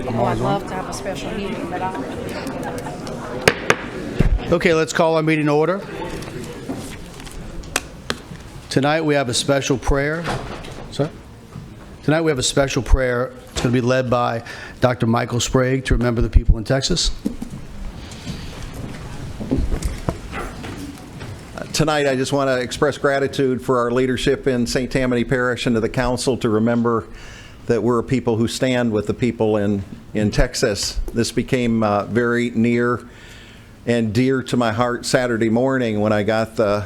Oh, I'd love to have a special meeting, but Okay, let's call our meeting to order. Tonight we have a special prayer. Sorry? Tonight we have a special prayer. It's going to be led by Dr. Michael Sprague to remember the people in Texas. Tonight, I just want to express gratitude for our leadership in St. Tammany Parish and to the council to remember that we're a people who stand with the people in Texas. This became very near and dear to my heart Saturday morning when I got the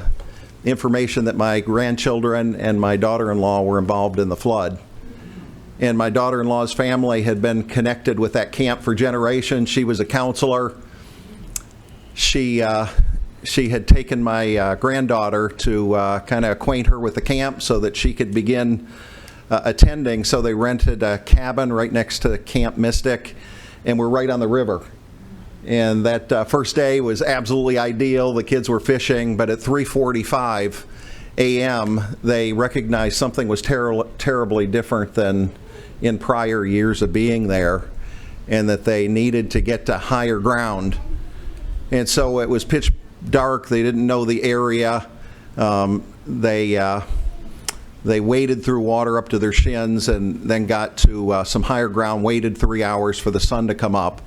information that my grandchildren and my daughter-in-law were involved in the flood. And my daughter-in-law's family had been connected with that camp for generations. She was a counselor. She had taken my granddaughter to kind of acquaint her with the camp so that she could begin attending. So they rented a cabin right next to Camp Mystic, and we're right on the river. And that first day was absolutely ideal. The kids were fishing, but at 3:45 a.m., they recognized something was terribly different than in prior years of being there, and that they needed to get to higher ground. And so it was pitch dark. They didn't know the area. They waded through water up to their shins and then got to some higher ground, waited 3 hours for the sun to come up.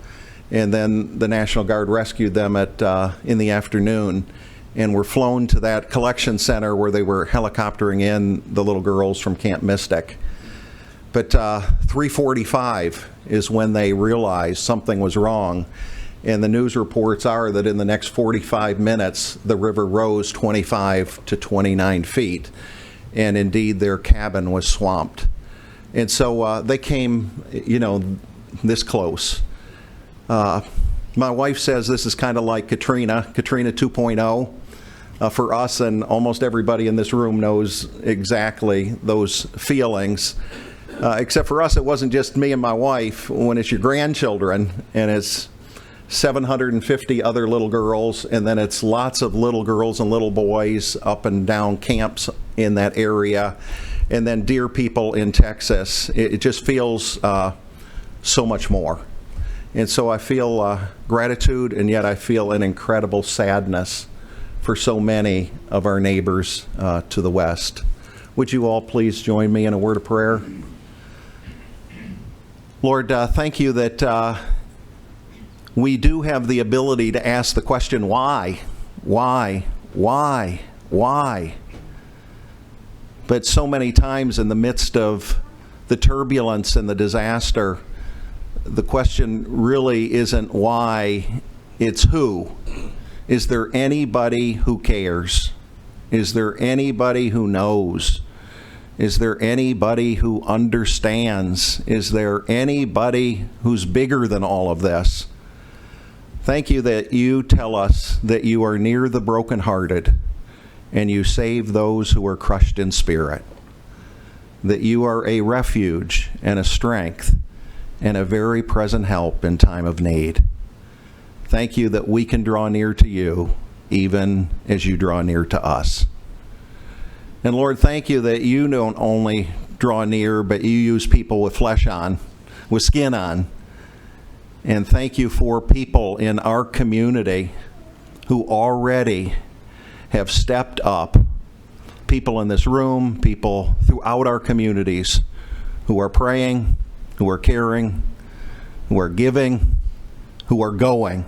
And then the National Guard rescued them in the afternoon and were flown to that collection center where they were helicoptering in the little girls from Camp Mystic. But 3:45 is when they realized something was wrong. And the news reports are that in the next 45 minutes, the river rose 25 to 29 feet. And indeed, their cabin was swamped. And so they came, this close. My wife says this is kind of like Katrina 2.0 for us, and almost everybody in this room knows exactly those feelings. Except for us, it wasn't just me and my wife. When it's your grandchildren, and it's 750 other little girls, and then it's lots of little girls and little boys up and down camps in that area, and then dear people in Texas, it just feels so much more. And so I feel gratitude, and yet I feel an incredible sadness for so many of our neighbors to the west. Would you all please join me in a word of prayer? Lord, thank you that we do have the ability to ask the question, why? But so many times in the midst of the turbulence and the disaster, the question really isn't why, it's who. Is there anybody who cares? Is there anybody who knows? Is there anybody who understands? Is there anybody who's bigger than all of this? Thank you that you tell us that you are near the brokenhearted and you save those who are crushed in spirit. That you are a refuge and a strength and a very present help in time of need. Thank you that we can draw near to you even as you draw near to us. And Lord, thank you that you don't only draw near, but you use people with flesh on, with skin on. And thank you for people in our community who already have stepped up, people in this room, people throughout our communities who are praying, who are caring, who are giving, who are going.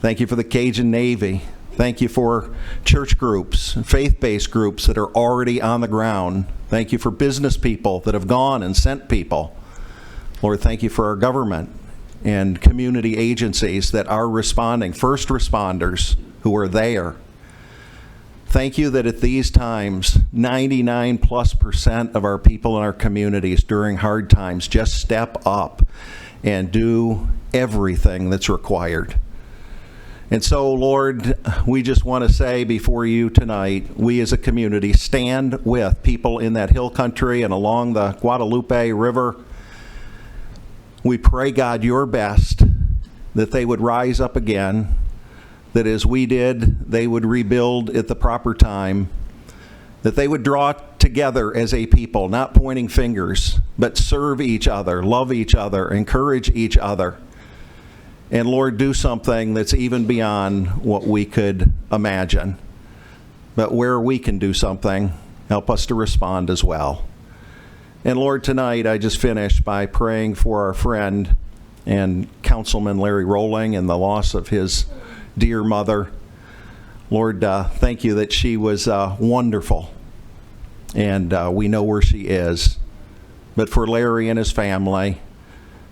Thank you for the Cajun Navy. Thank you for church groups and faith-based groups that are already on the ground. Thank you for business people that have gone and sent people. Lord, thank you for our government and community agencies that are responding, first responders who are there. Thank you that at these times, 99+% of our people in our communities during hard times just step up and do everything that's required. And so, Lord, we just want to say before you tonight, we as a community stand with people in that hill country and along the Guadalupe River. We pray, God, your best, that they would rise up again, that as we did, they would rebuild at the proper time, that they would draw together together as a people, not pointing fingers, but serve each other, love each other, encourage each other. And Lord, do something that's even beyond what we could imagine. But where we can do something, help us to respond as well. And Lord, tonight I just finish by praying for our friend and Councilman Larry Rolling and the loss of his dear mother. Lord, thank you that she was wonderful, and we know where she is. But for Larry and his family,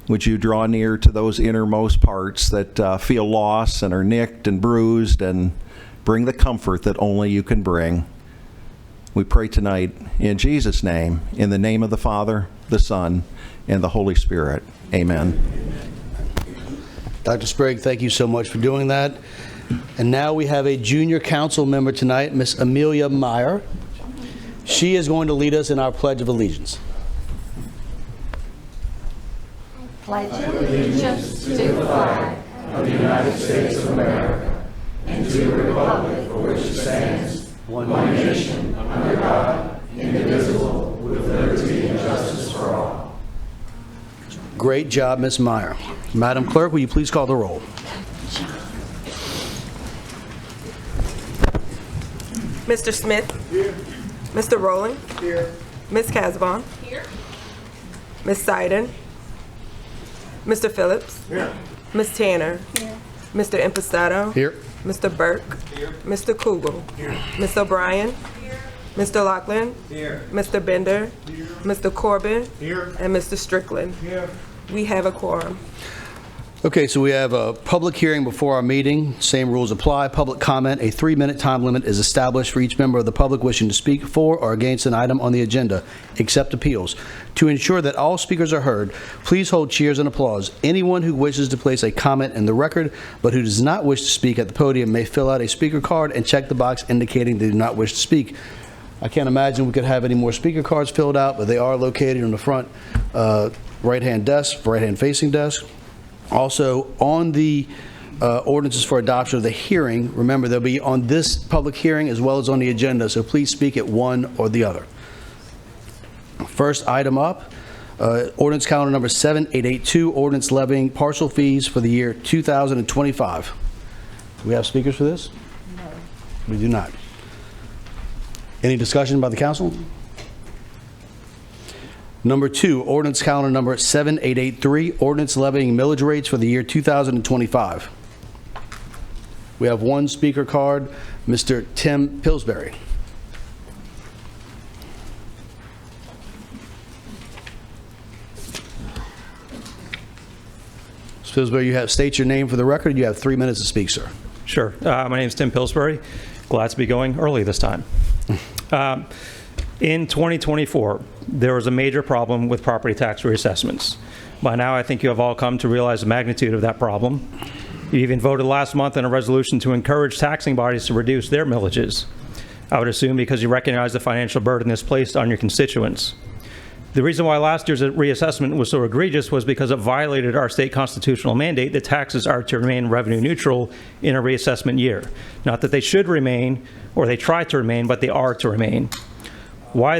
would you draw near to those innermost parts that feel lost and are nicked and bruised, and bring the comfort that only you can bring. We pray tonight in Jesus' name, in the name of the Father, the Son, and the Holy Spirit. Amen. Dr. Sprague, thank you so much for doing that. And now we have a junior council member tonight, Miss Amelia Meyer. She is going to lead us in our Pledge of Allegiance. Pledge allegiance to the flag of the United States of America and to the republic for which it stands, one nation, under God, indivisible, with liberty and justice for all. Great job, Miss Meyer. Madam Clerk, will you please call the roll? Mr. Smith? Here. Mr. Rowland? Here. Ms. Casavon? Here. Ms. Seiden? Mr. Phillips? Here. Ms. Tanner? Here. Mr. Impastato? Here. Mr. Burke? Here. Mr. Kugel? Here. Ms. O'Brien? Here. Mr. Laughlin? Here. Mr. Bender? Here. Mr. Corbin? Here. And Mr. Strickland? Here. We have a quorum. Okay, so we have a public hearing before our meeting. Same rules apply. Public comment, a 3-minute time limit is established for each member of the public wishing to speak for or against an item on the agenda, except appeals. To ensure that all speakers are heard, please hold cheers and applause. Anyone who wishes to place a comment in the record but who does not wish to speak at the podium may fill out a speaker card and check the box indicating they do not wish to speak. I can't imagine we could have any more speaker cards filled out, but they are located on the front right-hand desk, right-hand facing desk. Also, on the ordinances for adoption of the hearing, remember they'll be on this public hearing as well as on the agenda, so please speak at one or the other. First item up, ordinance calendar number 7882, ordinance levying partial fees for the year 2025. Do we have speakers for this? No. We do not. Any discussion by the council? Number 2, ordinance calendar number 7883, ordinance levying millage rates for the year 2025. We have one speaker card, Mr. Tim Pillsbury. Mr. Pillsbury, state your name for the record. You have 3 minutes to speak, sir. Sure. My name is Tim Pillsbury. Glad to be going early this time. In 2024, there was a major problem with property tax reassessments. By now, I think you have all come to realize the magnitude of that problem. You even voted last month in a resolution to encourage taxing bodies to reduce their millages. I would assume because you recognize the financial burden this placed on your constituents. The reason why last year's reassessment was so egregious was because it violated our state constitutional mandate that taxes are to remain revenue neutral in a reassessment year. Not that they should remain or they try to remain, but they are to remain. Why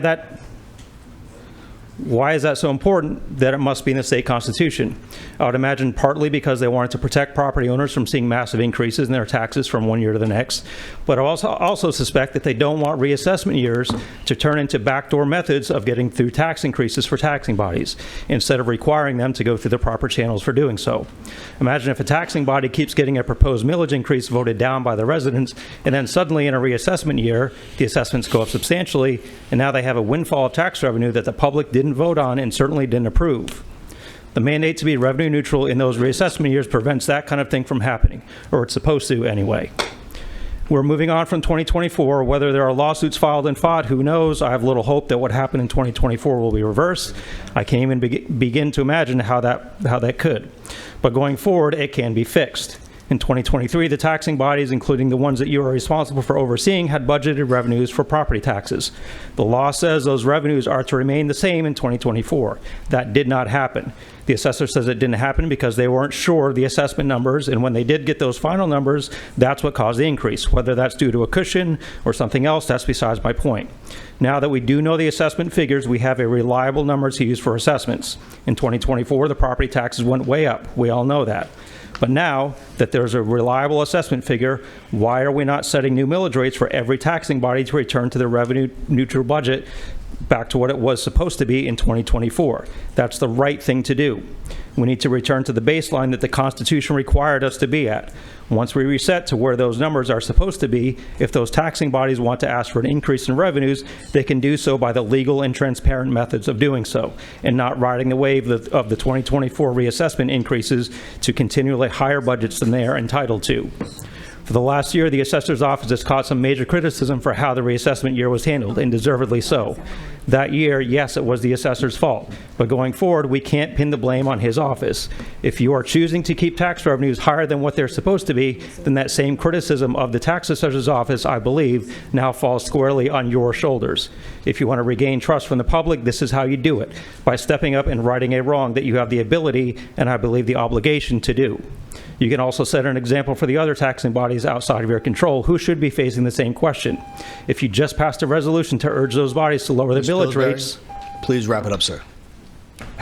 is that so important that it must be in the state constitution? I would imagine partly because they wanted to protect property owners from seeing massive increases in their taxes from one year to the next, but I also suspect that they don't want reassessment years to turn into backdoor methods of getting through tax increases for taxing bodies, instead of requiring them to go through the proper channels for doing so. Imagine if a taxing body keeps getting a proposed millage increase voted down by the residents, and then suddenly in a reassessment year, the assessments go up substantially, and now they have a windfall of tax revenue that the public didn't vote on and certainly didn't approve. The mandate to be revenue neutral in those reassessment years prevents that kind of thing from happening, or it's supposed to anyway. We're moving on from 2024. Whether there are lawsuits filed and fought, who knows? I have little hope that what happened in 2024 will be reversed. I can't even begin to imagine how that could. But going forward, it can be fixed. In 2023, the taxing bodies, including the ones that you are responsible for overseeing, had budgeted revenues for property taxes. The law says those revenues are to remain the same in 2024. That did not happen. The assessor says it didn't happen because they weren't sure of the assessment numbers, and when they did get those final numbers, that's what caused the increase. Whether that's due to a cushion or something else, that's besides my point. Now that we do know the assessment figures, we have a reliable number to use for assessments. In 2024, the property taxes went way up. We all know that. But now that there's a reliable assessment figure, why are we not setting new millage rates for every taxing body to return to the revenue neutral budget back to what it was supposed to be in 2024? That's the right thing to do. We need to return to the baseline that the Constitution required us to be at. Once we reset to where those numbers are supposed to be, if those taxing bodies want to ask for an increase in revenues, they can do so by the legal and transparent methods of doing so, and not riding the wave of the 2024 reassessment increases to continually higher budgets than they are entitled to. For the last year, the assessor's office has caught some major criticism for how the reassessment year was handled, and deservedly so. That year, yes, it was the assessor's fault, but going forward, we can't pin the blame on his office. If you are choosing to keep tax revenues higher than what they're supposed to be, then that same criticism of the tax assessor's office, I believe, now falls squarely on your shoulders. If you want to regain trust from the public, this is how you do it, by stepping up and righting a wrong that you have the ability, and I believe the obligation, to do. You can also set an example for the other taxing bodies outside of your control who should be facing the same question. If you just passed a resolution to urge those bodies to lower the millage rates, please wrap it up, sir.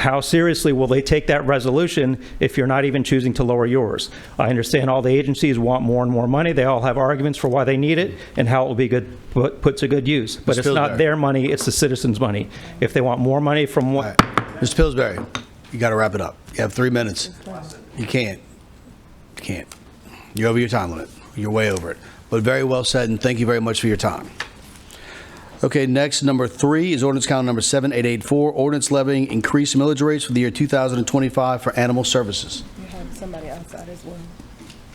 how seriously will they take that resolution if you're not even choosing to lower yours? I understand all the agencies want more and more money. They all have arguments for why they need it and how it will be put to good use. But it's not their money, it's the citizens' money. If they want more money from what... Right. Mr. Pillsbury, you got to wrap it up. You have 3 minutes. You can't. You're over your time limit. You're way over it. But very well said, and thank you very much for your time. Okay, next, number 3 is ordinance count number 7884, ordinance levying increased millage rates for the year 2025 for animal services. You have somebody outside as well.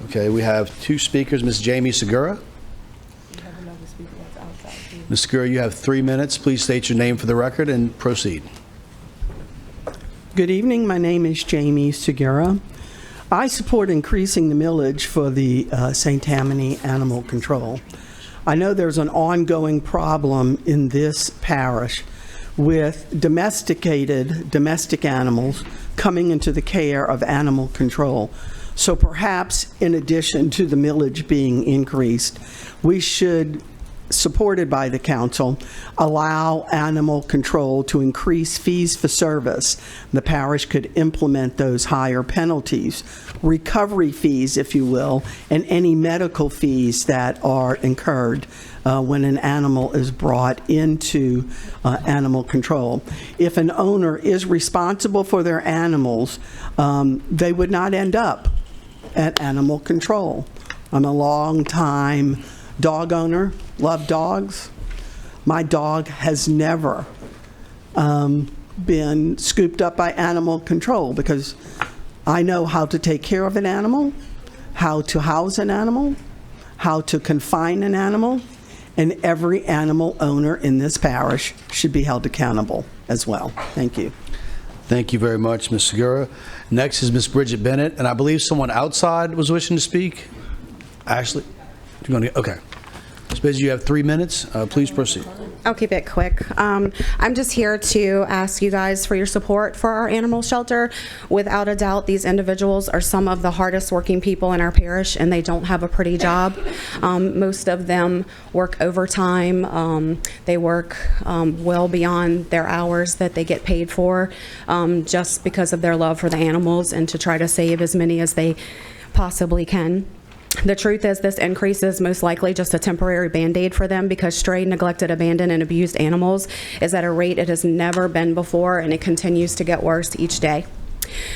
Okay, we have 2 speakers, Ms. Jamie Segura. You have another speaker that's outside too. Ms. Segura, you have 3 minutes. Please state your name for the record and proceed. Good evening. My name is Jamie Segura. I support increasing the millage for the St. Tammany Animal Control. I know there's an ongoing problem in this parish with domestic animals coming into the care of animal control. So perhaps in addition to the millage being increased, we should, supported by the council, allow animal control to increase fees for service. The parish could implement those higher penalties, recovery fees, if you will, and any medical fees that are incurred when an animal is brought into animal control. If an owner is responsible for their animals, they would not end up at animal control. I'm a long-time dog owner, love dogs. My dog has never been scooped up by animal control because I know how to take care of an animal, how to house an animal, how to confine an animal, and every animal owner in this parish should be held accountable as well. Thank you. Thank you very much, Ms. Segura. Next is Ms. Bridget Bennett, and I believe someone outside was wishing to speak. Ashley? You're going to, okay. Ms. Bridget, you have 3 minutes. Please proceed. I'll keep it quick. I'm just here to ask you guys for your support for our animal shelter. Without a doubt, these individuals are some of the hardest working people in our parish, and they don't have a pretty job. Most of them work overtime. They work well beyond their hours that they get paid for, just because of their love for the animals and to try to save as many as they possibly can. The truth is this increase is most likely just a temporary Band-Aid for them because stray, neglected, abandoned, and abused animals is at a rate it has never been before, and it continues to get worse each day.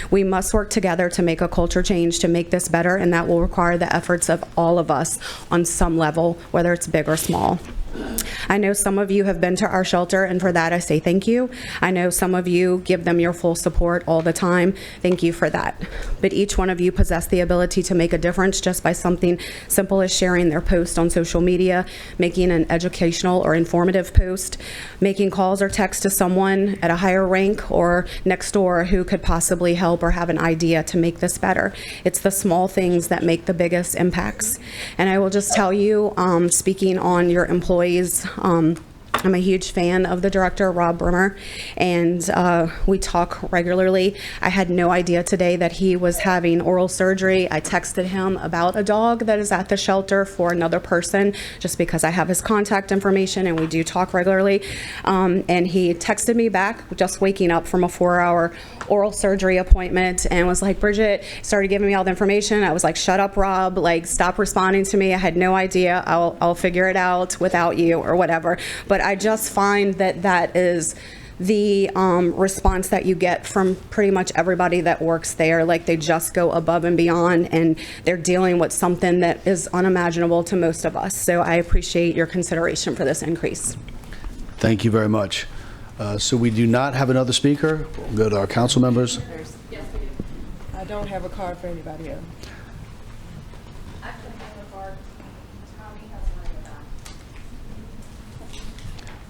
We must work together to make a culture change to make this better, and that will require the efforts of all of us on some level, whether it's big or small. I know some of you have been to our shelter, and for that I say thank you. I know some of you give them your full support all the time. Thank you for that. But each one of you possess the ability to make a difference just by something simple as sharing their post on social media, making an educational or informative post, making calls or texts to someone at a higher rank or next door who could possibly help or have an idea to make this better. It's the small things that make the biggest impacts. And I will just tell you, speaking on your employees, I'm a huge fan of the director, Rob Brimmer, and we talk regularly. I had no idea today that he was having oral surgery. I texted him about a dog that is at the shelter for another person, just because I have his contact information and we do talk regularly. And he texted me back, just waking up from a 4-hour oral surgery appointment, and was like, Bridget, started giving me all the information. I was like, shut up, Rob, like, stop responding to me. I had no idea. I'll figure it out without you or whatever. But I just find that that is the response that you get from pretty much everybody that works there. Like, they just go above and beyond, and they're dealing with something that is unimaginable to most of us. So I appreciate your consideration for this increase. Thank you very much. So we do not have another speaker. We'll go to our council members. I don't have a card for anybody else.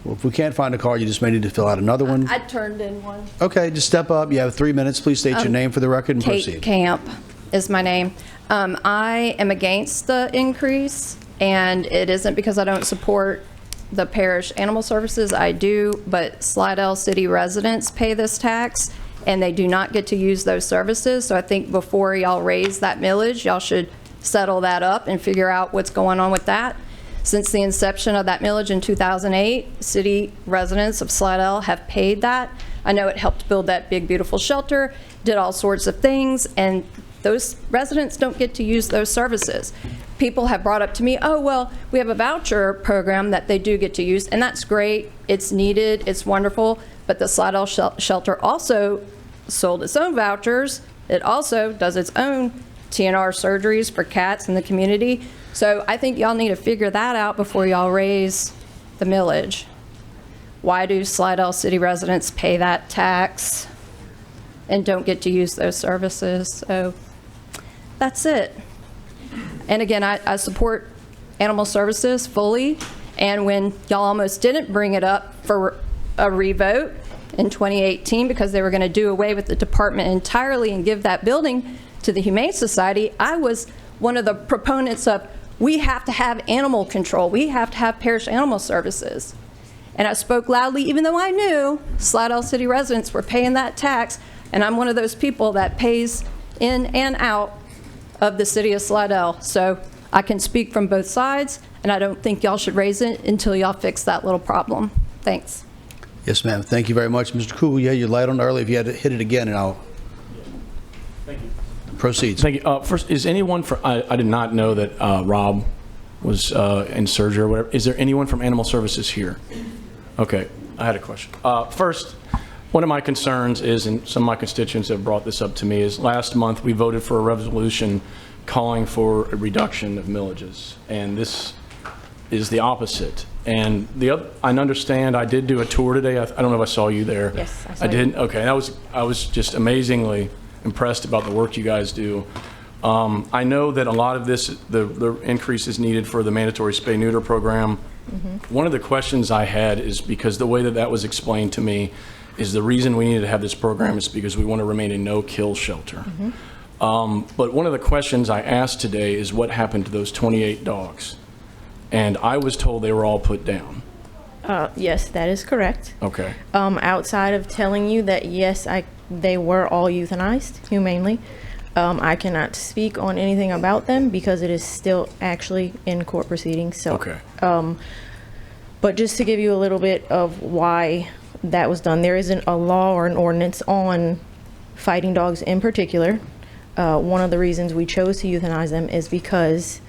Well, if we can't find a card, you just may need to fill out another one. I turned in one. Okay, just step up. You have 3 minutes. Please state your name for the record and Kate proceed. Camp is my name. I am against the increase, and it isn't because I don't support the parish animal services. I do, but Slidell City residents pay this tax, and they do not get to use those services. So I think before y'all raise that millage, y'all should settle that up and figure out what's going on with that. Since the inception of that millage in 2008, city residents of Slidell have paid that. I know it helped build that big, beautiful shelter, did all sorts of things, and those residents don't get to use those services. People have brought up to me, oh, well, we have a voucher program that they do get to use, and that's great. It's needed. It's wonderful. But the Slidell shelter also sold its own vouchers. It also does its own TNR surgeries for cats in the community. So I think y'all need to figure that out before y'all raise the millage. Why do Slidell City residents pay that tax and don't get to use those services? So that's it. And again, I support animal services fully. And when y'all almost didn't bring it up for a revote in 2018 because they were going to do away with the department entirely and give that building to the Humane Society, I was one of the proponents of, we have to have animal control. We have to have parish animal services. And I spoke loudly, even though I knew Slidell City residents were paying that tax, and I'm one of those people that pays in and out of the city of Slidell. So I can speak from both sides, and I don't think y'all should raise it until y'all fix that little problem. Thanks. Yes, ma'am. Thank you very much. Mr. Kugel, you had your light on early. If you had to hit it again, and I'll proceed. Thank you. First, is anyone from, I did not know that Rob was in surgery or whatever. Is there anyone from Animal Services here? Okay, I had a question. First, one of my concerns is, and some of my constituents have brought this up to me, is last month we voted for a resolution calling for a reduction of millages, and this is the opposite. And the other, I understand, I did do a tour today. I don't know if I saw you there. Yes, I saw I did. you. Okay, I was just amazingly impressed about the work you guys do. I know that a lot of this, the increase is needed for the mandatory spay-neuter program. Mm-hmm. One of the questions I had is because the way that that was explained to me is the reason we needed to have this program is because we want to remain a no-kill shelter. Mm-hmm. But one of the questions I asked today is what happened to those 28 dogs? And I was told they were all put down. Yes, that is correct. Okay. Outside of telling you that, yes, they were all euthanized humanely, I cannot speak on anything about them because it is still actually in court proceedings. So, okay. But just to give you a little bit of why that was done, there isn't a law or an ordinance on fighting dogs in particular. One of the reasons we chose to euthanize them is because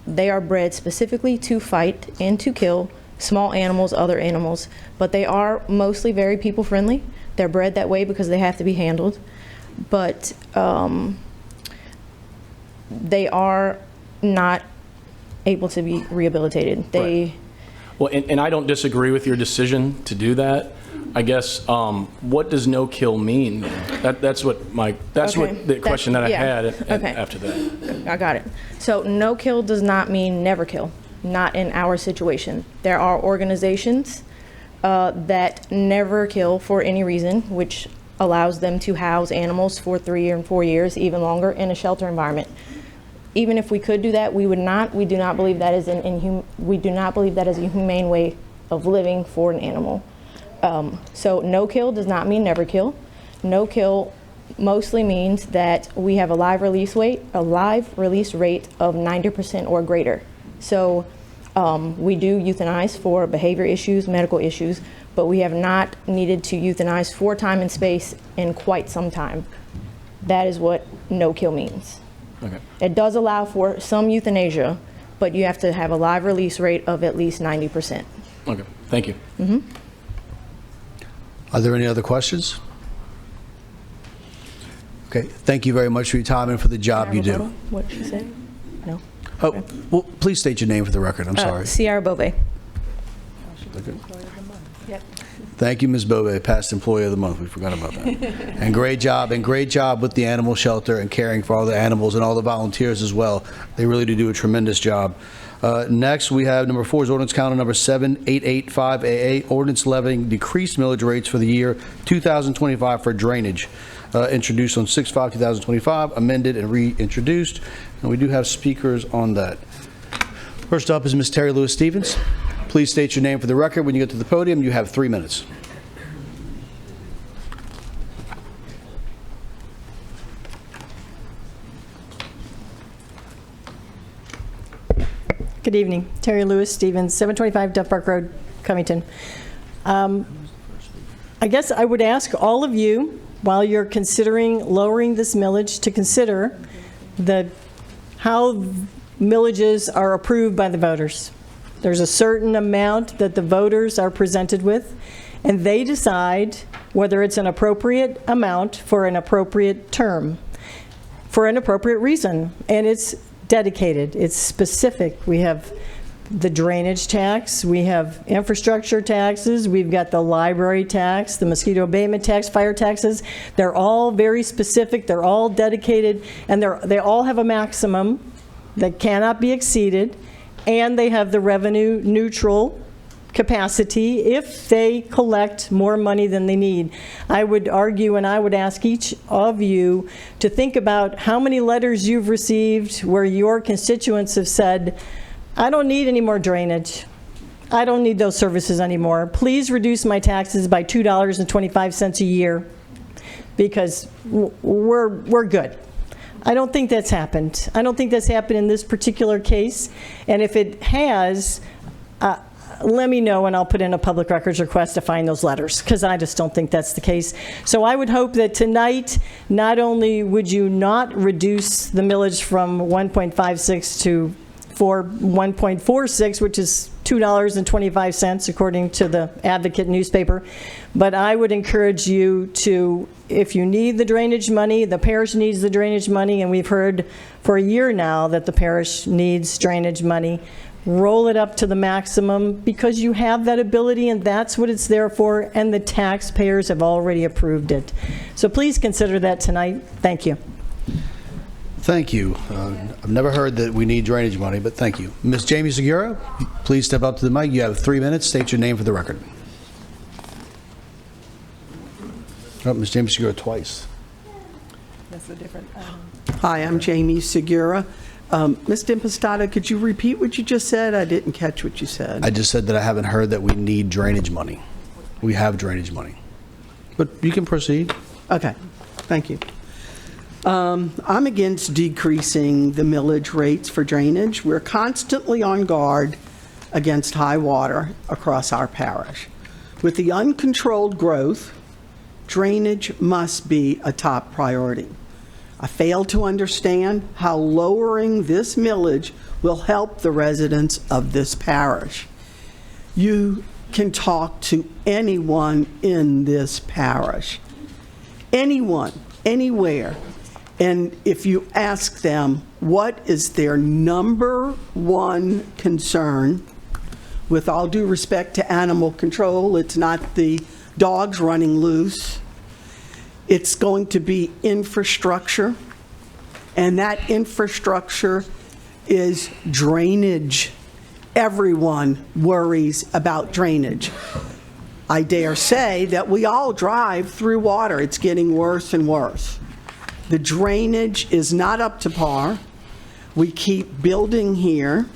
they are bred specifically to fight and to kill small animals, other animals, but they are mostly very people friendly. They're bred that way because they have to be handled, but they are not able to be rehabilitated. They Well, and I don't disagree with your decision to do that. I guess, what does no kill mean? That's what the question that I had after that. I got it. So no kill does not mean never kill, not in our situation. There are organizations that never kill for any reason, which allows them to house animals for 3 and 4 years, even longer, in a shelter environment. Even if we could do that, we would not. We do not believe that is we do not believe that is a humane way of living for an animal. So no kill does not mean never kill. No kill mostly means that we have a live release rate of 90% or greater. So we do euthanize for behavior issues, medical issues, but we have not needed to euthanize for time and space in quite some time. That is what no kill means. Okay. It does allow for some euthanasia, but you have to have a live release rate of at least 90%. Okay, thank you. Are there any other questions? Okay, thank you very much for your time and for the job you do. What did she say? No. Oh, well, please state your name for the record. I'm sorry. Ciara Bove. Yep. Thank you, Ms. Bove, past Employee of the Month. We forgot about that. And great job with the animal shelter and caring for all the animals and all the volunteers as well. They really do a tremendous job. Next, we have number 4 is ordinance calendar number 7885AA, ordinance levying decreased millage rates for the year 2025 for drainage. Introduced on 6/5/2025, amended and reintroduced. And we do have speakers on that. First up is Ms. Terry Lewis Stevens. Please state your name for the record. When you get to the podium, you have 3 minutes. Good evening. Terry Lewis Stevens, 725 Duff Park Road, Covington. I guess I would ask all of you, while you're considering lowering this millage, to consider how millages are approved by the voters. There's a certain amount that the voters are presented with, and they decide whether it's an appropriate amount for an appropriate term, for an appropriate reason. And it's dedicated, it's specific. We have the drainage tax, we have infrastructure taxes, we've got the library tax, the mosquito abatement tax, fire taxes. They're all very specific, they're all dedicated, and they all have a maximum that cannot be exceeded, and they have the revenue neutral capacity if they collect more money than they need. I would argue, and I would ask each of you to think about how many letters you've received where your constituents have said, I don't need any more drainage. I don't need those services anymore. Please reduce my taxes by $2.25 a year because we're good. I don't think that's happened. I don't think that's happened in this particular case. And if it has, let me know and I'll put in a public records request to find those letters, because I just don't think that's the case. So I would hope that tonight, not only would you not reduce the millage from 1.56 to 1.46, which is $2.25 according to the Advocate newspaper, but I would encourage you to, if you need the drainage money, the parish needs the drainage money, and we've heard for a year now that the parish needs drainage money, roll it up to the maximum because you have that ability and that's what it's there for, and the taxpayers have already approved it. So please consider that tonight. Thank you. Thank you. I've never heard that we need drainage money, but thank you. Ms. Jamie Segura, please step up to the mic. You have 3 minutes. State your name for the record. Oh, Ms. Jamie Segura twice. That's a different. Hi, I'm Jamie Segura. Ms. D'Impostata, could you repeat what you just said? I didn't catch what you said. I just said that I haven't heard that we need drainage money. We have drainage money. But you can proceed. Okay, thank you. I'm against decreasing the millage rates for drainage. We're constantly on guard against high water across our parish. With the uncontrolled growth, drainage must be a top priority. I fail to understand how lowering this millage will help the residents of this parish. You can talk to anyone in this parish, anyone, anywhere, and if you ask them what is their number one concern, With all due respect to animal control, it's not the dogs running loose. It's going to be infrastructure, and that infrastructure is drainage. Everyone worries about drainage. I dare say that we all drive through water. It's getting worse and worse. The drainage is not up to par. We keep building here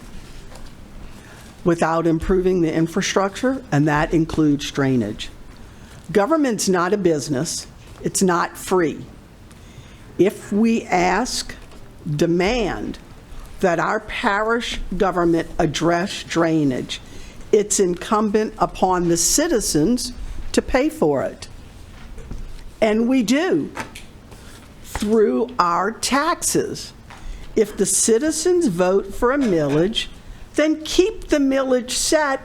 without improving the infrastructure, and that includes drainage. Government's not a business. It's not free. If we ask, demand that our parish government address drainage, it's incumbent upon the citizens to pay for it. And we do, through our taxes. If the citizens vote for a millage, then keep the millage set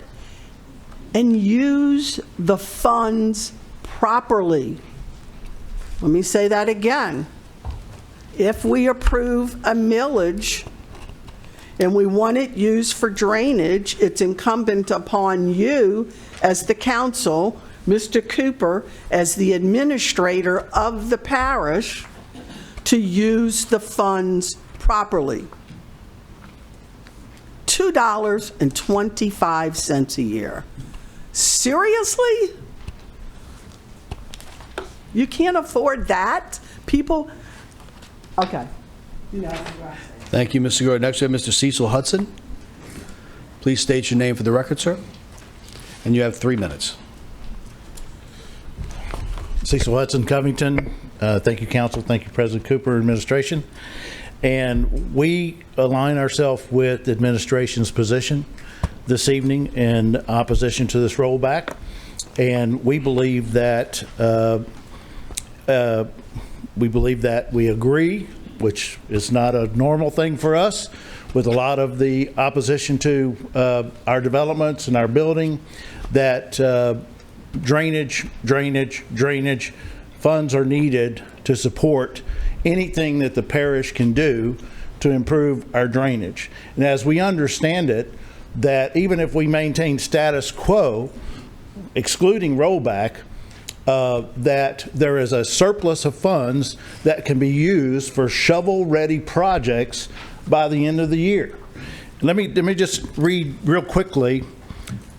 and use the funds properly. Let me say that again. If we approve a millage and we want it used for drainage, it's incumbent upon you as the council, Mr. Cooper, as the administrator of the parish, to use the funds properly. $2.25 a year. Seriously? You can't afford that? People, okay. Thank you, Mr. Gordon. Next, we have Mr. Cecil Hudson. Please state your name for the record, sir. And you have 3 minutes. Cecil Hudson, Covington. Thank you, Council. Thank you, President Cooper, Administration. And we align ourselves with administration's position this evening in opposition to this rollback. And we believe that we agree, which is not a normal thing for us, with a lot of the opposition to our developments and our building, that drainage funds are needed to support anything that the parish can do to improve our drainage. And as we understand it, that even if we maintain status quo, excluding rollback, that there is a surplus of funds that can be used for shovel-ready projects by the end of the year. Let me just read real quickly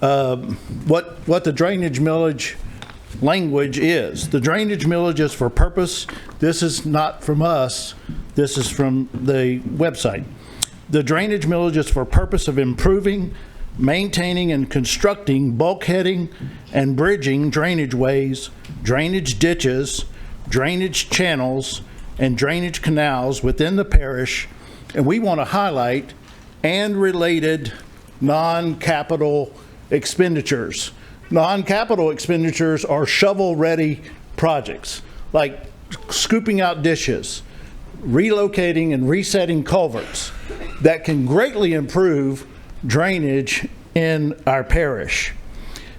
what the drainage millage language is. The drainage millage is for purpose. This is not from us. This is from the website. The drainage millage is for purpose of improving, maintaining, and constructing bulkheading and bridging drainage ways, drainage ditches, drainage channels, and drainage canals within the parish. And we want to highlight and related non-capital expenditures. Non-capital expenditures are shovel-ready projects, like scooping out dishes, relocating and resetting culverts that can greatly improve drainage in our parish.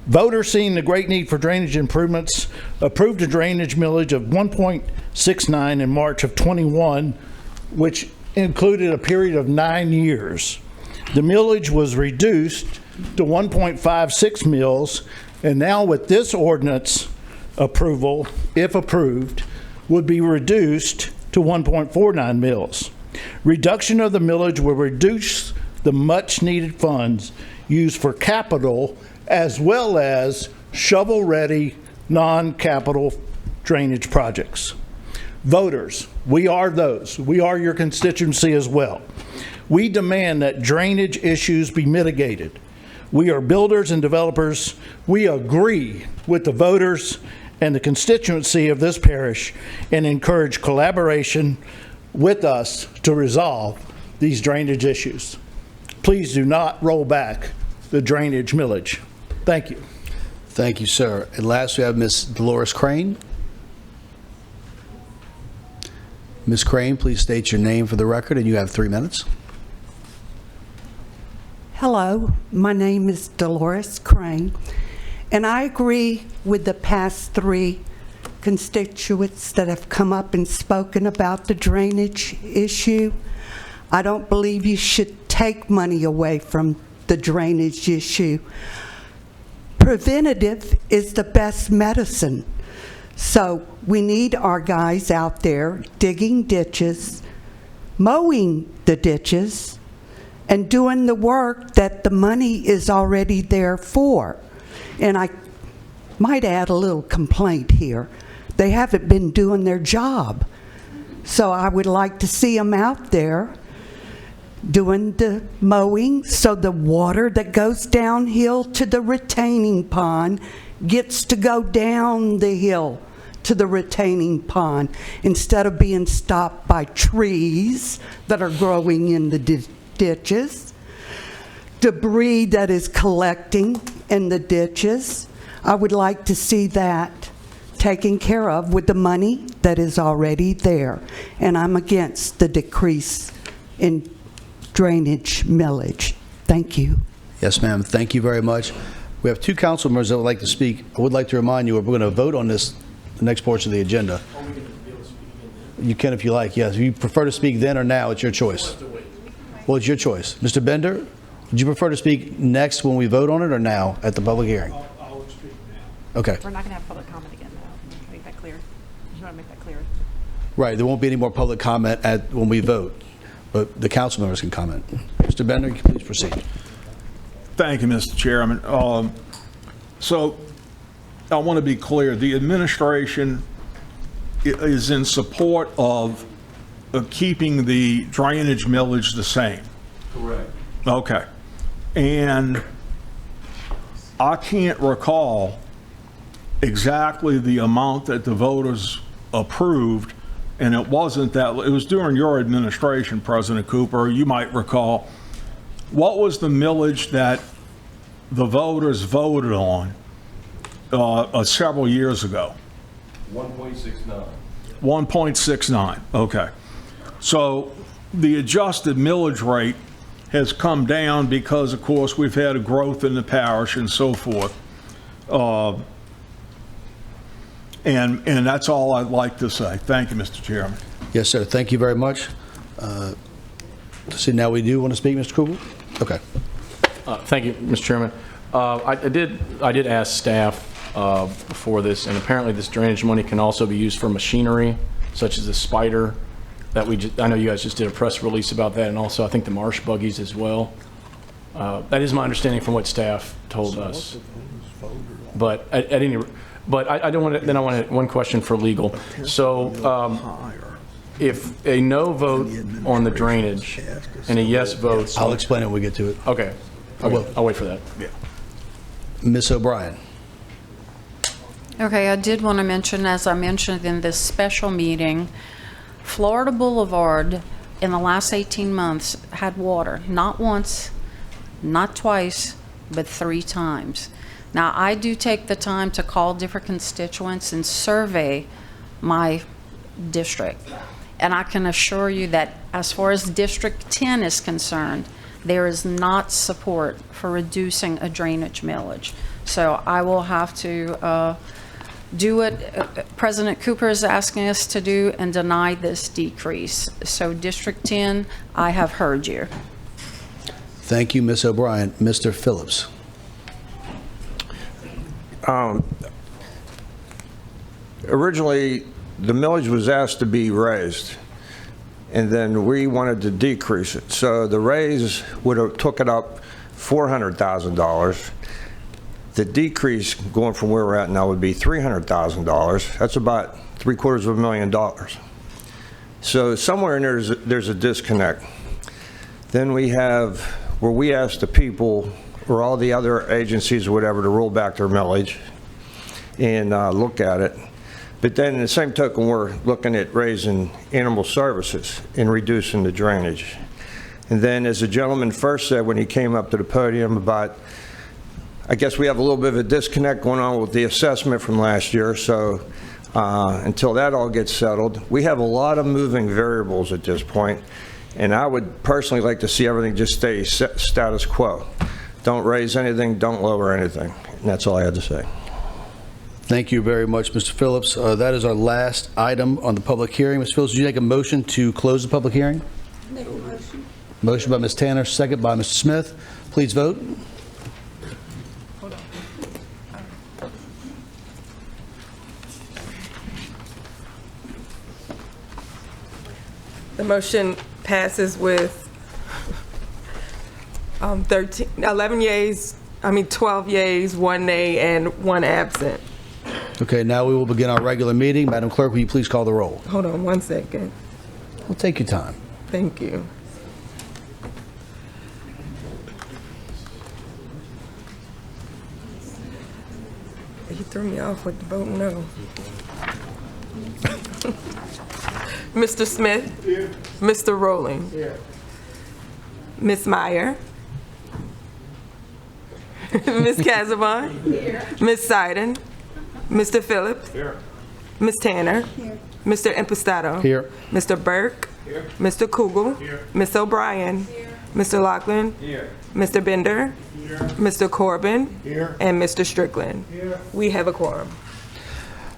Voters, seeing the great need for drainage improvements, approved a drainage millage of 1.69 in March of 21, which included a period of 9 years. The millage was reduced to 1.56 mills, and now with this ordinance approval, if approved, would be reduced to 1.49 mills. Reduction of the millage will reduce the much-needed funds used for capital as well as shovel-ready, non-capital drainage projects. Voters, we are those. We are your constituency as well. We demand that drainage issues be mitigated. We are builders and developers. We agree with the voters and the constituency of this parish and encourage collaboration with us to resolve these drainage issues. Please do not roll back the drainage millage. Thank you. Thank you, sir. And last, we have Ms. Dolores Crane. Ms. Crane, please state your name for the record, and you have 3 minutes. Hello, my name is Dolores Crane, and I agree with the past 3 constituents that have come up and spoken about the drainage issue. I don't believe you should take money away from the drainage issue. Preventative is the best medicine. So we need our guys out there digging ditches, mowing the ditches, and doing the work that the money is already there for. And I might add a little complaint here. They haven't been doing their job. So I would like to see them out there doing the mowing so the water that goes downhill to the retaining pond gets to go down the hill to the retaining pond instead of being stopped by trees that are growing in the ditches, debris that is collecting in the ditches. I would like to see that taken care of with the money that is already there. And I'm against the decrease in drainage millage. Thank you. Yes, ma'am. Thank you very much. We have two council members that would like to speak. I would like to remind you, we're going to vote on this, the next portion of the agenda. You can if you like, yes. If you prefer to speak then or now, it's your choice. Well, it's your choice. Mr. Bender, would you prefer to speak next when we vote on it or now at the public hearing? I'll speak now. Okay. We're not going to have public comment again, though. Make that clear. You want to make that clear. Right. There won't be any more public comment when we vote, but the council members can comment. Mr. Bender, you can please proceed. Thank you, Mr. Chairman. So I want to be clear. The administration is in support of keeping the drainage millage the same. Correct. Okay. And I can't recall exactly the amount that the voters approved, and it wasn't that, it was during your administration, President Cooper. You might recall. What was the millage that the voters voted on several years ago? 1.69. 1.69, okay. So the adjusted millage rate has come down because, of course, we've had a growth in the parish and so forth. And that's all I'd like to say. Thank you, Mr. Chairman. Yes, sir. Thank you very much. See, now we do want to speak, Mr. Kugel? Okay. Thank you, Mr. Chairman. I did ask staff before this, and apparently this drainage money can also be used for machinery, such as the spider that I know you guys just did a press release about that, and also I think the marsh buggies as well. That is my understanding from what staff told us. But at any rate, I don't want to. Then I want one question for legal. So. If a no vote on the drainage and a yes vote... I'll explain it when we get to it. Okay. I'll wait for that. Yeah. Ms. O'Brien. Okay, I did want to mention, as I mentioned in this special meeting, Florida Boulevard in the last 18 months had water. Not once, not twice, but 3 times. Now, I do take the time to call different constituents and survey my district. And I can assure you that as far as District 10 is concerned, there is not support for reducing a drainage millage. So I will have to do what President Cooper is asking us to do and deny this decrease. So District 10, I have heard you. Thank you, Ms. O'Brien. Mr. Phillips. Originally, the millage was asked to be raised, and then we wanted to decrease it. So the raise would have took it up $400,000. The decrease going from where we're at now would be $300,000. That's about $750,000. So somewhere in there there's a disconnect. Then we have where we ask the people or all the other agencies or whatever to roll back their millage and look at it. But then in the same token, we're looking at raising animal services and reducing the drainage. And then as the gentleman first said when he came up to the podium about, I guess we have a little bit of a disconnect going on with the assessment from last year. So until that all gets settled, we have a lot of moving variables at this point. And I would personally like to see everything just stay status quo. Don't raise anything, don't lower anything. And that's all I had to say. Thank you very much, Mr. Phillips. That is our last item on the public hearing. Ms. Phillips, would you make a motion to close the public hearing? Make a motion. Motion by Ms. Tanner, second by Mr. Smith. Please vote. The motion passes with 12 yeas, 1 nay, and 1 absent. Okay, now we will begin our regular meeting. Madam Clerk, will you please call the roll? Hold on 1 second. Well, take your time. Thank you. He threw me off with the vote no. Mr. Smith? Here. Mr. Rowling? Here. Ms. Meyer? Ms. Casavant? Here. Ms. Seiden? Mr. Phillips? Here. Ms. Tanner? Here. Mr. Impastato? Here. Mr. Burke? Here. Mr. Kugel? Here. Ms. O'Brien? Here. Mr. Lachlan? Here. Mr. Bender? Here. Mr. Corbin? Here. And Mr. Strickland? Here. We have a quorum.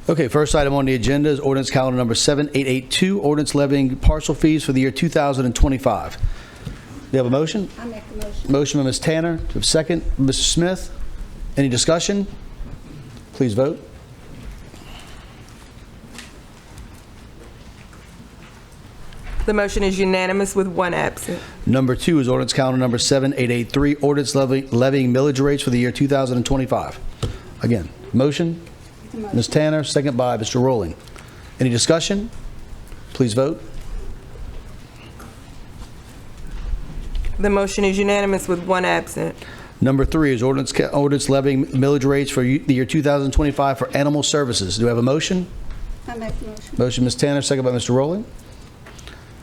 Okay, first item on the agenda is ordinance calendar number 7882, ordinance levying partial fees for the year 2025. Do you have a motion? I make the motion. Motion by Ms. Tanner. Do you have a second? Mr. Smith? Any discussion? Please vote. The motion is unanimous with 1 absent. Number 2 is ordinance calendar number 7883, ordinance levying millage rates for the year 2025. Again, motion? Ms. Tanner, second by Mr. Rowling. Any discussion? Please vote. The motion is unanimous with 1 absent. Number 3 is ordinance levying millage rates for the year 2025 for animal services. Do we have a motion? I make the motion. Motion, Ms. Tanner, second by Mr. Rowling.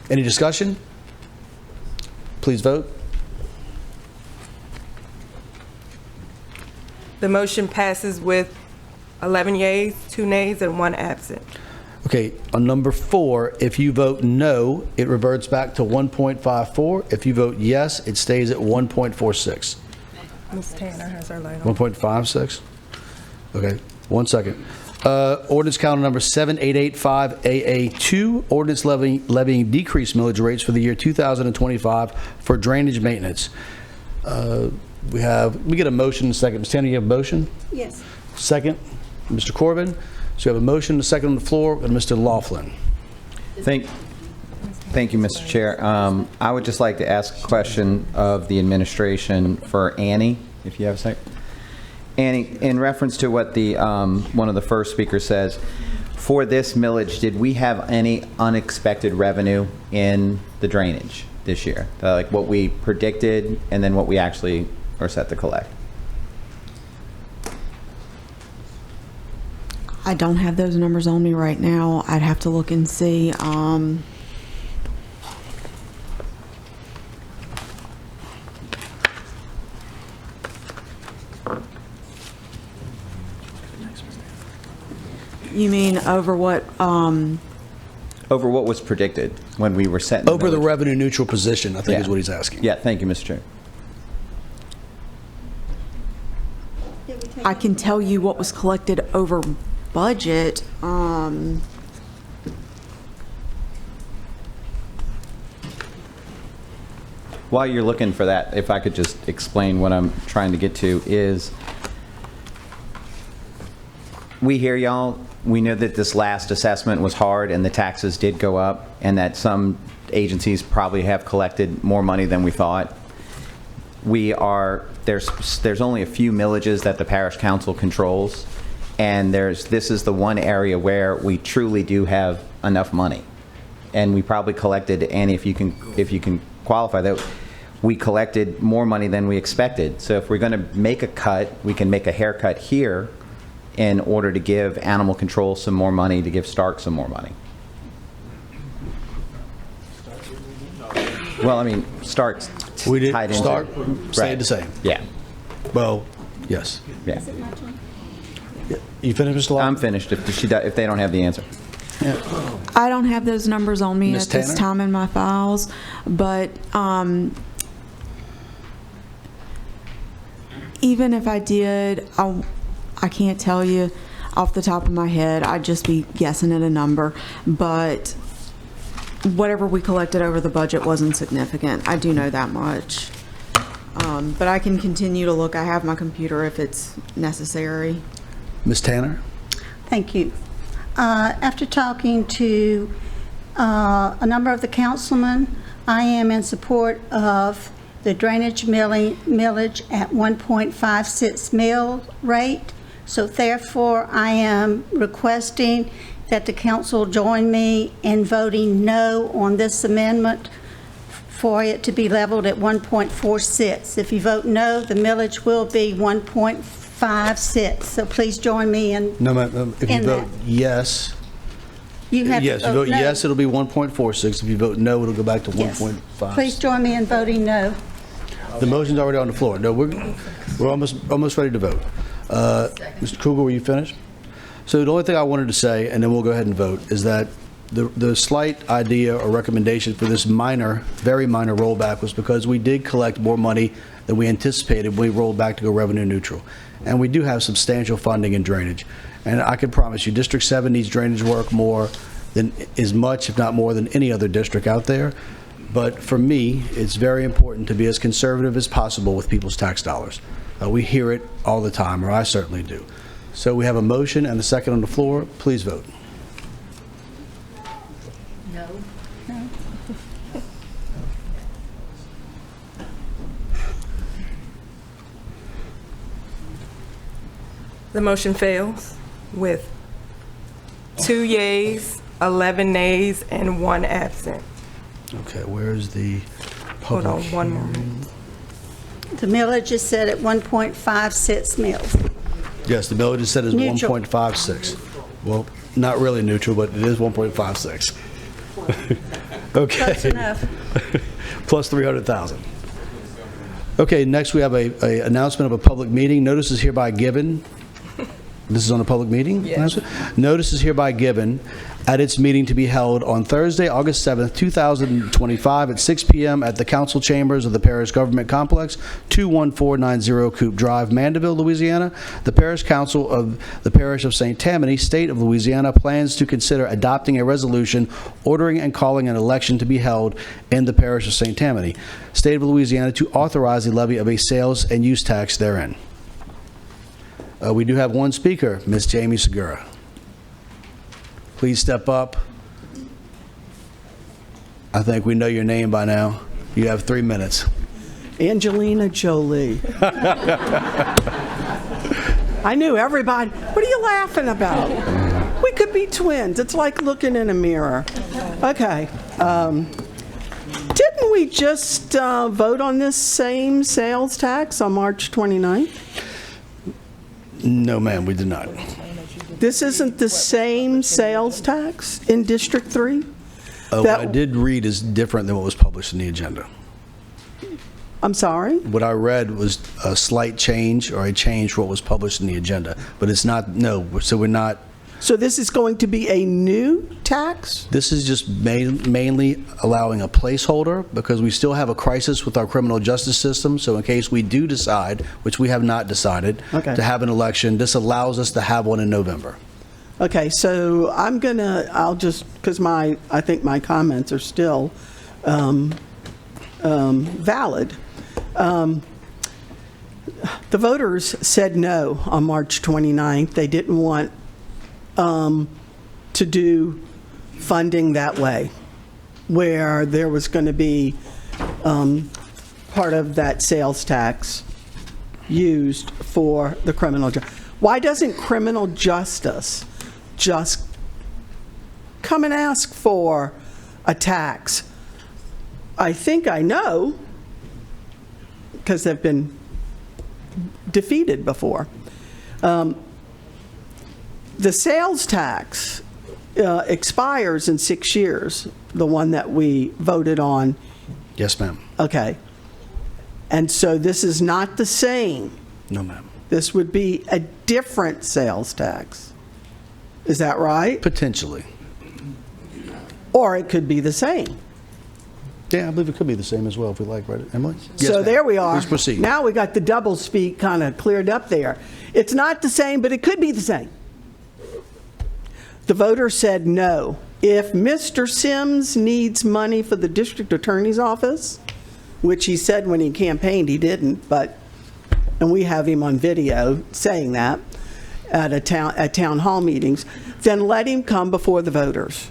Any discussion? Please vote. The motion passes with 11 yeas, 2 nays, and 1 absent. Okay, on number 4, if you vote no, it reverts back to 1.54. If you vote yes, it stays at 1.46. Ms. Tanner has her light on. 1.56? Okay, 1 second. Ordinance calendar number 7885 AA2, ordinance levying decreased millage rates for the year 2025 for drainage maintenance. We get a motion in a second. Ms. Tanner, you have a motion? Yes. Second, Mr. Corbin. So we have a motion, a second on the floor, and Mr. Laughlin. Thank you, Mr. Chair. I would just like to ask a question of the administration for Annie, if you have a second. Annie, in reference to what the one of the first speakers says, for this millage, did we have any unexpected revenue in the drainage this year? Like what we predicted and then what we actually are set to collect? I don't have those numbers on me right now. I'd have to look and see. You mean over what? Over what was predicted when we were setting Over the revenue neutral position, I think is what he's asking. Yeah, thank you, Mr. Chair. I can tell you what was collected over budget. While you're looking for that, if I could just explain what I'm trying to get to is, we hear y'all. We know that this last assessment was hard and the taxes did go up and that some agencies probably have collected more money than we thought. There's only a few millages that the parish council controls, and this is the one area where we truly do have enough money. And we probably collected, and if you can qualify that, we collected more money than we expected. So if we're going to make a cut, we can make a haircut here in order to give animal control some more money, to give Stark some more money. Well, I mean, Stark's tied into Stark stayed the same. Yeah. Well, yes. Yeah. You finished, Mr. Law? I'm finished if they don't have the answer. Yeah. I don't have those numbers on me Ms. at this Tanner? time in my files, but even if I did, I can't tell you off the top of my head. I'd just be guessing at a number, but whatever we collected over the budget wasn't significant. I do know that much. But I can continue to look. I have my computer if it's necessary. Ms. Tanner? Thank you. After talking to a number of the councilmen, I am in support of the drainage millage at 1.56 mill rate. So therefore, I am requesting that the council join me in voting no on this amendment for it to be leveled at 1.46. If you vote no, the millage will be 1.56. So please join me in. No, ma'am. If you vote yes, You have yes. to If you vote no. yes, it'll be 1.46. If you vote no, it'll go back to Yes. 1.5. Please join me in voting no. The motion's already on the floor. No, we're almost ready to vote. Mr. Kugel, were you finished? So the only thing I wanted to say, and then we'll go ahead and vote, is that the slight idea or recommendation for this minor, very minor rollback was because we did collect more money than we anticipated when we rolled back to go revenue neutral. And we do have substantial funding in drainage. And I can promise you, District 7 needs drainage work more than, as much, if not more, than any other district out there. But for me, it's very important to be as conservative as possible with people's tax dollars. We hear it all the time, or I certainly do. So we have a motion and a second on the floor. Please vote. No. No. The motion fails with 2 yeas, 11 nays, and 1 absent. Okay, where's the Hold public on one moment. The millage is set at 1.56 mils. Yes, the millage is set as Neutral. 1.56. Well, not really neutral, but it is 1.56. Okay. Close enough. Plus 300,000. Okay, next we have a announcement of a public meeting. Notice is hereby given. This is on a public meeting? Yes. Notice is hereby given at its meeting to be held on Thursday, August 7th, 2025 at 6 p.m. at the council chambers of the Parish Government Complex, 21490 Coop Drive, Mandeville, Louisiana. The Parish Council of the Parish of St. Tammany, State of Louisiana, plans to consider adopting a resolution ordering and calling an election to be held in the Parish of St. Tammany, State of Louisiana, to authorize the levy of a sales and use tax therein. We do have one speaker, Ms. Jamie Segura. Please step up. I think we know your name by now. You have 3 minutes. Angelina Jolie. I knew everybody. What are you laughing about? We could be twins. It's like looking in a mirror. Okay. Didn't we just vote on this same sales tax on March 29th? No, ma'am, we did not. This isn't the same sales tax in District 3? What I did read is different than what was published in the agenda. I'm sorry? What I read was a slight change or a change for what was published in the agenda, but it's not, no, so we're not. So this is going to be a new tax? This is just mainly allowing a placeholder because we still have a crisis with our criminal justice system. So in case we do decide, which we have not decided, to have an election, this allows us to have one in November. Okay, so I'll just, because I think my comments are still valid. The voters said no on March 29th. They didn't want to do funding that way, where there was going to be part of that sales tax used for the criminal justice. Why doesn't criminal justice just come and ask for a tax? I think I know, because they've been defeated before. The sales tax expires in 6 years, the one that we voted on. Yes, ma'am. Okay. And so this is not the same. No, ma'am. This would be a different sales tax. Is that right? Potentially. Or it could be the same. Yeah, I believe it could be the same as well if we like, right, Emily? Yes, So ma'am. there we are. Please proceed. Now we got the double speak kind of cleared up there. It's not the same, but it could be the same. The voter said no. If Mr. Sims needs money for the district attorney's office, which he said when he campaigned he didn't, and we have him on video saying that at town hall meetings, then let him come before the voters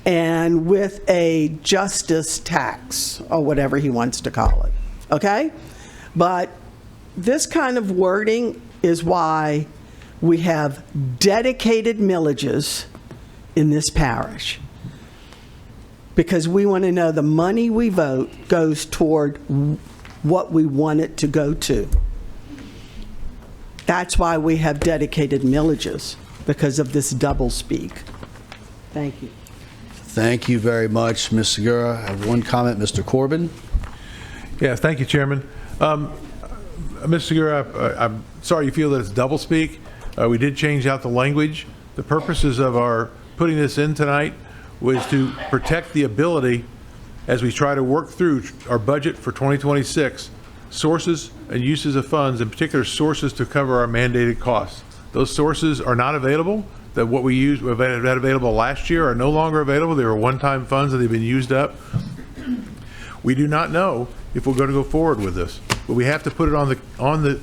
and with a justice tax or whatever he wants to call it, okay? But this kind of wording is why we have dedicated millages in this parish, because we want to know the money we vote goes toward what we want it to go to. That's why we have dedicated millages, because of this doublespeak. Thank you. Thank you very much, Ms. Segura. I have one comment, Mr. Corbin. Yes, thank you, Chairman. Ms. Segura, I'm sorry you feel that it's doublespeak. We did change out the language. The purposes of our putting this in tonight was to protect the ability, as we try to work through our budget for 2026, sources and uses of funds, in particular sources to cover our mandated costs. Those sources are not available. That what we had available last year are no longer available. They were one-time funds and they've been used up. We do not know if we're going to go forward with this, but we have to put it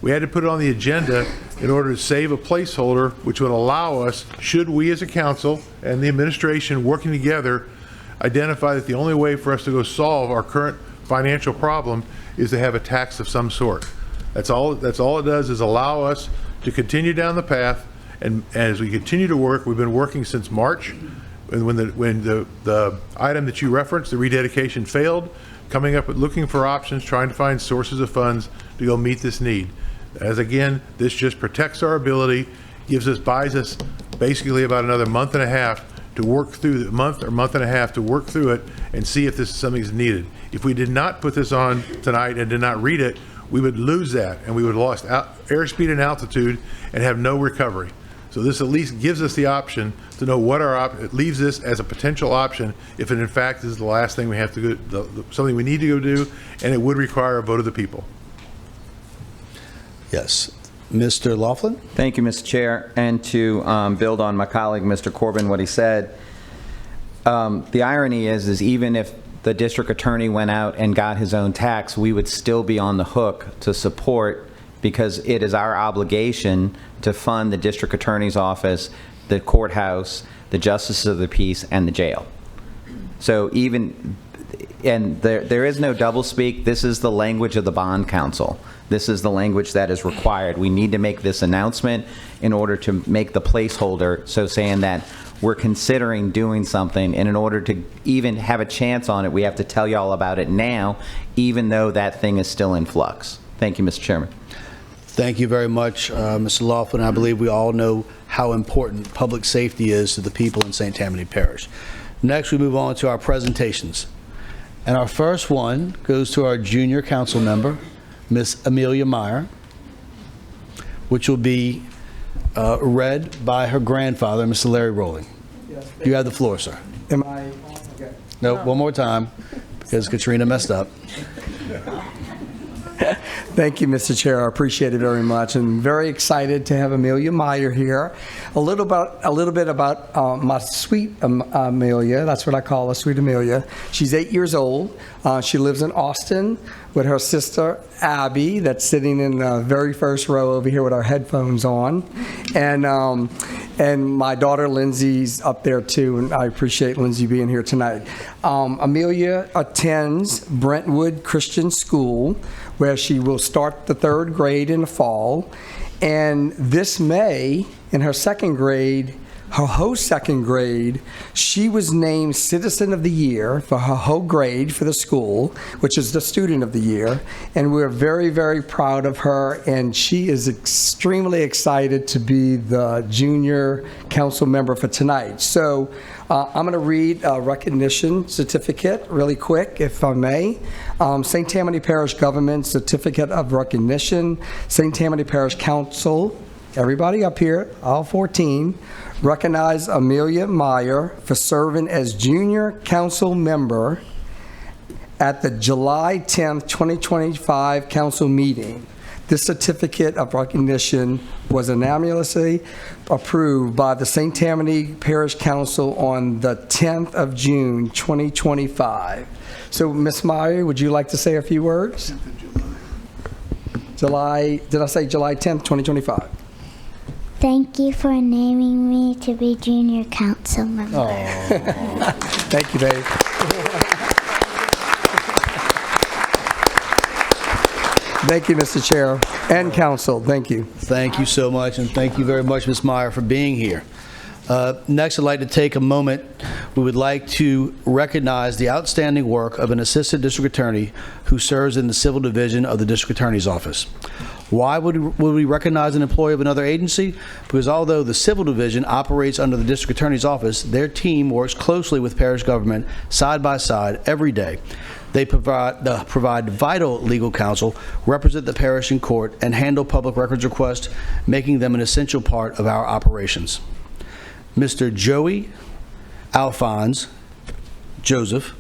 we had to put it on the agenda in order to save a placeholder, which would allow us, should we as a council and the administration working together identify that the only way for us to go solve our current financial problem is to have a tax of some sort. That's all it does, is allow us to continue down the path. And as we continue to work, we've been working since March, and when the item that you referenced, the rededication, failed, coming up with looking for options, trying to find sources of funds to go meet this need. As again, this just protects our ability, buys us basically about another month and a half to work through month and a half to work through it and see if this is something that's needed. If we did not put this on tonight and did not read it, we would lose that, and we would have lost airspeed and altitude and have no recovery. So this at least gives us the option to know what it leaves this as a potential option if it in fact is the last thing we have to go, something we need to go do, and it would require a vote of the people. Yes. Mr. Laughlin? Thank you, Mr. Chair. And to build on my colleague, Mr. Corbin, what he said, the irony is even if the district attorney went out and got his own tax, we would still be on the hook to support, because it is our obligation to fund the district attorney's office, the courthouse, the justices of the peace, and the jail. So there is no doublespeak. This is the language of the bond council. This is the language that is required. We need to make this announcement in order to make the placeholder, so saying that we're considering doing something, and in order to even have a chance on it, we have to tell you all about it now, even though that thing is still in flux. Thank you, Mr. Chairman. Thank you very much, Mr. Laughlin. I believe we all know how important public safety is to the people in St. Tammany Parish. Next, we move on to our presentations. And our first one goes to our junior council member, Miss Amelia Meyer, which will be read by her grandfather, Mr. Larry Rowling. Yes, you have the floor, sir. Am I? Okay. No, one more time, because Katrina messed up. Thank you, Mr. Chair. I appreciate it very much, and very excited to have Amelia Meyer here. A little bit about my sweet Amelia. That's what I call her, sweet Amelia. She's 8 years old. She lives in Austin with her sister Abby, that's sitting in the very first row over here with our headphones on, and my daughter Lindsay's up there too, and I appreciate Lindsay being here tonight. Amelia attends Brentwood Christian School, where she will start the 3rd grade in the fall, and this May, in her 2nd grade, her whole 2nd grade, she was named Citizen of the Year for her whole grade for the school, which is the Student of the Year. And we're very, very proud of her. And she is extremely excited to be the junior council member for tonight. So I'm going to read a recognition certificate really quick, if I may. St. Tammany Parish Government Certificate of Recognition, St. Tammany Parish Council, everybody up here, all 14, recognize Amelia Meyer for serving as junior council member at the July 10th, 2025 council meeting. This certificate of recognition was unanimously approved by the St. Tammany Parish Council on the 10th of June, 2025. So, Ms. Meyer, would you like to say a few words? Did I say July 10th, 2025? Thank you for naming me to be junior council member. Thank you, Dave. Thank you, Mr. Chair and council. Thank you. Thank you so much, and thank you very much, Ms. Meyer, for being here. Next, I'd like to take a moment. We would like to recognize the outstanding work of an assistant district attorney who serves in the civil division of the district attorney's office. Why would we recognize an employee of another agency? Because although the civil division operates under the district attorney's office, their team works closely with parish government side by side every day. They provide vital legal counsel, represent the parish in court, and handle public records requests, making them an essential part of our operations. Mr. Joey Alphonse Joseph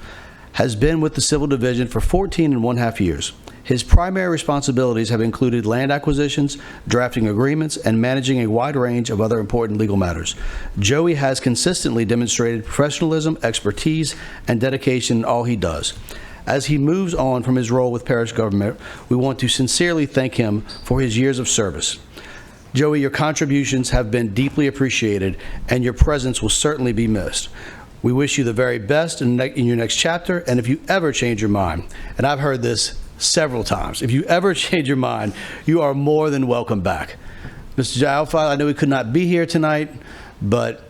has been with the Civil Division for 14.5 years. His primary responsibilities have included land acquisitions, drafting agreements, and managing a wide range of other important legal matters. Joey has consistently demonstrated professionalism, expertise, and dedication in all he does. As he moves on from his role with parish government, we want to sincerely thank him for his years of service. Joey, your contributions have been deeply appreciated, and your presence will certainly be missed. We wish you the very best in your next chapter, and if you ever change your mind, and I've heard this several times, if you ever change your mind, you are more than welcome back. Mr. Alphonse, I know he could not be here tonight, but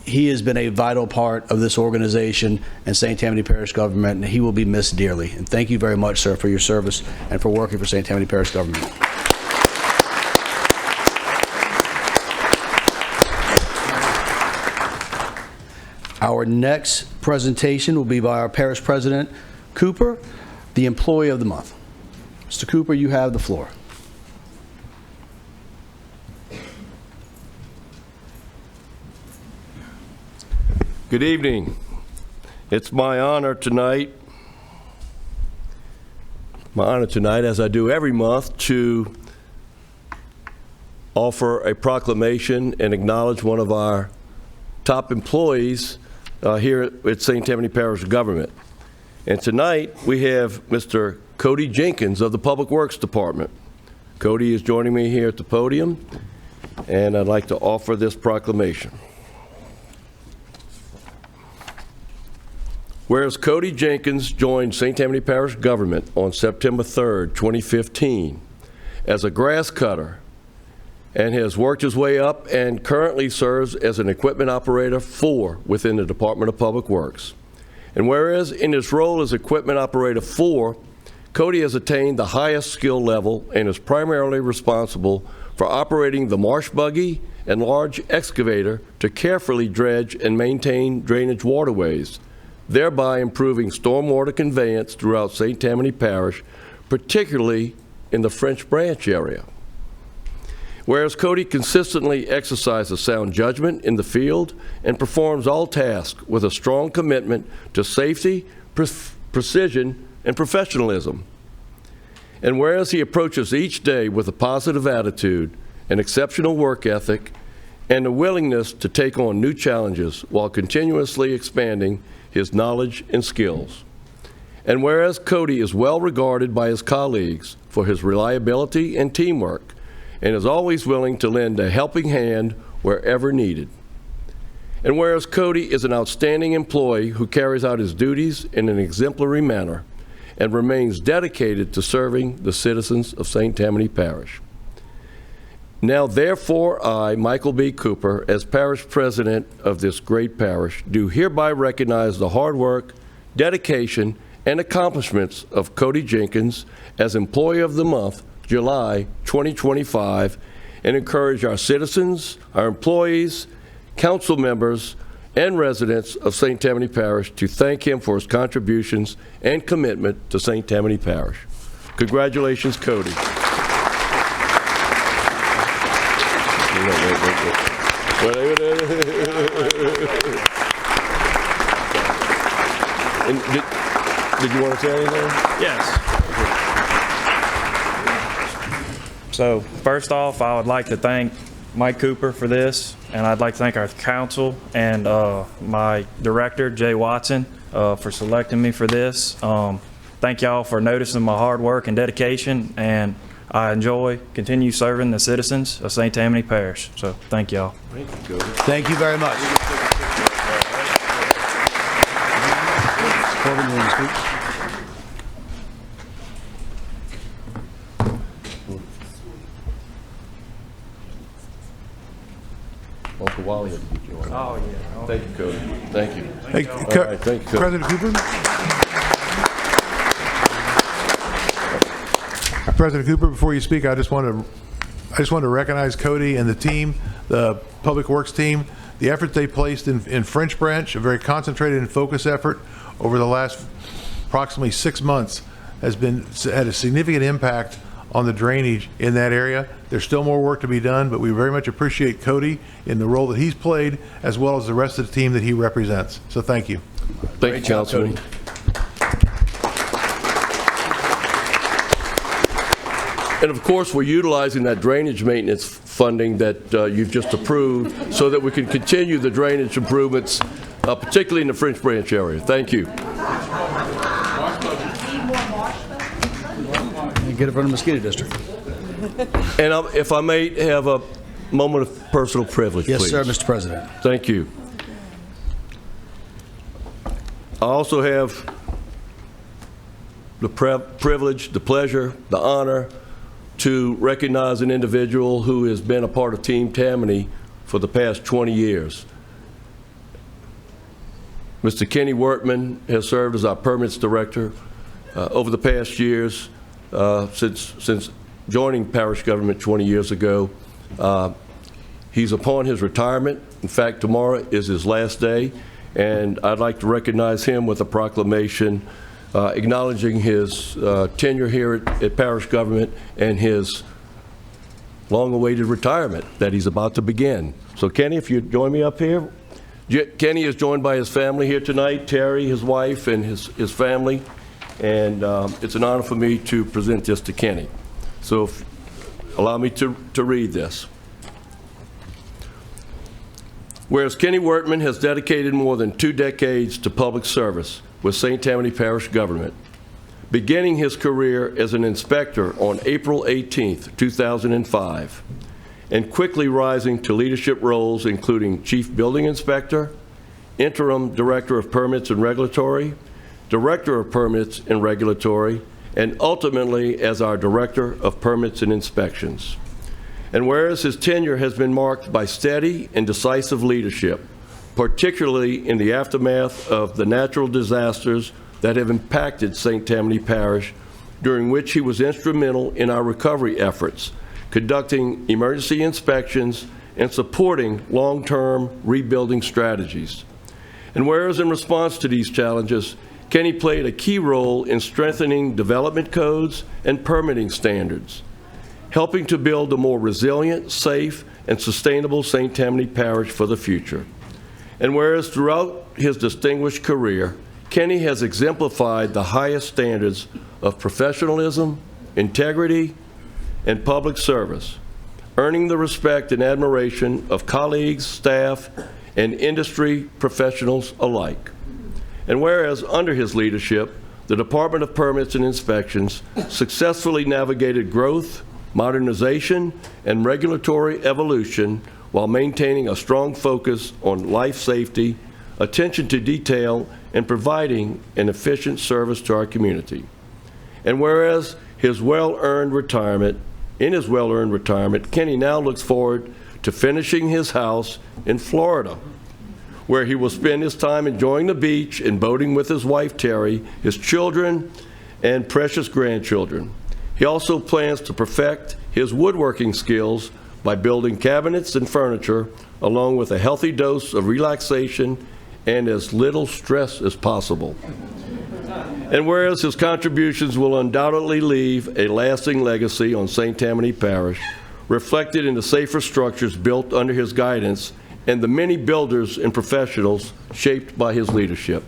he has been a vital part of this organization and St. Tammany Parish government, and he will be missed dearly. And thank you very much, sir, for your service and for working for St. Tammany Parish government. Our next presentation will be by our Parish President, Cooper, the Employee of the Month. Mr. Cooper, you have the floor. Good evening. It's my honor tonight, as I do every month, to offer a proclamation and acknowledge one of our top employees here at St. Tammany Parish Government. And tonight we have Mr. Cody Jenkins of the Public Works Department. Cody is joining me here at the podium, and I'd like to offer this proclamation. Whereas Cody Jenkins joined St. Tammany Parish Government on September 3rd, 2015 as a grass cutter, and has worked his way up and currently serves as an equipment operator 4 within the Department of Public Works. And whereas in his role as equipment operator 4, Cody has attained the highest skill level and is primarily responsible for operating the marsh buggy and large excavator to carefully dredge and maintain drainage waterways, thereby improving stormwater conveyance throughout St. Tammany Parish, particularly in the French Branch area. Whereas Cody consistently exercises sound judgment in the field and performs all tasks with a strong commitment to safety, precision, and professionalism. And whereas he approaches each day with a positive attitude, an exceptional work ethic, and a willingness to take on new challenges while continuously expanding his knowledge and skills. And whereas Cody is well regarded by his colleagues for his reliability and teamwork, and is always willing to lend a helping hand wherever needed. And whereas Cody is an outstanding employee who carries out his duties in an exemplary manner and remains dedicated to serving the citizens of St. Tammany Parish. Now therefore I, Michael B. Cooper, as Parish President of this great parish, do hereby recognize the hard work, dedication, and accomplishments of Cody Jenkins as Employee of the Month, July 2025, and encourage our citizens, our employees, council members, and residents of St. Tammany Parish to thank him for his contributions and commitment to St. Tammany Parish. Congratulations, Cody. Did you want to say anything? Yes. So first off, I would like to thank Mike Cooper for this, and I'd like to thank our council and my director, Jay Watson, for selecting me for this. Thank y'all for noticing my hard work and dedication, and I continue serving the citizens of St. Tammany Parish. So thank y'all. Thank you very much. Corbin, you want to speak? Uncle Wally. Oh, yeah. Thank you, Cody. Thank you. Hey, All right, thank you, Cody. President Cooper? President Cooper, before you speak, I just want to recognize Cody and the team, the Public Works team, the effort they placed in French Branch, a very concentrated and focused effort over the last approximately 6 months, had a significant impact on the drainage in that area. There's still more work to be done, but we very much appreciate Cody in the role that he's played, as well as the rest of the team that he represents. So thank you. Thank you, Councilman. And of course, we're utilizing that drainage maintenance funding that you've just approved so that we can continue the drainage improvements, particularly in the French Branch area. Thank you. And get it from the mosquito district. And if I may have a moment of personal privilege, Yes, please. sir, Mr. President. Thank you. I also have the privilege, the pleasure, the honor to recognize an individual who has been a part of Team Tammany for the past 20 years. Mr. Kenny Wortman has served as our permits director over the past years since joining parish government 20 years ago. He's upon his retirement. In fact, tomorrow is his last day, and I'd like to recognize him with a proclamation acknowledging his tenure here at parish government and his long-awaited retirement that he's about to begin. So Kenny, if you'd join me up here. Kenny is joined by his family here tonight, Terry, his wife, and his family, and it's an honor for me to present this to Kenny. So allow me to read this. Whereas Kenny Wortman has dedicated more than 2 decades to public service with St. Tammany Parish government, beginning his career as an inspector on April 18th, 2005, and quickly rising to leadership roles including Chief Building Inspector, Interim Director of Permits and Regulatory, Director of Permits and Regulatory, and ultimately as our Director of Permits and Inspections. And whereas his tenure has been marked by steady and decisive leadership, particularly in the aftermath of the natural disasters that have impacted St. Tammany Parish, during which he was instrumental in our recovery efforts, conducting emergency inspections and supporting long-term rebuilding strategies. And whereas in response to these challenges, Kenny played a key role in strengthening development codes and permitting standards, helping to build a more resilient, safe, and sustainable St. Tammany Parish for the future. And whereas throughout his distinguished career, Kenny has exemplified the highest standards of professionalism, integrity, and public service, earning the respect and admiration of colleagues, staff, and industry professionals alike. And whereas under his leadership, the Department of Permits and Inspections successfully navigated growth, modernization, and regulatory evolution while maintaining a strong focus on life safety, attention to detail, and providing an efficient service to our community. And whereas in his well-earned retirement, Kenny now looks forward to finishing his house in Florida, where he will spend his time enjoying the beach and boating with his wife, Terry, his children, and precious grandchildren. He also plans to perfect his woodworking skills by building cabinets and furniture, along with a healthy dose of relaxation and as little stress as possible. And whereas his contributions will undoubtedly leave a lasting legacy on St. Tammany Parish, reflected in the safer structures built under his guidance and the many builders and professionals shaped by his leadership.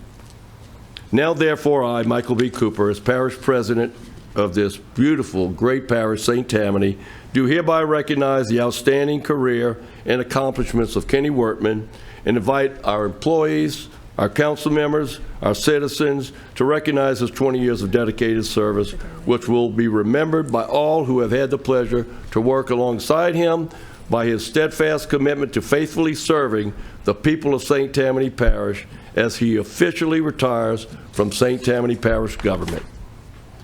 Now, therefore, I, Michael B. Cooper, as Parish President of this beautiful, great parish, St. Tammany, do hereby recognize the outstanding career and accomplishments of Kenny Wortman and invite our employees, our council members, our citizens to recognize his 20 years of dedicated service, which will be remembered by all who have had the pleasure to work alongside him by his steadfast commitment to faithfully serving the people of St. Tammany Parish as he officially retires from St. Tammany Parish government.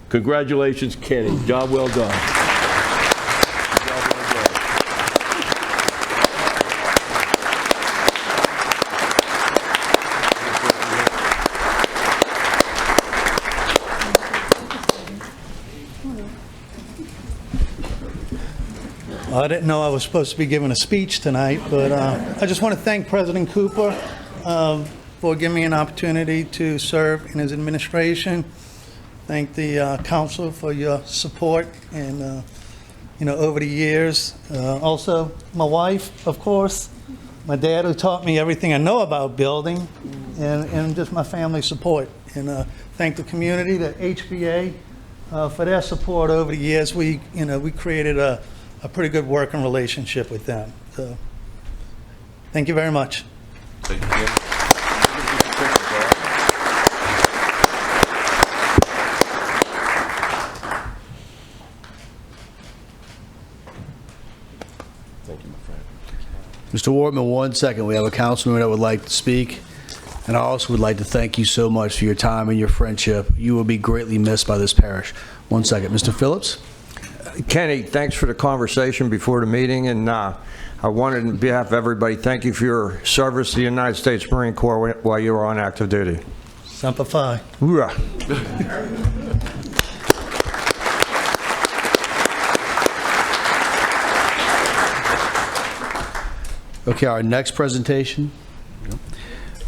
Congratulations, Kenny. Job well done. I didn't know I was supposed to be giving a speech tonight, but I just want to thank President Cooper for giving me an opportunity to serve in his administration. Thank the council for your support and over the years. Also, my wife, of course, my dad who taught me everything I know about building, and just my family support. And thank the community, the HBA, for their support over the years. We created a pretty good working relationship with them. So, thank you very much. Thank you. Thank you, my friend. Mr. Wortman, 1 second. We have a councilman that would like to speak. And I also would like to thank you so much for your time and your friendship. You will be greatly missed by this parish. 1 second. Mr. Phillips? Kenny, thanks for the conversation before the meeting, and I wanted, on behalf of everybody, thank you for your service to the United States Marine Corps while you were on active duty. Semper Fi. Hoorah. Okay, our next presentation.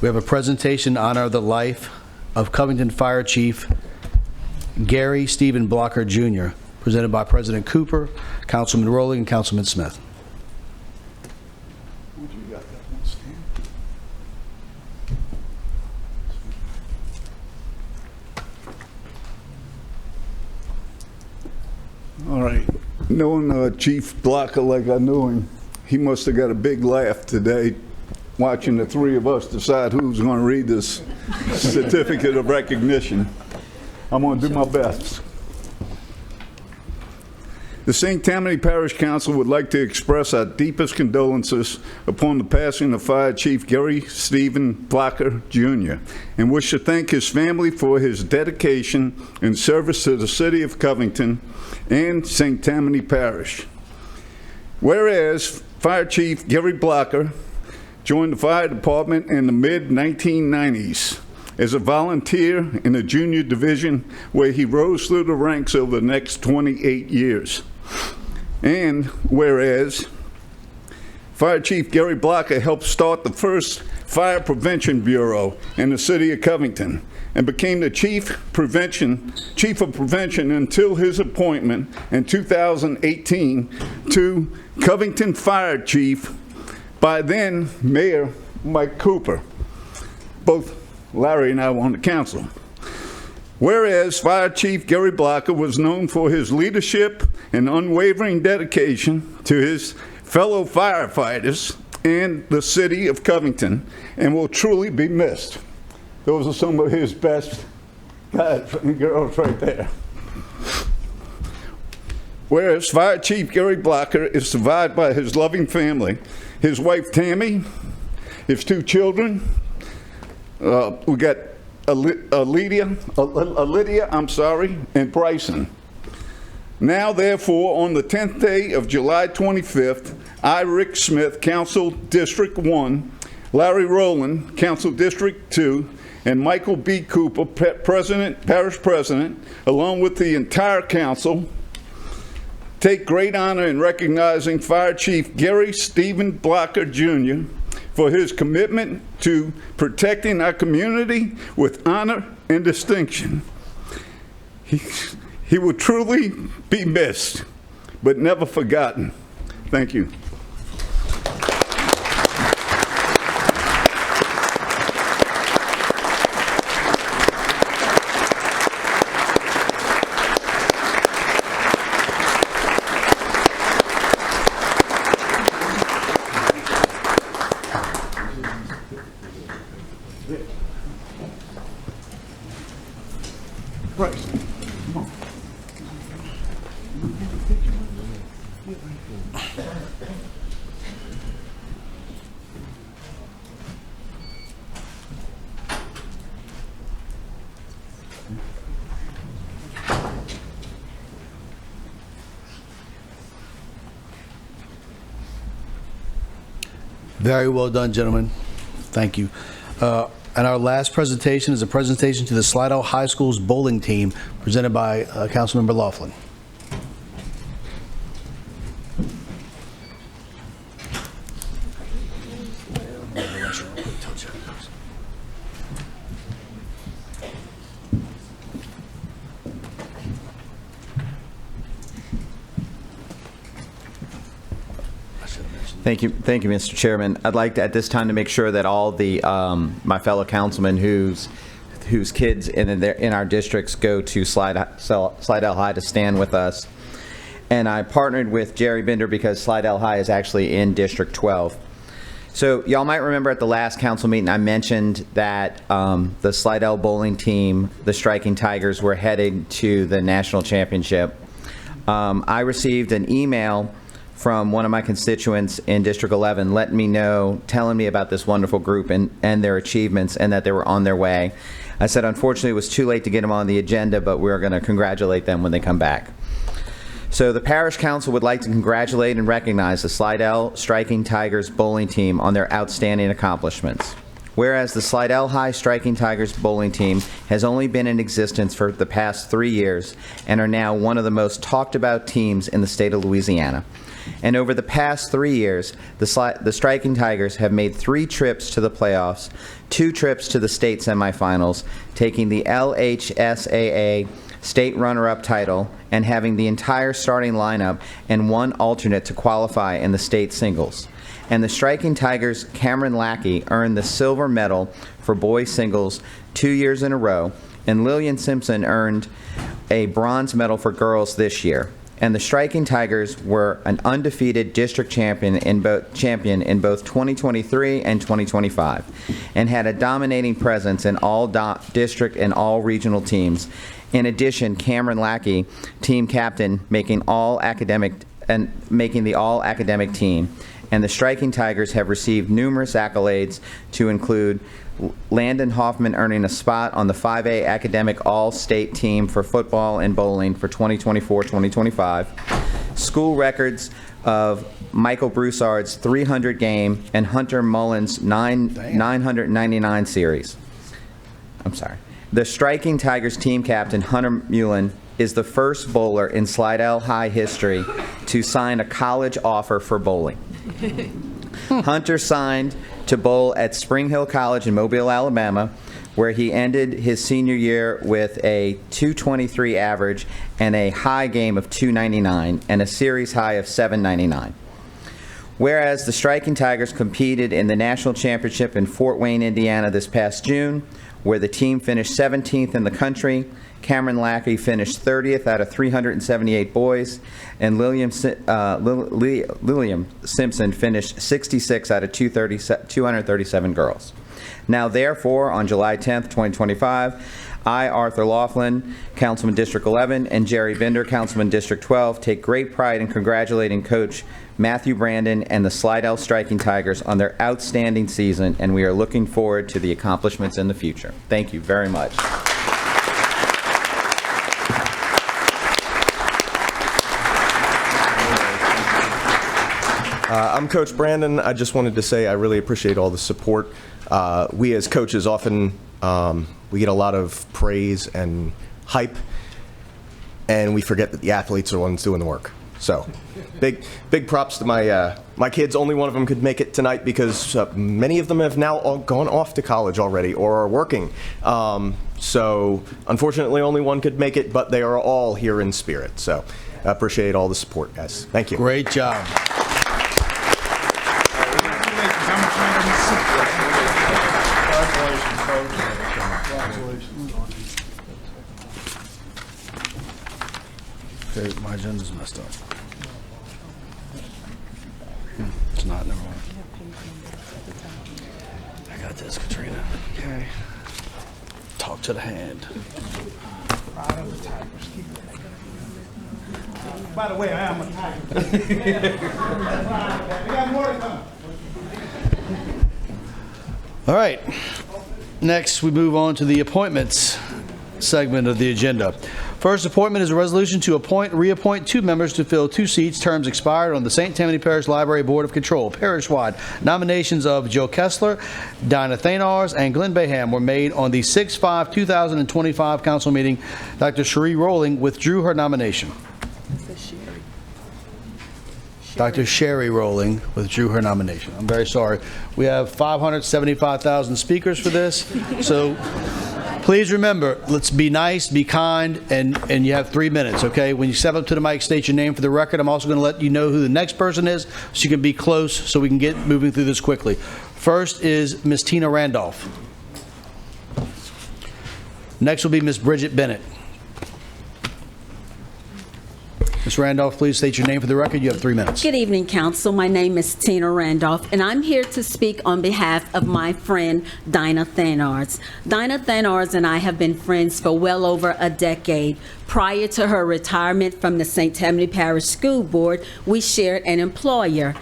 We have a presentation in honor of the life of Covington Fire Chief Gary Stephen Blocker, Jr., presented by President Cooper, Councilman Rowley, and Councilman Smith. All right. Knowing Chief Blocker like I knew him, he must have got a big laugh today watching the three of us decide who's going to read this certificate of recognition. I'm going to do my best. The St. Tammany Parish Council would like to express our deepest condolences upon the passing of Fire Chief Gary Stephen Blocker, Jr., and wish to thank his family for his dedication and service to the city of Covington and St. Tammany Parish. Whereas Fire Chief Gary Blocker joined the fire department in the mid-1990s as a volunteer in the junior division, where he rose through the ranks over the next 28 years. And whereas Fire Chief Gary Blocker helped start the first Fire Prevention Bureau in the city of Covington and became the Chief of Prevention until his appointment in 2018 to Covington Fire Chief by then Mayor Mike Cooper. Both Larry and I were on the council. Whereas Fire Chief Gary Blocker was known for his leadership and unwavering dedication to his fellow firefighters and the city of Covington, and will truly be missed. Those are some of his best guys and girls right there. Whereas Fire Chief Gary Blocker is survived by his loving family, his wife Tammy, his two children. We got Lydia, and Bryson. Now, therefore, on the 10th day of July 25th, I, Rick Smith, Council District 1, Larry Rowland, Council District 2, and Michael B. Cooper, Parish President, along with the entire council, take great honor in recognizing Fire Chief Gary Stephen Blocker, Jr., for his commitment to protecting our community with honor and distinction. He will truly be missed, but never forgotten. Thank you. Right. Come on. Very well done, gentlemen. Thank you. And our last presentation is a presentation to the Slidell High School's bowling team, presented by Councilmember Laughlin. Thank you, Mr. Chairman. I'd like to, at this time, to make sure that all the my fellow councilmen whose kids in our districts go to Slidell High to stand with us. And I partnered with Jerry Binder because Slidell High is actually in District 12. So y'all might remember at the last council meeting I mentioned that the Slidell bowling team, the Striking Tigers, were headed to the national championship. I received an email from one of my constituents in District 11 letting me know, telling me about this wonderful group and their achievements and that they were on their way. I said, unfortunately, it was too late to get them on the agenda, but we're going to congratulate them when they come back. So the Parish Council would like to congratulate and recognize the Slidell Striking Tigers bowling team on their outstanding accomplishments. Whereas the Slidell High Striking Tigers bowling team has only been in existence for the past 3 years and are now one of the most talked about teams in the state of Louisiana. And over the past 3 years, the Striking Tigers have made 3 trips to the playoffs, 2 trips to the state semifinals, taking the LHSAA state runner-up title and having the entire starting lineup and 1 alternate to qualify in the state singles. And the Striking Tigers' Cameron Lackey earned the silver medal for boys singles 2 years in a row, and Lillian Simpson earned a bronze medal for girls this year. And the Striking Tigers were an undefeated district champion in both 2023 and 2025, and had a dominating presence in all district and all regional teams. In addition, Cameron Lackey, team captain, making the all-academic team. And the Striking Tigers have received numerous accolades, to include Landon Hoffman earning a spot on the 5A Academic All-State Team for football and bowling for 2024-2025, school records of Michael Broussard's 300 game and Hunter Mullins' 999 series. I'm sorry. The Striking Tigers team captain, Hunter Mullen, is the first bowler in Slidell High history to sign a college offer for bowling. Hunter signed to bowl at Spring Hill College in Mobile, Alabama, where he ended his senior year with a 223 average and a high game of 299 and a series high of 799. Whereas the Striking Tigers competed in the national championship in Fort Wayne, Indiana this past June, where the team finished 17th in the country. Cameron Lackey finished 30th out of 378 boys, and Lillian Simpson finished 66 out of 237 girls. Now, therefore, on July 10th, 2025, I, Arthur Laughlin, Councilman District 11, and Jerry Binder, Councilman District 12, take great pride in congratulating Coach Matthew Brandon and the Slidell Striking Tigers on their outstanding season, and we are looking forward to the accomplishments in the future. Thank you very much. I'm Coach Brandon. I just wanted to say I really appreciate all the support. We as coaches often, we get a lot of praise and hype, and we forget that the athletes are the ones doing the work. So big props to my kids. Only one of them could make it tonight because many of them have now all gone off to college already or are working. So unfortunately only one could make it, but they are all here in spirit. So I appreciate all the support, guys. Thank you. Great job. Okay, my agenda's messed up. It's not, never mind. I got this, Katrina. Okay. Talk to the hand. By the way, I am a tiger. We got more to come. All right. Next, we move on to the appointments segment of the agenda. First appointment is a resolution to reappoint 2 members to fill 2 seats. Terms expired on the St. Tammany Parish Library Board of Control. Parish-wide nominations of Joe Kessler, Dinah Thanars, and Glenn Baham were made on the 6/5/2025 council meeting. Dr. Cherie Rowling withdrew her nomination. Dr. Sherry Rowling withdrew her nomination. I'm very sorry. We have 575,000 speakers for this, so please remember, let's be nice, be kind, and you have 3 minutes, okay? When you step up to the mic, state your name for the record. I'm also going to let you know who the next person is so you can be close so we can get moving through this quickly. First is Ms. Tina Randolph. Next will be Ms. Bridget Bennett. Ms. Randolph, please state your name for the record. You have 3 minutes. Good evening, Council. My name is Tina Randolph, and I'm here to speak on behalf of my friend, Dinah Thanars. Dinah Thanars and I have been friends for well over a decade. Prior to her retirement from the St. Tammany Parish School Board, we shared an employer.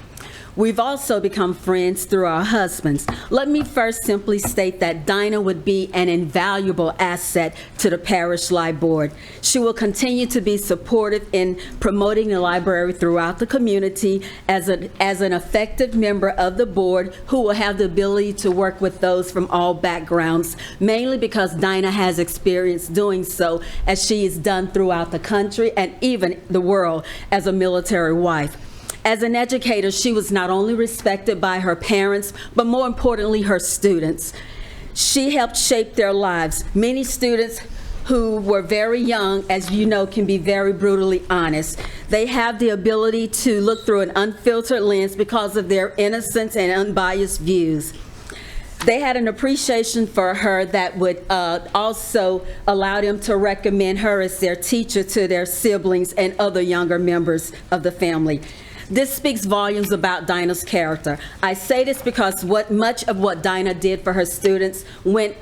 We've also become friends through our husbands. Let me first simply state that Dinah would be an invaluable asset to the Parish Library Board. She will continue to be supportive in promoting the library throughout the community as an effective member of the board who will have the ability to work with those from all backgrounds, mainly because Dinah has experience doing so as she has done throughout the country and even the world as a military wife. As an educator, she was not only respected by her parents, but more importantly, her students. She helped shape their lives. Many students who were very young, as you know, can be very brutally honest. They have the ability to look through an unfiltered lens because of their innocence and unbiased views. They had an appreciation for her that would also allow them to recommend her as their teacher to their siblings and other younger members of the family. This speaks volumes about Dinah's character. I say this because much of what Dinah did for her students went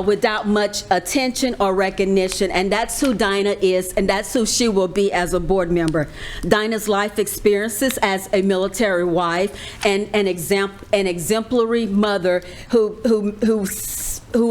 without much attention or recognition, and that's who Dinah is, and that's who she will be as a board member. Dinah's life experiences as a military wife and an exemplary mother who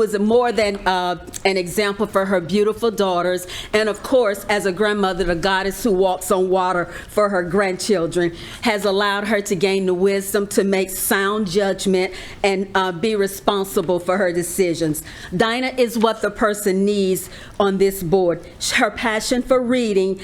is more than an example for her beautiful daughters, and of course, as a grandmother, the goddess who walks on water for her grandchildren, has allowed her to gain the wisdom to make sound judgment and be responsible for her decisions. Dinah is what the person needs on this board. Her passion for reading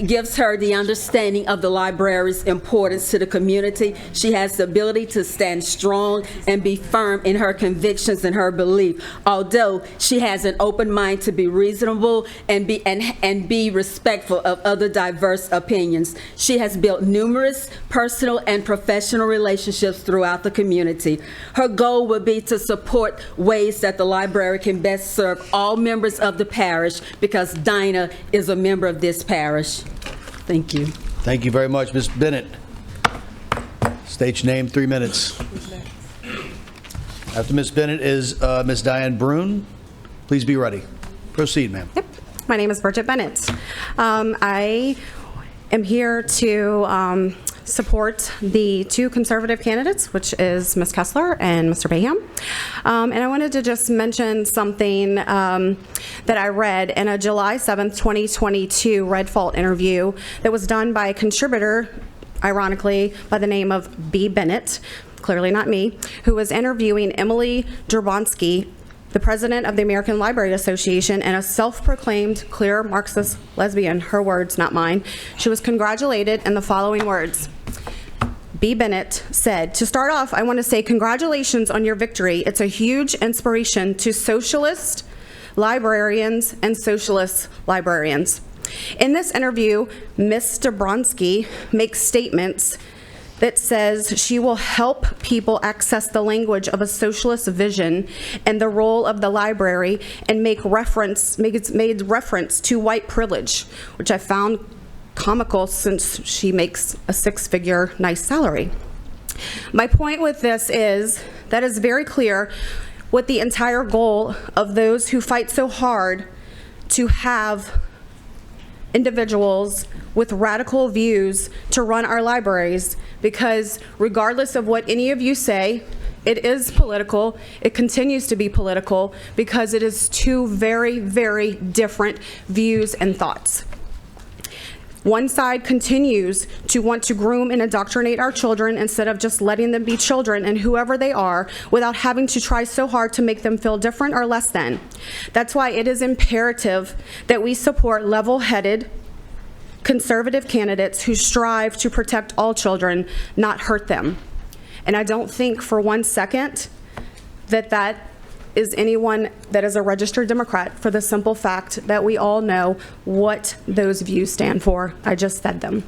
gives her the understanding of the library's importance to the community. She has the ability to stand strong and be firm in her convictions and her belief. Although she has an open mind to be reasonable and be respectful of other diverse opinions. She has built numerous personal and professional relationships throughout the community. Her goal would be to support ways that the library can best serve all members of the parish, because Dinah is a member of this parish. Thank you. Thank you very much, Ms. Bennett. State your name, 3 minutes. After Ms. Bennett is Ms. Diane Brune. Please be ready. Proceed, ma'am. Yep. My name is Bridget Bennett. I am here to support the 2 conservative candidates, which is Ms. Kessler and Mr. Baham. And I wanted to just mention something that I read in a July 7th, 2022 Red Fault interview that was done by a contributor, ironically, by the name of B. Bennett, clearly not me, who was interviewing Emily Drabonsky, the president of the American Library Association and a self-proclaimed clear Marxist lesbian, her words, not mine. She was congratulated in the following words. B. Bennett said, "To start off, I want to say congratulations on your victory. It's a huge inspiration to socialist librarians and socialist librarians." In this interview, Ms. Drabonsky makes statements that says she will help people access the language of a socialist vision and the role of the library, and made reference to white privilege, which I found comical since she makes a 6-figure nice salary. My point with this is that it's very clear what the entire goal of those who fight so hard to have individuals with radical views to run our libraries, because regardless of what any of you say, it is political. It continues to be political because it is two very, very different views and thoughts. One side continues to want to groom and indoctrinate our children instead of just letting them be children and whoever they are without having to try so hard to make them feel different or less than. That's why it is imperative that we support level-headed, conservative candidates who strive to protect all children, not hurt them. And I don't think for 1 second that that is anyone that is a registered Democrat, for the simple fact that we all know what those views stand for. I just said them.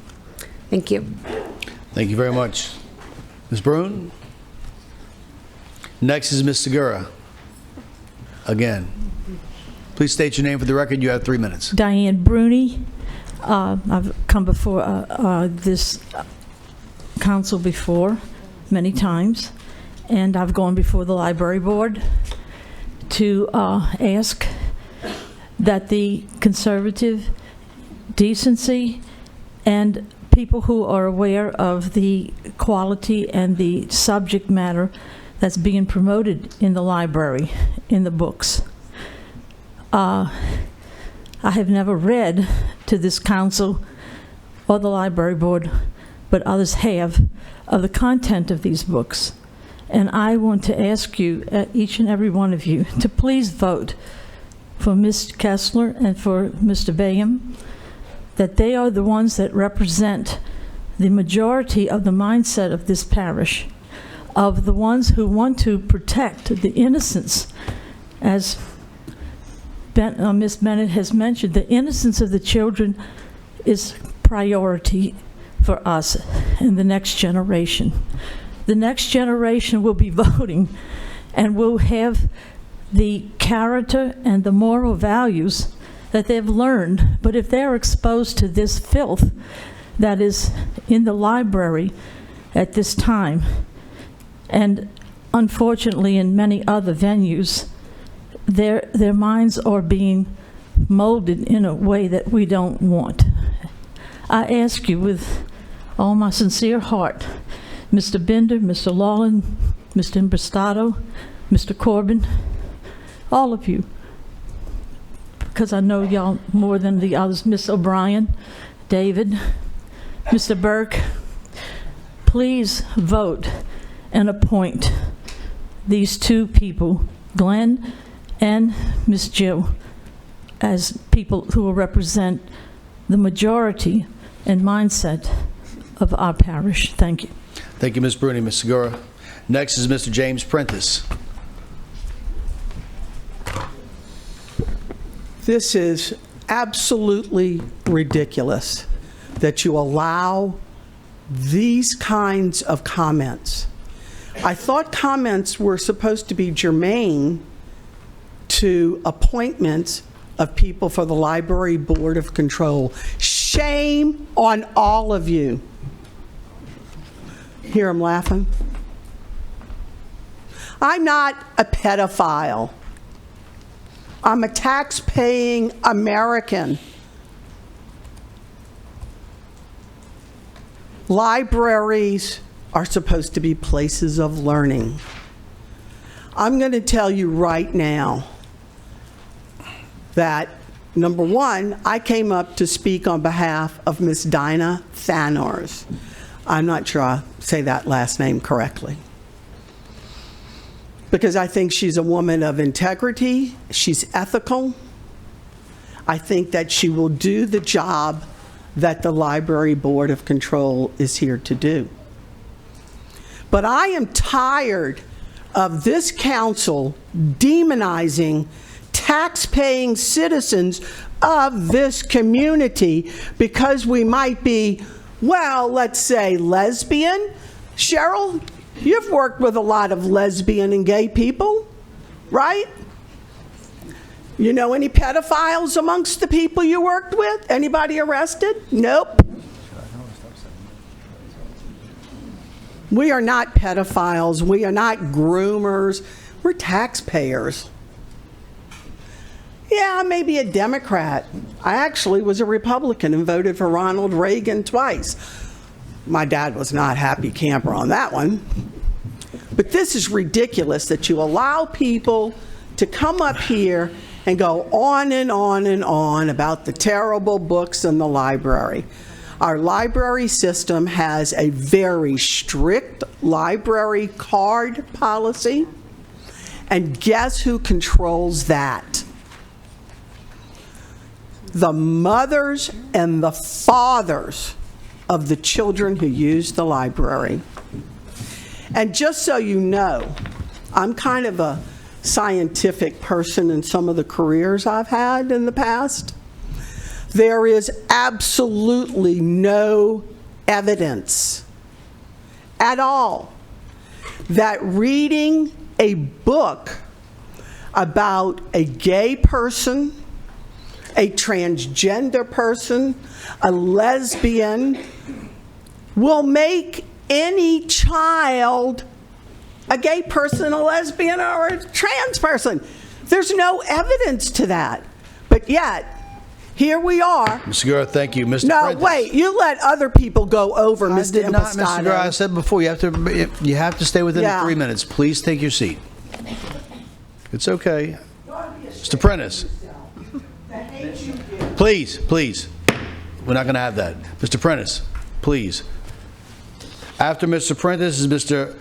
Thank you. Thank you very much. Ms. Brune? Next is Ms. Segura. Again. Please state your name for the record. You have 3 minutes. Diane Bruni. I've come before this council before many times, and I've gone before the library board to ask that the conservative decency and people who are aware of the quality and the subject matter that's being promoted in the library, in the books. I have never read to this council or the library board, but others have, of the content of these books. And I want to ask you, each and every one of you, to please vote for Ms. Kessler and for Mr. Bayham, that they are the ones that represent the majority of the mindset of this parish, of the ones who want to protect the innocence. As Ms. Bennett has mentioned, the innocence of the children is priority for us and the next generation. The next generation will be voting and will have the character and the moral values that they've learned. But if they're exposed to this filth that is in the library at this time, and unfortunately in many other venues, their minds are being molded in a way that we don't want. I ask you with all my sincere heart, Mr. Bender, Mr. Lawlin, Mr. Imbristato, Mr. Corbin, all of you, because I know y'all more than the others, Miss O'Brien, David, Mr. Burke, please vote and appoint these two people, Glenn and Miss Jill, as people who will represent the majority and mindset of our parish. Thank you. Thank you, Ms. Bruni. Ms. Segura. Next is Mr. James Prentice. This is absolutely ridiculous that you allow these kinds of comments. I thought comments were supposed to be germane to appointments of people for the Library Board of Control. Shame on all of you. Hear him laughing? I'm not a pedophile. I'm a tax-paying American. Libraries are supposed to be places of learning. I'm going to tell you right now that, number one, I came up to speak on behalf of Miss Dinah Thanars. I'm not sure I say that last name correctly, because I think she's a woman of integrity. She's ethical. I think that she will do the job that the Library Board of Control is here to do. But I am tired of this council demonizing tax-paying citizens of this community because we might be, well, let's say lesbian. Cheryl, you've worked with a lot of lesbian and gay people, right? You know any pedophiles amongst the people you worked with? Anybody arrested? Nope. We are not pedophiles. We are not groomers. We're taxpayers. Yeah, I may be a Democrat. I actually was a Republican and voted for Ronald Reagan twice. My dad was not happy camper on that one. But this is ridiculous that you allow people to come up here and go on and on and on about the terrible books in the library. Our library system has a very strict library card policy, and guess who controls that? The mothers and the fathers of the children who use the library. And just so you know, I'm kind of a scientific person in some of the careers I've had in the past. There is absolutely no evidence at all that reading a book about a gay person, a transgender person, a lesbian, will make any child a gay person, a lesbian, or a trans person. There's no evidence to that. But yet, here we are. Ms. Segura, thank you. Mr. No, Prentice. wait, you let other people go over, Mr. I did not, Ms. Impastato. Segura. I said before, you have to stay within the 3 minutes. Please take your seat. It's okay. Mr. Prentice. Please, please. We're not going to have that. Mr. Prentice, please. After Mr. Prentice is Mr.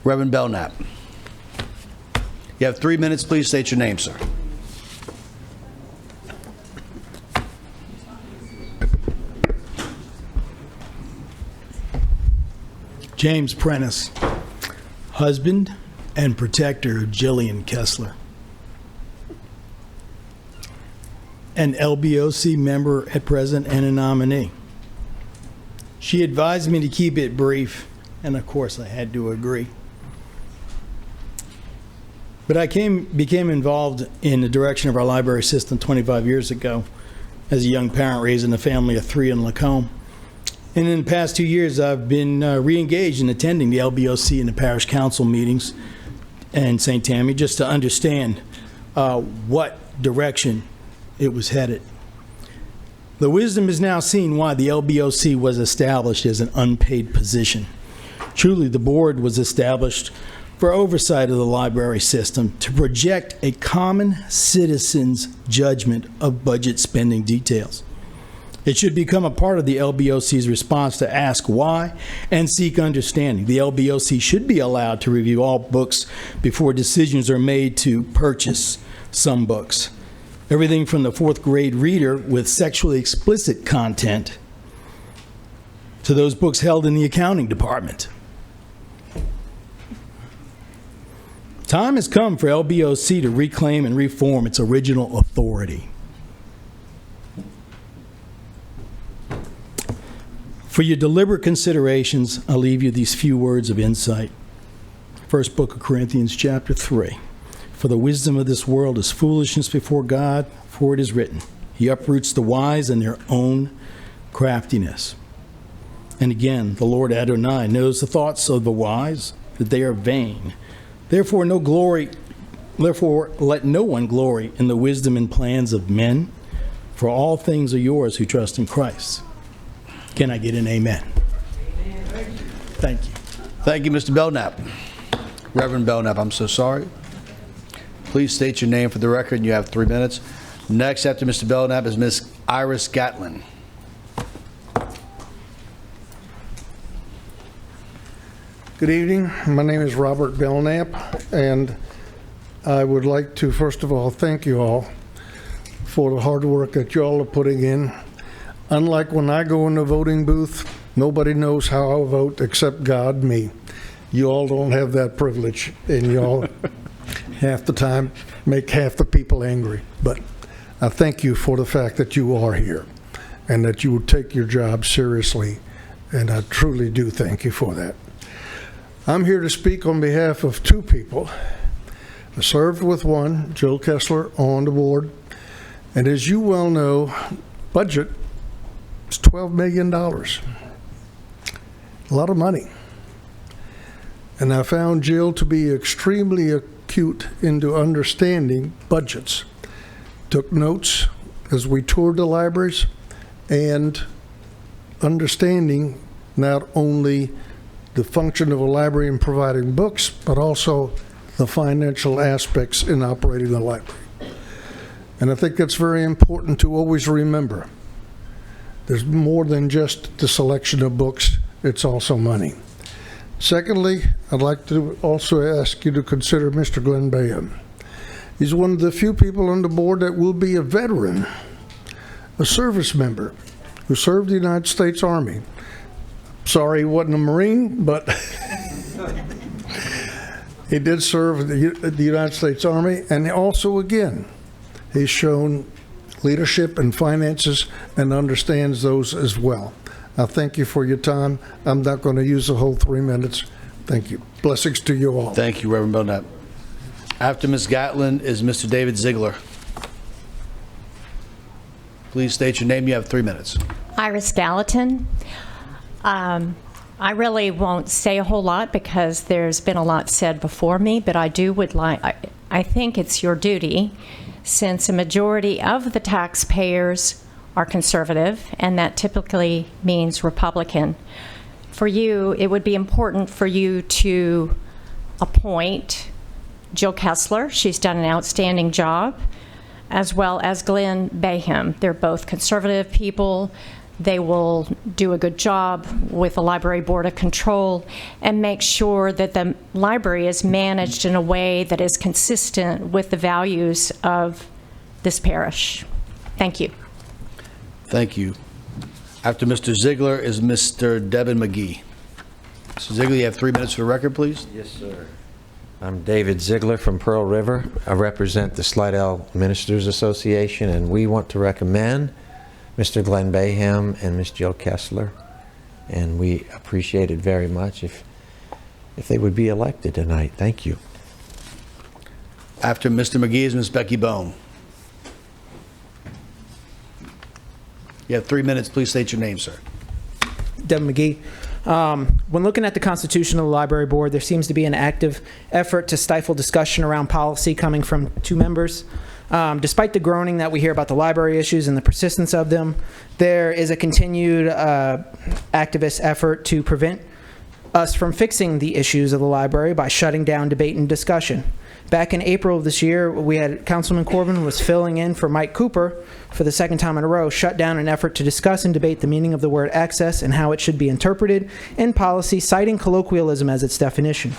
Reverend Belknap. You have 3 minutes. Please state your name, sir. James Prentice, husband and protector of Jillian Kessler. An LBOC member at present and a nominee. She advised me to keep it brief, and of course I had to agree. But I became involved in the direction of our library system 25 years ago as a young parent raising a family of 3 in Lacombe. And in the past 2 years, I've been re-engaged in attending the LBOC and the parish council meetings in St. Tammany just to understand what direction it was headed. The wisdom is now seen why the LBOC was established as an unpaid position. Truly, the board was established for oversight of the library system to project a common citizen's judgment of budget spending details. It should become a part of the LBOC's response to ask why and seek understanding. The LBOC should be allowed to review all books before decisions are made to purchase some books. Everything from the 4th grade reader with sexually explicit content to those books held in the accounting department. Time has come for LBOC to reclaim and reform its original authority. For your deliberate considerations, I'll leave you these few words of insight. First book of Corinthians, chapter 3. For the wisdom of this world is foolishness before God, for it is written, He uproots the wise in their own craftiness. And again, the Lord Adonai knows the thoughts of the wise, that they are vain. Therefore let no one glory in the wisdom and plans of men, for all things are yours who trust in Christ. Can I get an amen? Thank you. Thank you, Mr. Belknap. Reverend Belknap, I'm so sorry. Please state your name for the record, and you have 3 minutes. Next, after Mr. Belknap, is Ms. Iris Gatlin. Good evening. My name is Robert Belknap, and I would like to, first of all, thank you all for the hard work that you all are putting in. Unlike when I go in the voting booth, nobody knows how I'll vote except God, me. You all don't have that privilege, and you all half the time make half the people angry. But I thank you for the fact that you are here and that you will take your job seriously, and I truly do thank you for that. I'm here to speak on behalf of 2 people. I served with one, Joe Kessler, on the board, and as you well know, budget is $12 million. A lot of money. And I found Jill to be extremely acute into understanding budgets. took notes as we toured the libraries, and understanding not only the function of a library in providing books, but also the financial aspects in operating the library. And I think that's very important to always remember. There's more than just the selection of books, it's also money. Secondly, I'd like to also ask you to consider Mr. Glenn Bayham. He's one of the few people on the board that will be a veteran, a service member who served the United States Army. Sorry he wasn't a Marine, but he did serve the United States Army, and also, again, he's shown leadership and finances and understands those as well. I thank you for your time. I'm not going to use the whole 3 minutes. Thank you. Blessings to you all. Thank you, Reverend Belknap. After Ms. Gatlin is Mr. David Ziegler. Please state your name. You have 3 minutes. Iris Gallatin. I really won't say a whole lot because there's been a lot said before me, but I think it's your duty, since a majority of the taxpayers are conservative, and that typically means Republican. For you, it would be important for you to appoint Jill Kessler. She's done an outstanding job, as well as Glenn Bayham. They're both conservative people. They will do a good job with the Library Board of Control and make sure that the library is managed in a way that is consistent with the values of this parish. Thank you. Thank you. After Mr. Ziegler is Mr. Devin McGee. Mr. Ziegler, you have 3 minutes for the record, please. Yes, sir. I'm David Ziegler from Pearl River. I represent the Slidell Ministers Association, and we want to recommend Mr. Glenn Bayham and Ms. Jill Kessler, and we appreciate it very much if they would be elected tonight. Thank you. After Mr. McGee is Ms. Becky Bohm. You have 3 minutes. Please state your name, sir. Devin McGee. When looking at the Constitution of the Library Board, there seems to be an active effort to stifle discussion around policy coming from 2 members. Despite the groaning that we hear about the library issues and the persistence of them, there is a continued activist effort to prevent us from fixing the issues of the library by shutting down debate and discussion. Back in April of this year, we had Councilman Corbin was filling in for Mike Cooper for the 2nd time in a row, shut down an effort to discuss and debate the meaning of the word access and how it should be interpreted in policy, citing colloquialism as its definition.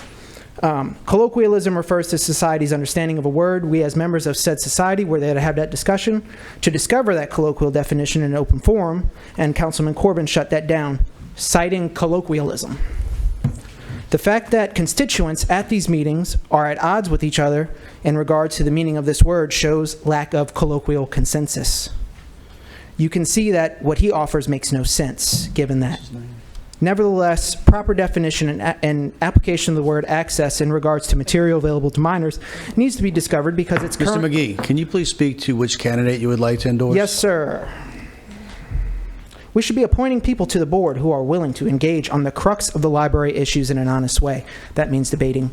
Colloquialism refers to society's understanding of a word. We, as members of said society, were there to have that discussion to discover that colloquial definition in an open forum, and Councilman Corbin shut that down, citing colloquialism. The fact that constituents at these meetings are at odds with each other in regards to the meaning of this word shows lack of colloquial consensus. You can see that what he offers makes no sense, given that. Nevertheless, proper definition and application of the word access in regards to material available to minors needs to be discovered because it's Mr. McGee, can you please speak to which candidate you would like to endorse? Yes, sir. We should be appointing people to the board who are willing to engage on the crux of the library issues in an honest way. That means debating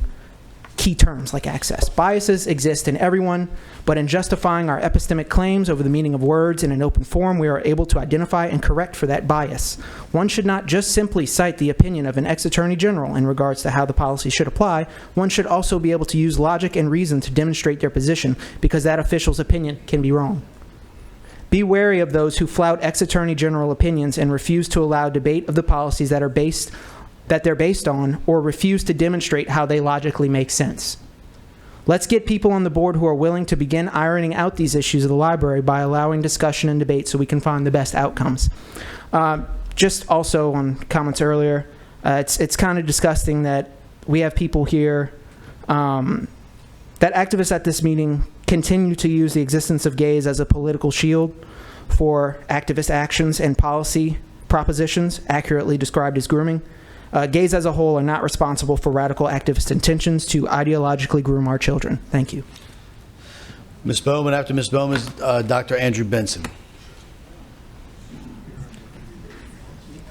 key terms like access. Biases exist in everyone, but in justifying our epistemic claims over the meaning of words in an open forum, we are able to identify and correct for that bias. One should not just simply cite the opinion of an ex-attorney general in regards to how the policy should apply. One should also be able to use logic and reason to demonstrate their position, because that official's opinion can be wrong. Be wary of those who flout ex-attorney general opinions and refuse to allow debate of the policies that they're based on, or refuse to demonstrate how they logically make sense. Let's get people on the board who are willing to begin ironing out these issues of the library by allowing discussion and debate so we can find the best outcomes. Just also on comments earlier, it's kind of disgusting that we have people here, that activists at this meeting continue to use the existence of gays as a political shield for activist actions and policy propositions accurately described as grooming. Gays as a whole are not responsible for radical activist intentions to ideologically groom our children. Thank you. Ms. Bowman, after Ms. Bowman is Dr. Andrew Benson.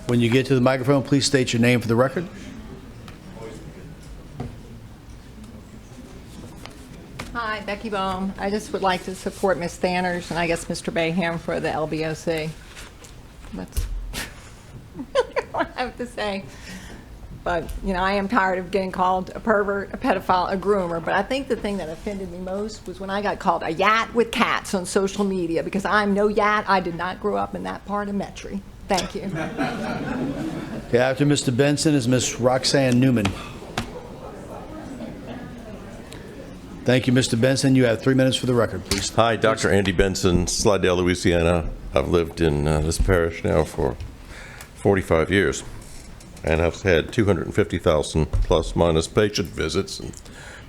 When you get to the microphone, please state your name for the record. Hi, Becky Bohm. I just would like to support Ms. Thanners and I guess Mr. Bayham for the LBOC. That's what I have to say. But, you know, I am tired of getting called a pervert, a pedophile, a groomer. But I think the thing that offended me most was when I got called a yat with cats on social media, because I'm no yat. I did not grow up in that part of Metairie. Thank you. Okay, after Mr. Benson is Ms. Roxanne Newman. Thank you, Mr. Benson. You have 3 minutes for the record, please. Hi, Dr. Andy Benson, Slidell, Louisiana. I've lived in this parish now for 45 years, and I've had 250,000 plus minus patient visits and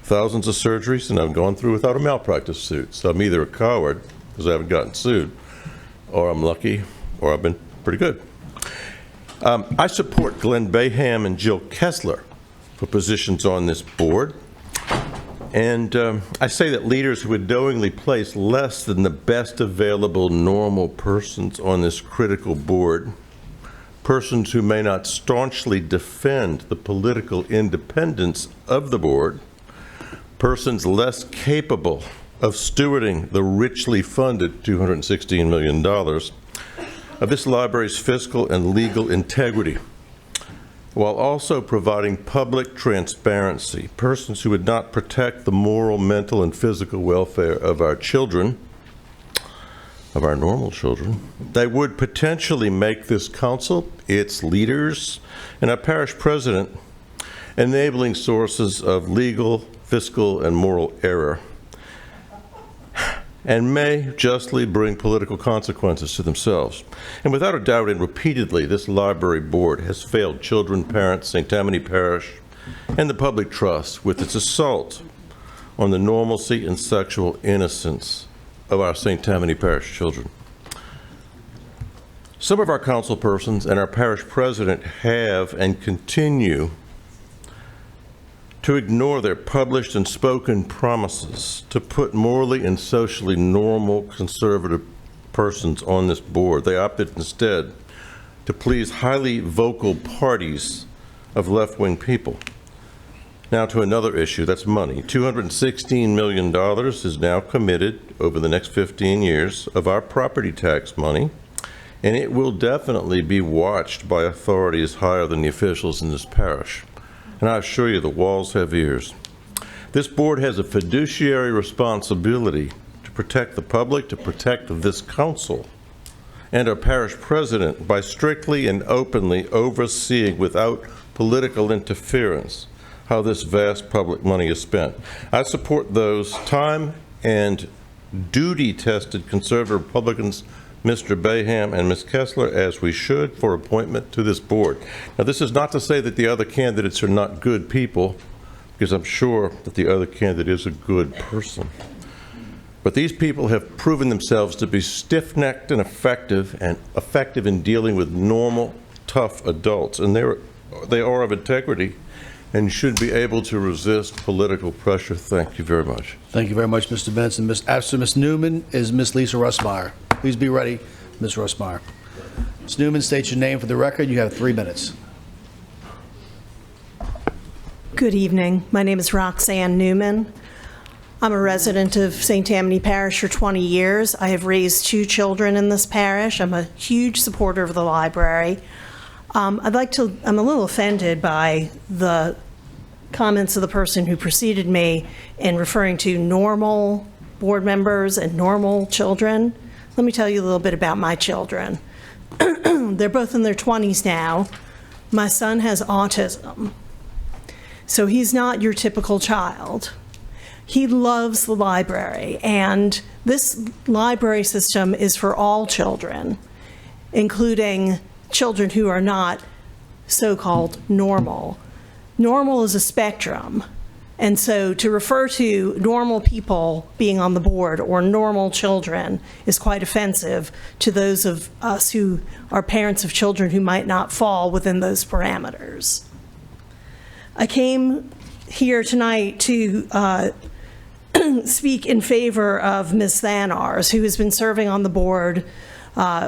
thousands of surgeries, and I've gone through without a malpractice suit. So I'm either a coward, because I haven't gotten sued, or I'm lucky, or I've been pretty good. I support Glenn Bayham and Jill Kessler for positions on this board. And I say that leaders who would knowingly place less than the best available normal persons on this critical board, persons who may not staunchly defend the political independence of the board, persons less capable of stewarding the richly funded $216 million of this library's fiscal and legal integrity, while also providing public transparency, persons who would not protect the moral, mental, and physical welfare of our children, of our normal children. They would potentially make this council, its leaders, and our parish president enabling sources of legal, fiscal, and moral error, and may justly bring political consequences to themselves. And without a doubt, and repeatedly, this library board has failed children, parents, St. Tammany Parish, and the public trust with its assault on the normalcy and sexual innocence of our St. Tammany Parish children. Some of our council persons and our parish president have and continue to ignore their published and spoken promises to put morally and socially normal conservative persons on this board. They opted instead to please highly vocal parties of left-wing people. Now to another issue, that's money. $216 million is now committed over the next 15 years of our property tax money, and it will definitely be watched by authorities higher than the officials in this parish. And I assure you, the walls have ears. This board has a fiduciary responsibility to protect the public, to protect this council, and our parish president by strictly and openly overseeing, without political interference, how this vast public money is spent. I support those time and duty-tested conservative Republicans, Mr. Bayham and Ms. Kessler, as we should, for appointment to this board. Now, this is not to say that the other candidates are not good people, because I'm sure that the other candidate is a good person. But these people have proven themselves to be stiff-necked and effective in dealing with normal, tough adults. And they are of integrity and should be able to resist political pressure. Thank you very much. Thank you very much, Mr. Benson. After Ms. Newman is Ms. Lisa Russmeyer. Please be ready, Ms. Russmeyer. Ms. Newman, state your name for the record. You have 3 minutes. Good evening. My name is Roxanne Newman. I'm a resident of St. Tammany Parish for 20 years. I have raised 2 children in this parish. I'm a huge supporter of the library. I'm a little offended by the comments of the person who preceded me in referring to normal board members and normal children. Let me tell you a little bit about my children. They're both in their 20s now. My son has autism, so he's not your typical child. He loves the library, and this library system is for all children, including children who are not so-called normal. Normal is a spectrum, and so to refer to normal people being on the board or normal children is quite offensive to those of us who are parents of children who might not fall within those parameters. I came here tonight to speak in favor of Ms. Thannars, who has been serving on the board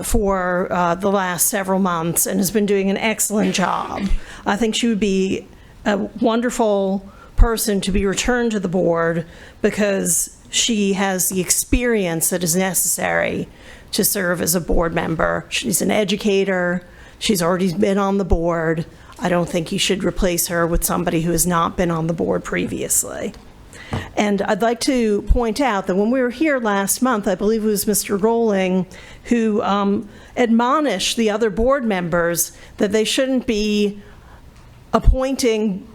for the last several months and has been doing an excellent job. I think she would be a wonderful person to be returned to the board because she has the experience that is necessary to serve as a board member. She's an educator. She's already been on the board. I don't think you should replace her with somebody who has not been on the board previously. And I'd like to point out that when we were here last month, I believe it was Mr. Rolling who admonished the other board members that they shouldn't be appointing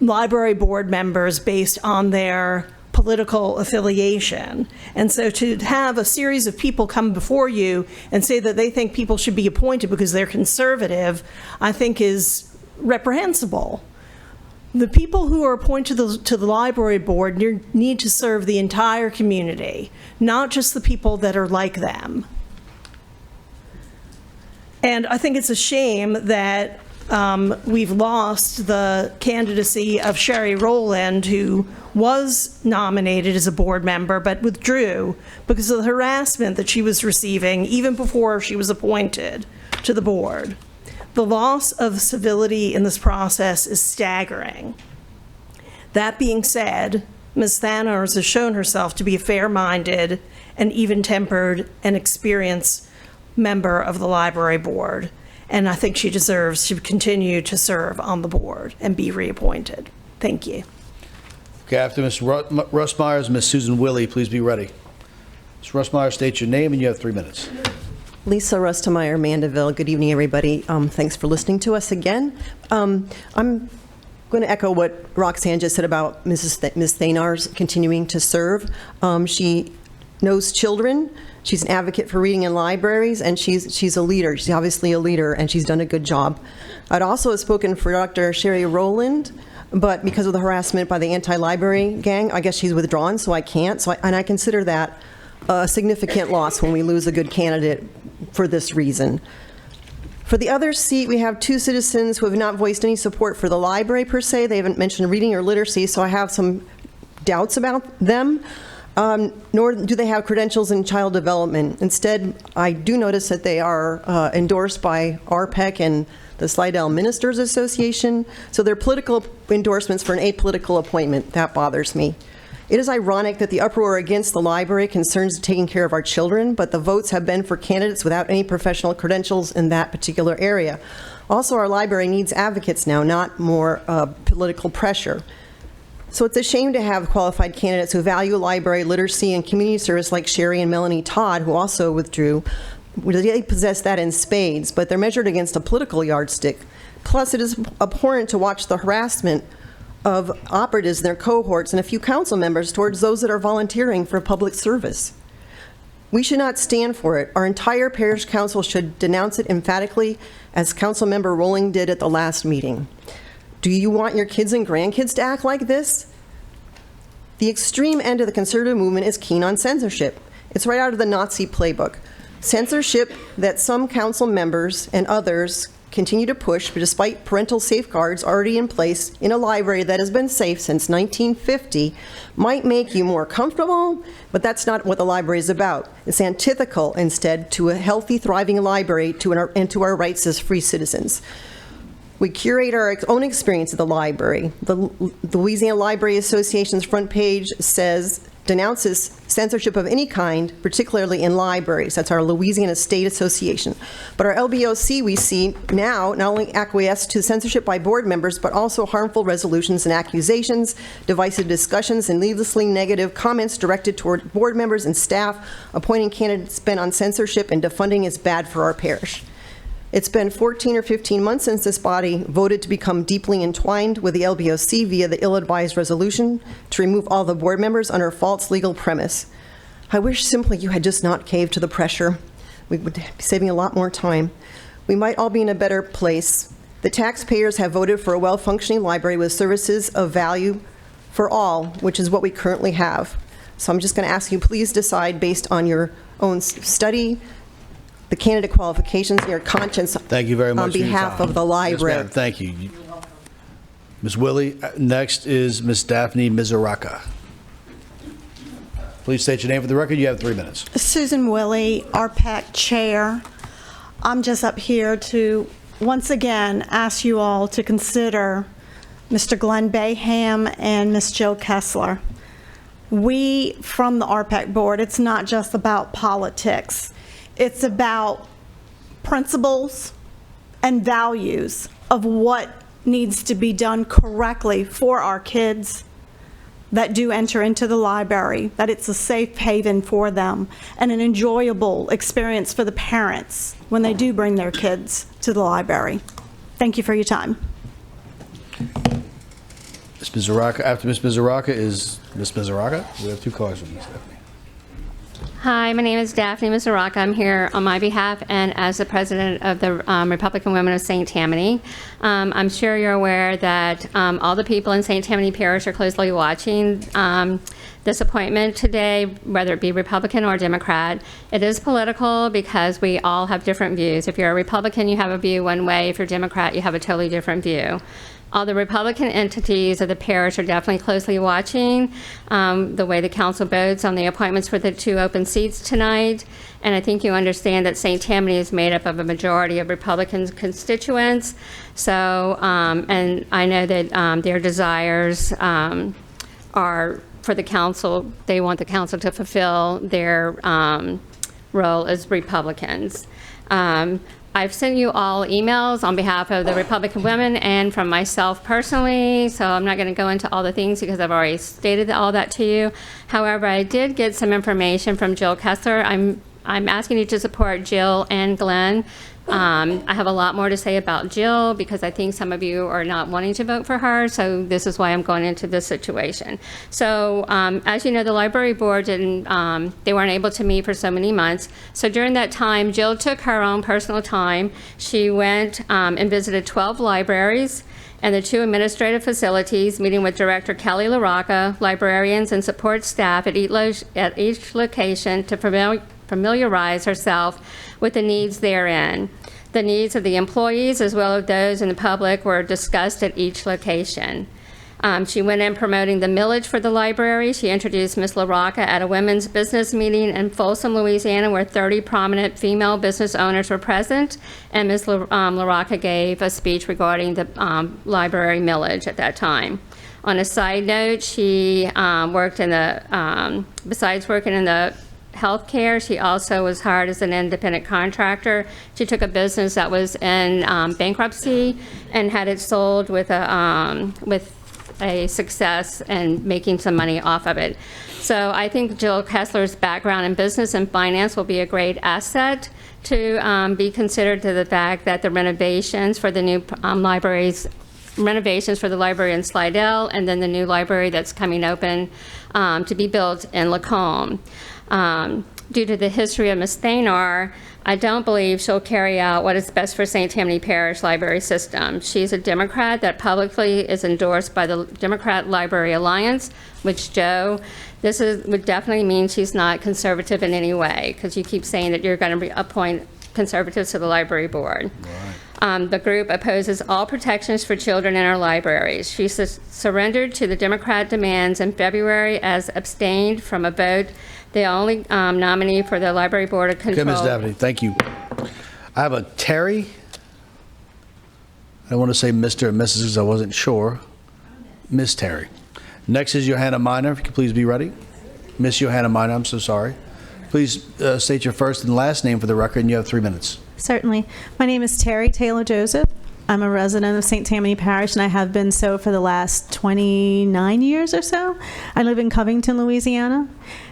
library board members based on their political affiliation. And so to have a series of people come before you and say that they think people should be appointed because they're conservative, I think is reprehensible. The people who are appointed to the library board need to serve the entire community, not just the people that are like them. And I think it's a shame that we've lost the candidacy of Sherry Rowland, who was nominated as a board member but withdrew because of the harassment that she was receiving even before she was appointed to the board. The loss of civility in this process is staggering. That being said, Ms. Thanars has shown herself to be a fair-minded and even-tempered and experienced member of the library board, and I think she deserves to continue to serve on the board and be reappointed. Thank you. Okay, after Ms. Russmeyer is Ms. Susan Willey. Please be ready. Ms. Russmeyer, state your name, and you have 3 minutes. Lisa Rustemeyer, Mandeville. Good evening, everybody. Thanks for listening to us again. I'm going to echo what Roxanne just said about Ms. Thanars continuing to serve. She knows children. She's an advocate for reading in libraries, and she's a leader. She's obviously a leader, and she's done a good job. I'd also have spoken for Dr. Sherry Rowland, but because of the harassment by the anti-library gang, I guess she's withdrawn, so I can't. And I consider that a significant loss when we lose a good candidate for this reason. For the other seat, we have 2 citizens who have not voiced any support for the library per se. They haven't mentioned reading or literacy, so I have some doubts about them. Nor do they have credentials in child development. Instead, I do notice that they are endorsed by RPEC and the Slidell Ministers Association, so they're political endorsements for an apolitical appointment. That bothers me. It is ironic that the uproar against the library concerns taking care of our children, but the votes have been for candidates without any professional credentials in that particular area. Also, our library needs advocates now, not more political pressure. So it's a shame to have qualified candidates who value library literacy and community service like Sherry and Melanie Todd, who also withdrew. They possess that in spades, but they're measured against a political yardstick. Plus, it is abhorrent to watch the harassment of operatives and their cohorts and a few council members towards those that are volunteering for public service. We should not stand for it. Our entire parish council should denounce it emphatically, as Councilmember Rowling did at the last meeting. Do you want your kids and grandkids to act like this? The extreme end of the conservative movement is keen on censorship. It's right out of the Nazi playbook. Censorship that some council members and others continue to push, but despite parental safeguards already in place in a library that has been safe since 1950, might make you more comfortable, but that's not what the library is about. It's antithetical, instead, to a healthy, thriving library and to our rights as free citizens. We curate our own experience at the library. The Louisiana Library Association's front page denounces censorship of any kind, particularly in libraries. That's our Louisiana State Association. But our LBOC, we see now, not only acquiesce to censorship by board members, but also harmful resolutions and accusations, divisive discussions, and needlessly negative comments directed toward board members and staff. Appointing candidates bent on censorship and defunding is bad for our parish. It's been 14 or 15 months since this body voted to become deeply entwined with the LBOC via the ill-advised resolution to remove all the board members under a false legal premise. I wish simply you had just not caved to the pressure. We would be saving a lot more time. We might all be in a better place. The taxpayers have voted for a well-functioning library with services of value for all, which is what we currently have. So I'm just going to ask you, please decide based on your own study, the candidate qualifications, and your conscience. Thank you very much on behalf of the library. Yes, ma'am. Thank you. Ms. Willey, next is Ms. Daphne Mizuraka. Please state your name for the record. You have 3 minutes. Susan Willey, RPAC Chair. I'm just up here to once again ask you all to consider Mr. Glenn Bayham and Ms. Jill Kessler. We, from the RPAC board, it's not just about politics. It's about principles and values of what needs to be done correctly for our kids that do enter into the library, that it's a safe haven for them and an enjoyable experience for the parents when they do bring their kids to the library. Thank you for your time. Ms. Mizuraka. After Ms. Mizuraka is Ms. Mizuraka. We have 2 callers from Ms. Stephanie. Hi, my name is Daphne Mizuraka. I'm here on my behalf and as the president of the Republican Women of St. Tammany. I'm sure you're aware that all the people in St. Tammany Parish are closely watching this appointment today, whether it be Republican or Democrat. It is political because we all have different views. If you're a Republican, you have a view one way. If you're Democrat, you have a totally different view. All the Republican entities of the parish are definitely closely watching the way the council votes on the appointments for the 2 open seats tonight. And I think you understand that St. Tammany is made up of a majority of Republican constituents. So, and I know that their desires are for the council. They want the council to fulfill their role as Republicans. I've sent you all emails on behalf of the Republican women and from myself personally, so I'm not going to go into all the things because I've already stated all that to you. However, I did get some information from Jill Kessler. I'm asking you to support Jill and Glenn. I have a lot more to say about Jill because I think some of you are not wanting to vote for her, so this is why I'm going into this situation. So as you know, the library board didn't, they weren't able to meet for so many months. So during that time, Jill took her own personal time. She went and visited 12 libraries and the 2 administrative facilities, meeting with Director Kelly LaRocca, librarians, and support staff at each location to familiarize herself with the needs therein. The needs of the employees as well as those in the public were discussed at each location. She went in promoting the millage for the library. She introduced Ms. LaRocca at a women's business meeting in Folsom, Louisiana, where 30 prominent female business owners were present, and Ms. LaRocca gave a speech regarding the library millage at that time. On a side note, she worked in the, besides working in the healthcare, she also was hired as an independent contractor. She took a business that was in bankruptcy and had it sold with a success and making some money off of it. So I think Jill Kessler's background in business and finance will be a great asset to be considered to the fact that the renovations for the new renovations for the library in Slidell and then the new library that's coming open to be built in Lacombe. Due to the history of Ms. Thanar, I don't believe she'll carry out what is best for St. Tammany Parish library system. She's a Democrat that publicly is endorsed by the Democrat Library Alliance, which Joe, this would definitely mean she's not conservative in any way, because you keep saying that you're going to appoint conservatives to the library board. Right. The group opposes all protections for children in our libraries. She surrendered to the Democrat demands in February as abstained from a vote, the only nominee for the Library Board of Control. Okay, Ms. Daphne, thank you. I have a Terry. I want to say Mr. and Mrs. because I wasn't sure. Miss Terry. Next is Johanna Minor. If you could please be ready. Miss Johanna Minor, I'm so sorry. Please state your first and last name for the record, and you have 3 minutes. Certainly. My name is Terry Taylor Joseph. I'm a resident of St. Tammany Parish, and I have been so for the last 29 years or so. I live in Covington, Louisiana,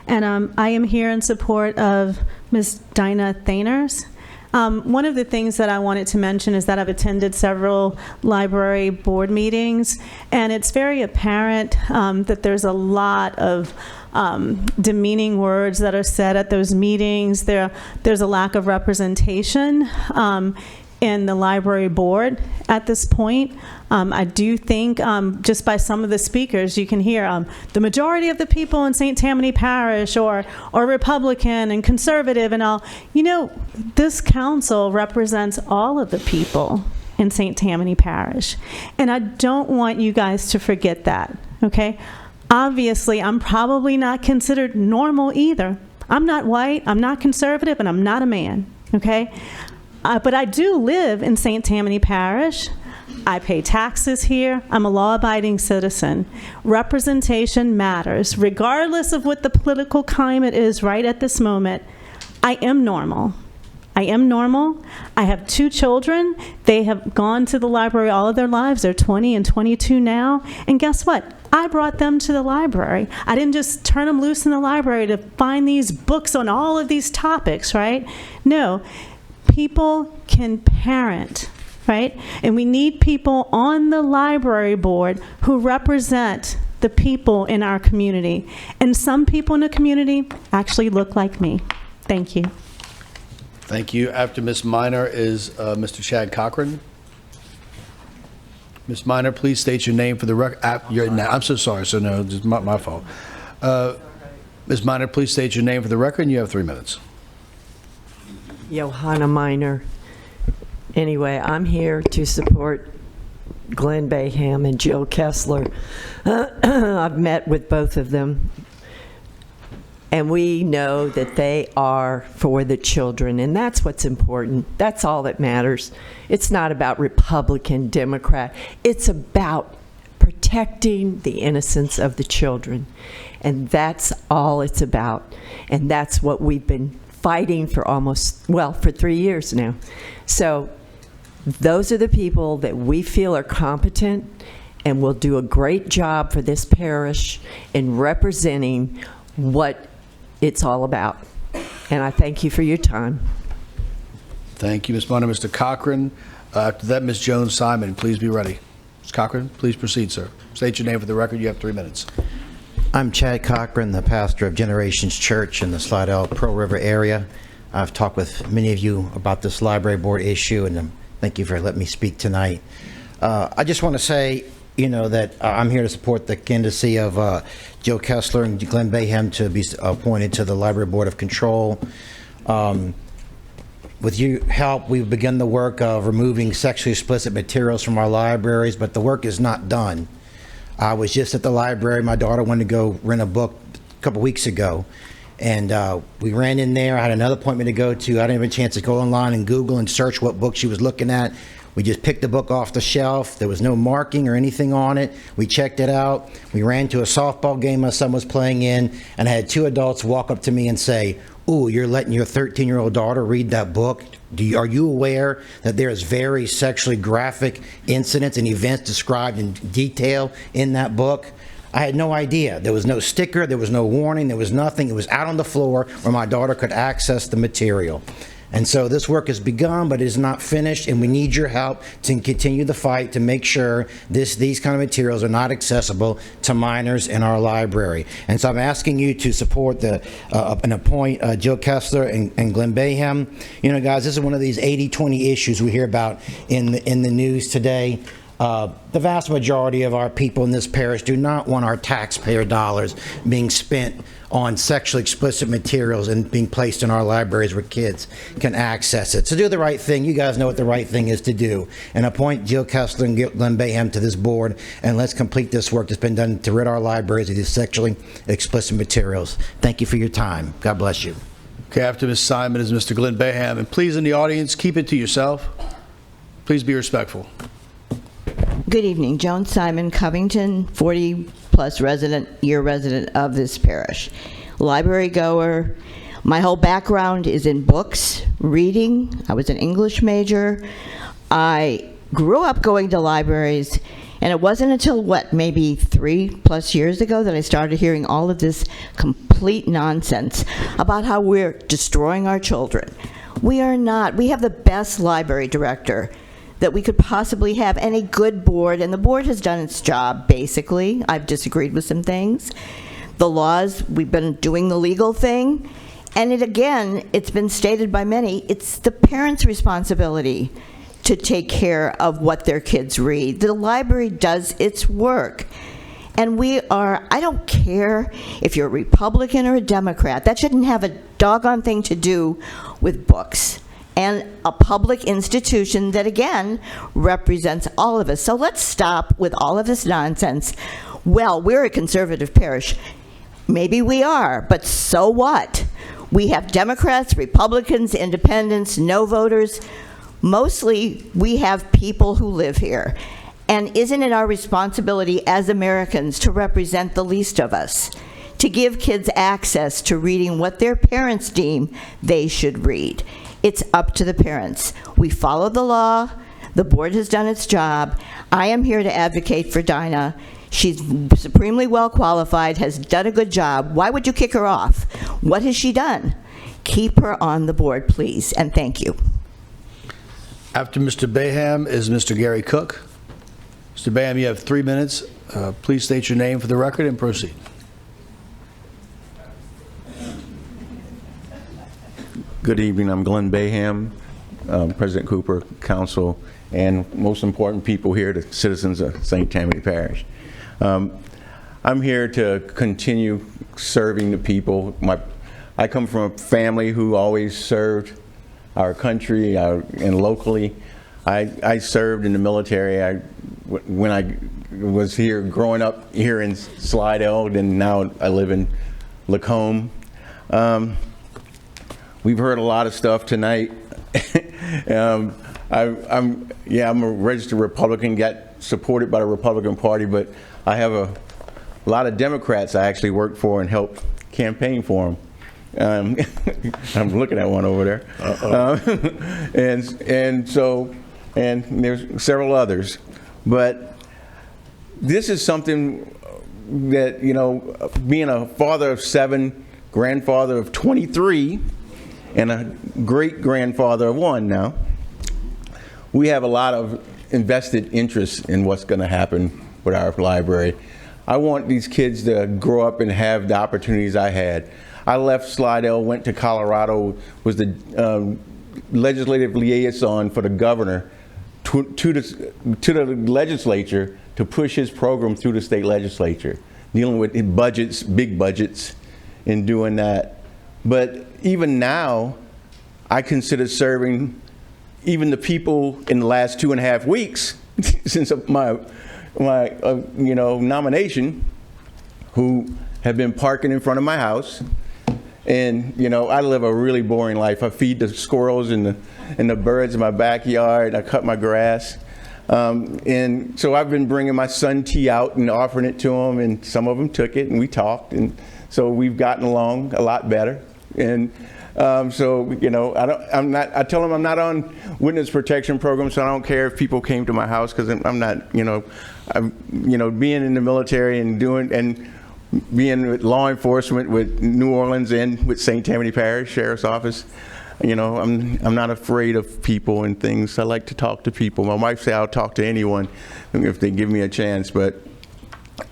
and I am here in support of Ms. Dinah Thaners. One of the things that I wanted to mention is that I've attended several library board meetings, and it's very apparent that there's a lot of demeaning words that are said at those meetings. There's a lack of representation in the library board at this point. I do think just by some of the speakers you can hear the majority of the people in St. Tammany Parish or Republican and conservative and all. You know, this council represents all of the people in St. Tammany Parish, and I don't want you guys to forget that, okay? Obviously, I'm probably not considered normal either. I'm not white, I'm not conservative, and I'm not a man, okay? But I do live in St. Tammany Parish. I pay taxes here. I'm a law-abiding citizen. Representation matters. Regardless of what the political climate is right at this moment, I am normal. I am normal. I have 2 children. They have gone to the library all of their lives. They're 20 and 22 now. And guess what? I brought them to the library. I didn't just turn them loose in the library to find these books on all of these topics, right? No. People can parent, right? And we need people on the library board who represent the people in our community. And some people in the community actually look like me. Thank you. Thank you. After Ms. Minor is Mr. Chad Cochran. Ms. Minor, please state your name for the record. I'm so sorry, so no, it's my fault. Ms. Minor, please state your name for the record, and you have 3 minutes. Johanna Minor. Anyway, I'm here to support Glenn Bayham and Jill Kessler. I've met with both of them, and we know that they are for the children, and that's what's important. That's all that matters. It's not about Republican, Democrat. It's about protecting the innocence of the children, and that's all it's about, and that's what we've been fighting for for 3 years now. So those are the people that we feel are competent and will do a great job for this parish in representing what it's all about. And I thank you for your time. Thank you, Ms. Minor. Mr. Cochran. After that, Ms. Jones-Simon, please be ready. Ms. Cochran, please proceed, sir. State your name for the record. You have 3 minutes. I'm Chad Cochran, the pastor of Generations Church in the Slidell Pearl River area. I've talked with many of you about this library board issue, and thank you for letting me speak tonight. I just want to say, that I'm here to support the candidacy of Jill Kessler and Glenn Bayham to be appointed to the Library Board of Control. With your help, we've begun the work of removing sexually explicit materials from our libraries, but the work is not done. I was just at the library. My daughter wanted to go rent a book a couple weeks ago, and we ran in there. I had another appointment to go to. I didn't have a chance to go online and Google and search what book she was looking at. We just picked the book off the shelf. There was no marking or anything on it. We checked it out. We ran to a softball game my son was playing in, and I had 2 adults walk up to me and say, "Ooh, you're letting your 13-year-old daughter read that book? Are you aware that there's very sexually graphic incidents and events described in detail in that book?" I had no idea. There was no sticker, there was no warning, there was nothing. It was out on the floor where my daughter could access the material. And so this work has begun, but it is not finished, and we need your help to continue the fight to make sure these kind of materials are not accessible to minors in our library. And so I'm asking you to support and appoint Jill Kessler and Glenn Bayham. Guys, this is one of these 80-20 issues we hear about in the news today. The vast majority of our people in this parish do not want our taxpayer dollars being spent on sexually explicit materials and being placed in our libraries where kids can access it. So do the right thing. You guys know what the right thing is to do. And appoint Jill Kessler and Glenn Bayham to this board, and let's complete this work that's been done to rid our libraries of these sexually explicit materials. Thank you for your time. God bless you. Okay, after Ms. Simon is Mr. Glenn Bayham. And please, in the audience, keep it to yourself. Please be respectful. Good evening. Joan Simon, Covington, 40-plus year resident of this parish. Library goer. My whole background is in books, reading. I was an English major. I grew up going to libraries, and it wasn't until, maybe 3+ years ago that I started hearing all of this complete nonsense about how we're destroying our children. We are not. We have the best library director that we could possibly have, and a good board, and the board has done its job, basically. I've disagreed with some things. The laws, we've been doing the legal thing, and it's been stated by many, it's the parents' responsibility to take care of what their kids read. The library does its work. And I don't care if you're a Republican or a Democrat, that shouldn't have a doggone thing to do with books. And a public institution that, again, represents all of us. So let's stop with all of this nonsense. Well, we're a conservative parish. Maybe we are, but so what? We have Democrats, Republicans, independents, no voters. Mostly, we have people who live here. And isn't it our responsibility as Americans to represent the least of us? To give kids access to reading what their parents deem they should read. It's up to the parents. We follow the law. The board has done its job. I am here to advocate for Dinah. She's supremely well qualified, has done a good job. Why would you kick her off? What has she done? Keep her on the board, please, and thank you. After Mr. Bayham is Mr. Gary Cook. Mr. Bayham, you have 3 minutes. Please state your name for the record and proceed. Good evening. I'm Glenn Bayham, President Cooper, Council, and most important people here, the citizens of St. Tammany Parish. I'm here to continue serving the people. I come from a family who always served our country and locally. I served in the military when I was here, growing up here in Slidell, and now I live in Lacombe. We've heard a lot of stuff tonight. I'm a registered Republican, got supported by the Republican Party, but I have a lot of Democrats I actually worked for and helped campaign for them. I'm looking at one over there. And there's several others. But this is something that, you know, being a father of 7, grandfather of 23, and a great-grandfather of 1 now, we have a lot of invested interest in what's going to happen with our library. I want these kids to grow up and have the opportunities I had. I left Slidell, went to Colorado, was the legislative liaison for the governor to the legislature to push his program through the state legislature, dealing with budgets, big budgets, and doing that. But even now, I consider serving even the people in the last 2.5 weeks since my nomination, who have been parking in front of my house. And, you know, I live a really boring life. I feed the squirrels and the birds in my backyard. I cut my grass. And so I've been bringing my sun tea out and offering it to them, and some of them took it, and we talked. And so we've gotten along a lot better. And so, you know, I tell them I'm not on witness protection program, so I don't care if people came to my house, because I'm not, being in the military and being with law enforcement with New Orleans and with St. Tammany Parish Sheriff's Office, you know, I'm not afraid of people and things. I like to talk to people. My wife said I'll talk to anyone if they give me a chance, but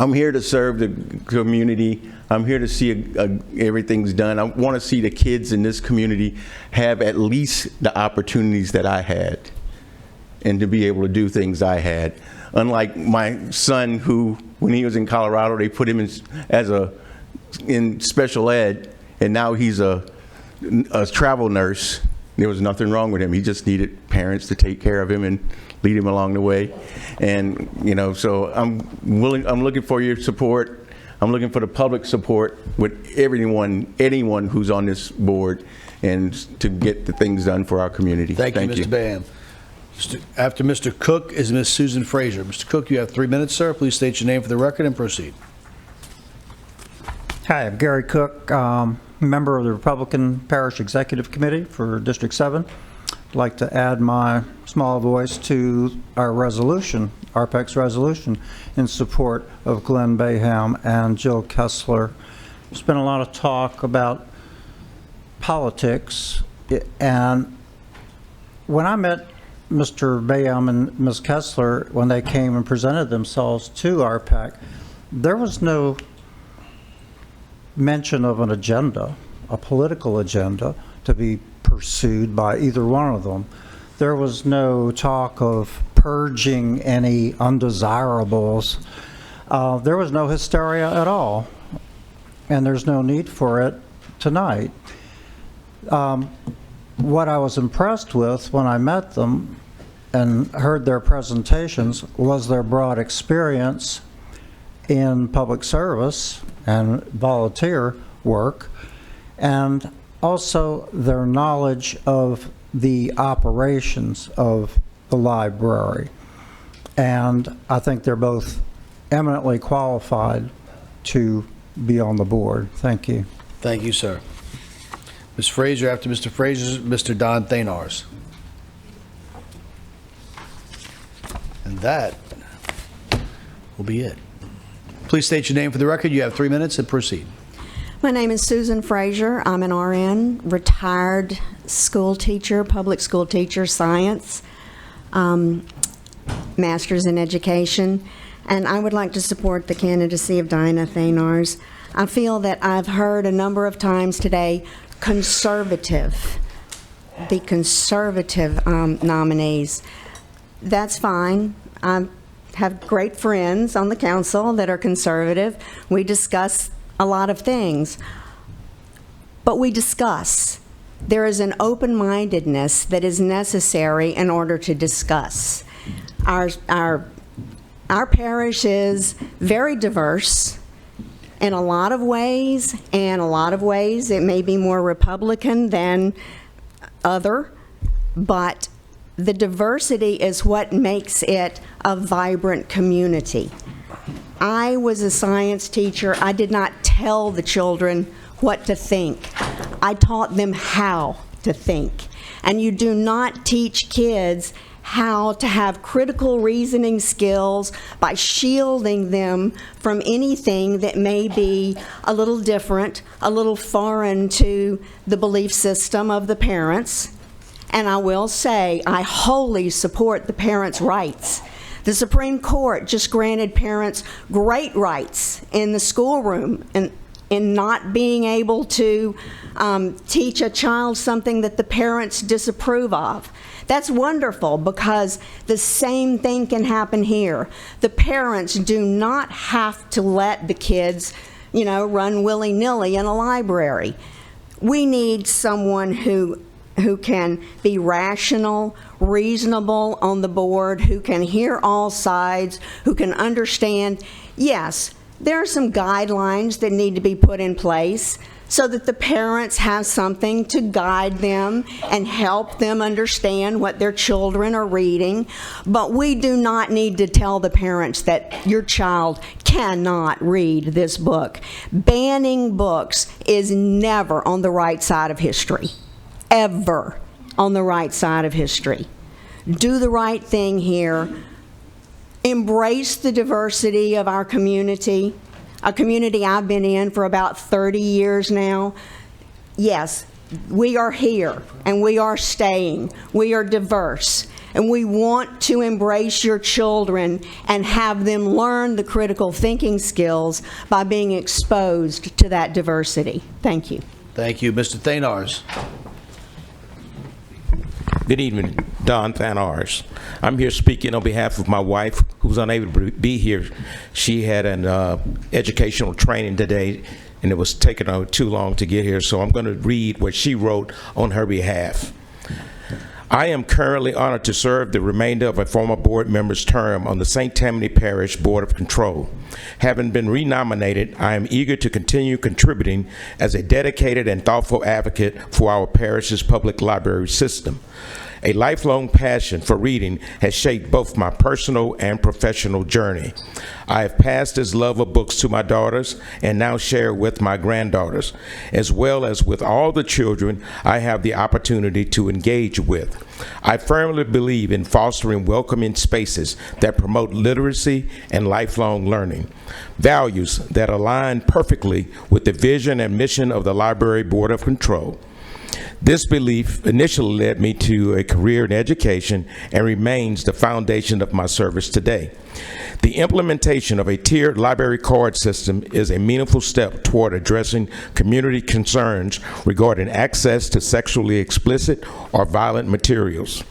I'm here to serve the community. I'm here to see everything's done. I want to see the kids in this community have at least the opportunities that I had, and to be able to do things I had. Unlike my son, who, when he was in Colorado, they put him in special ed, and now he's a travel nurse. There was nothing wrong with him. He just needed parents to take care of him and lead him along the way. And, you know, so I'm looking for your support. I'm looking for the public support with anyone who's on this board, and to get the things done for our community. Thank you, Mr. Bayham. After Mr. Cook is Ms. Susan Frazier. Mr. Cook, you have 3 minutes, sir. Please state your name for the record and proceed. Hi, I'm Gary Cook, member of the Republican Parish Executive Committee for District 7. I'd like to add my small voice to our resolution, RPEC's resolution, in support of Glenn Bayham and Jill Kessler. There's been a lot of talk about politics, and when I met Mr. Bayham and Ms. Kessler, when they came and presented themselves to RPEC, there was no mention of an agenda, a political agenda, to be pursued by either one of them. There was no talk of purging any undesirables. There was no hysteria at all, and there's no need for it tonight. What I was impressed with when I met them and heard their presentations was their broad experience in public service and volunteer work, and also their knowledge of the operations of the library. And I think they're both eminently qualified to be on the board. Thank you. Thank you, sir. Ms. Fraser, after Mr. Fraser, Mr. Don Thanars. And that will be it. Please state your name for the record. You have 3 minutes and proceed. My name is Susan Fraser. I'm an RN, retired school teacher, public school teacher, science, master's in education, and I would like to support the candidacy of Dinah Thanars. I feel that I've heard a number of times today conservative, the conservative nominees. That's fine. I have great friends on the council that are conservative. We discuss a lot of things, but we discuss. There is an open-mindedness that is necessary in order to discuss. Our parish is very diverse in a lot of ways, and a lot of ways it may be more Republican than other, but the diversity is what makes it a vibrant community. I was a science teacher. I did not tell the children what to think. I taught them how to think. And you do not teach kids how to have critical reasoning skills by shielding them from anything that may be a little different, a little foreign to the belief system of the parents. And I will say, I wholly support the parents' rights. The Supreme Court just granted parents great rights in the schoolroom and in not being able to teach a child something that the parents disapprove of. That's wonderful, because the same thing can happen here. The parents do not have to let the kids, run willy-nilly in a library. We need someone who can be rational, reasonable on the board, who can hear all sides, who can understand, yes, there are some guidelines that need to be put in place so that the parents have something to guide them and help them understand what their children are reading. But we do not need to tell the parents that your child cannot read this book. Banning books is never on the right side of history. Ever on the right side of history. Do the right thing here. Embrace the diversity of our community, a community I've been in for about 30 years now. Yes, we are here and we are staying. We are diverse, and we want to embrace your children and have them learn the critical thinking skills by being exposed to that diversity. Thank you. Thank you. Mr. Thanars. Good evening, Don Thanars. I'm here speaking on behalf of my wife, who's unable to be here. She had an educational training today, and it was taking her too long to get here, so I'm going to read what she wrote on her behalf. I am currently honored to serve the remainder of a former board member's term on the St. Tammany Parish Board of Control. Having been renominated, I am eager to continue contributing as a dedicated and thoughtful advocate for our parish's public library system. A lifelong passion for reading has shaped both my personal and professional journey. I have passed this love of books to my daughters and now share with my granddaughters, as well as with all the children I have the opportunity to engage with. I firmly believe in fostering welcoming spaces that promote literacy and lifelong learning, values that align perfectly with the vision and mission of the Library Board of Control. This belief initially led me to a career in education and remains the foundation of my service today. The implementation of a tiered library card system is a meaningful step toward addressing community concerns regarding access to sexually explicit or violent materials.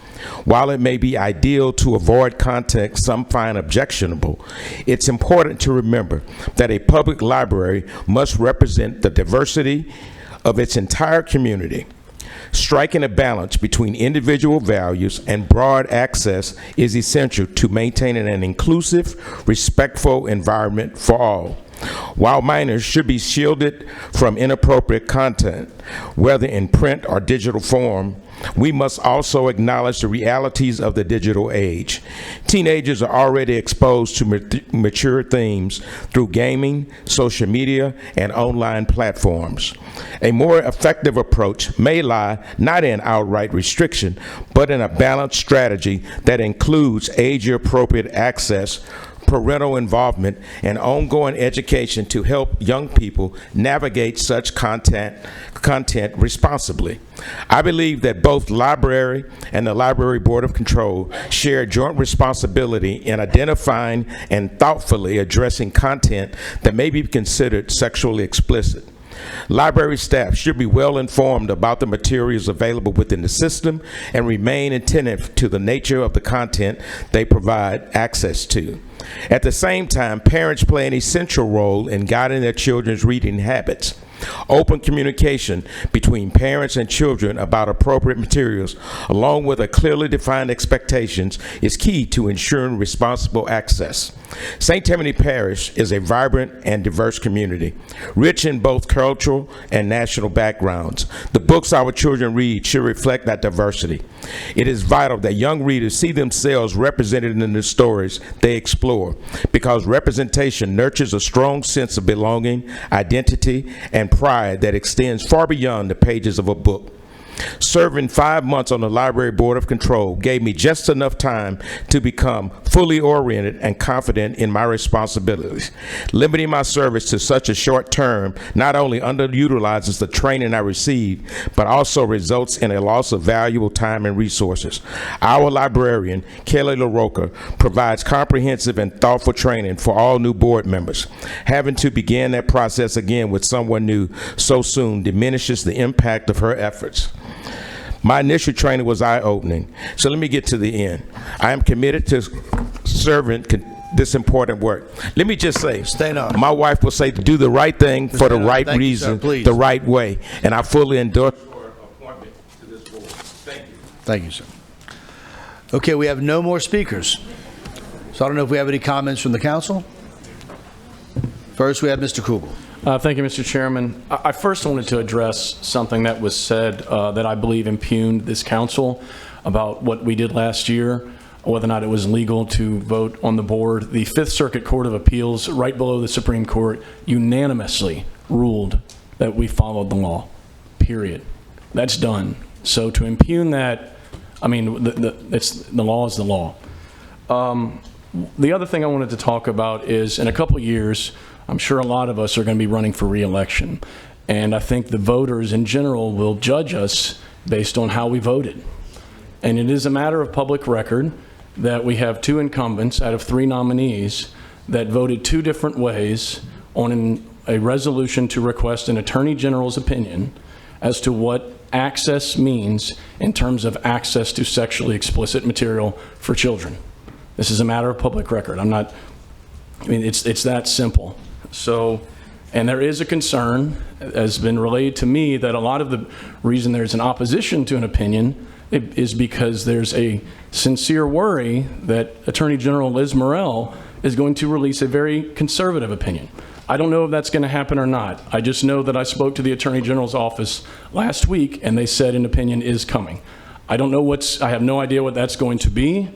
While it may be ideal to avoid content some find objectionable, it's important to remember that a public library must represent the diversity of its entire community. Striking a balance between individual values and broad access is essential to maintaining an inclusive, respectful environment for all. While minors should be shielded from inappropriate content, whether in print or digital form, we must also acknowledge the realities of the digital age. Teenagers are already exposed to mature themes through gaming, social media, and online platforms. A more effective approach may lie not in outright restriction, but in a balanced strategy that includes age-appropriate access, parental involvement, and ongoing education to help young people navigate such content responsibly. I believe that both library and the Library Board of Control share joint responsibility in identifying and thoughtfully addressing content that may be considered sexually explicit. Library staff should be well informed about the materials available within the system and remain attentive to the nature of the content they provide access to. At the same time, parents play an essential role in guiding their children's reading habits. Open communication between parents and children about appropriate materials, along with a clearly defined expectations, is key to ensuring responsible access. St. Tammany Parish is a vibrant and diverse community, rich in both cultural and national backgrounds. The books our children read should reflect that diversity. It is vital that young readers see themselves represented in the stories they explore, because representation nurtures a strong sense of belonging, identity, and pride that extends far beyond the pages of a book. Serving 5 months on the Library Board of Control gave me just enough time to become fully oriented and confident in my responsibilities. Limiting my service to such a short term not only underutilizes the training I received, but also results in a loss of valuable time and resources. Our librarian, Kelly LaRocca, provides comprehensive and thoughtful training for all new board members. Having to begin that process again with someone new so soon diminishes the impact of her efforts. My initial training was eye-opening, so let me get to the end. I am committed to serving this important work. Let me just say, my wife will say to do the right thing for the right reason, the right way, and I fully endorse her appointment to this board. Thank you. Thank you, sir. Okay, we have no more speakers. So I don't know if we have any comments from the council. First, we have Mr. Kugel. Thank you, Mr. Chairman. I first wanted to address something that was said that I believe impugned this council about what we did last year, whether or not it was legal to vote on the board. The Fifth Circuit Court of Appeals, right below the Supreme Court, unanimously ruled that we followed the law, period. That's done. So to impugn that, I mean, the law is the law. The other thing I wanted to talk about is in a couple of years, I'm sure a lot of us are going to be running for re-election. And I think the voters in general will judge us based on how we voted. And it is a matter of public record that we have 2 incumbents out of 3 nominees that voted 2 different ways on a resolution to request an Attorney General's opinion as to what access means in terms of access to sexually explicit material for children. This is a matter of public record. It's that simple. So, and there is a concern, has been relayed to me, that a lot of the reason there's an opposition to an opinion is because there's a sincere worry that Attorney General Liz Murrell is going to release a very conservative opinion. I don't know if that's going to happen or not. I just know that I spoke to the Attorney General's office last week and they said an opinion is coming. I have no idea what that's going to be,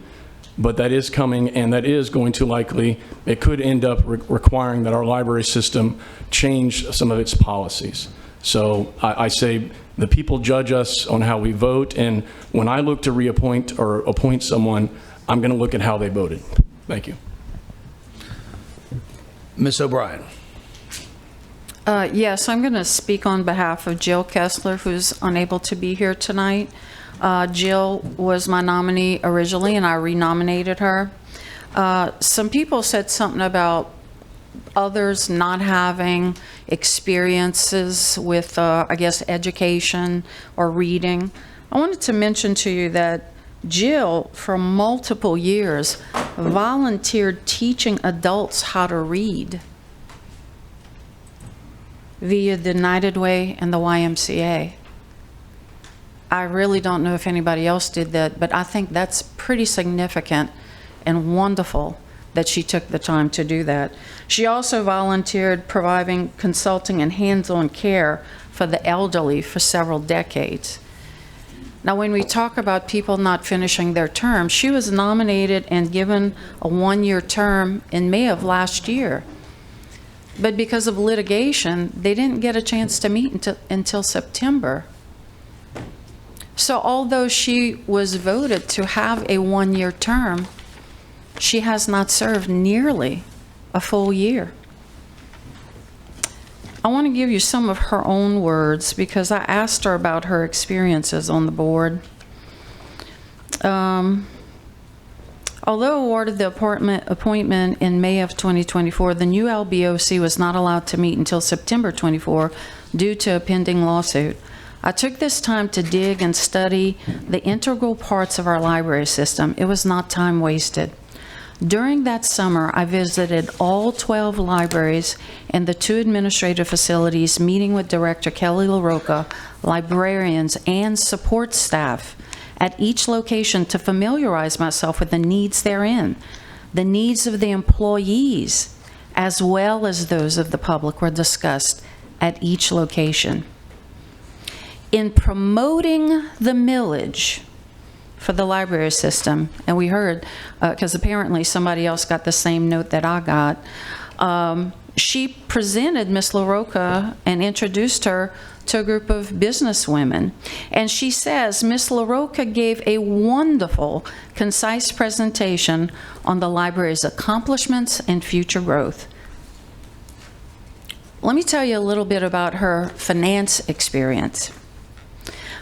but that is coming, and that is going to likely, it could end up requiring that our library system change some of its policies. So I say the people judge us on how we vote, and when I look to reappoint or appoint someone, I'm going to look at how they voted. Thank you. Ms. O'Brien. Yes, I'm going to speak on behalf of Jill Kessler, who's unable to be here tonight. Jill was my nominee originally, and I renominated her. Some people said something about others not having experiences with, I guess, education or reading. I wanted to mention to you that Jill, for multiple years, volunteered teaching adults how to read via the United Way and the YMCA. I really don't know if anybody else did that, but I think that's pretty significant and wonderful that she took the time to do that. She also volunteered providing consulting and hands-on care for the elderly for several decades. Now, when we talk about people not finishing their term, she was nominated and given a one-year term in May of last year. But because of litigation, they didn't get a chance to meet until September. So although she was voted to have a one-year term, she has not served nearly a full year. I want to give you some of her own words because I asked her about her experiences on the board. Although awarded the appointment in May of 2024, the new LBOC was not allowed to meet until September 24 due to a pending lawsuit. I took this time to dig and study the integral parts of our library system. It was not time wasted. During that summer, I visited all 12 libraries and the 2 administrative facilities, meeting with Director Kelly LaRocca, librarians, and support staff at each location to familiarize myself with the needs therein. The needs of the employees, as well as those of the public, were discussed at each location. In promoting the millage for the library system, and we heard, because apparently somebody else got the same note that I got, she presented Ms. LaRocca and introduced her to a group of businesswomen. And she says, Ms. LaRocca gave a wonderful, concise presentation on the library's accomplishments and future growth. Let me tell you a little bit about her finance experience.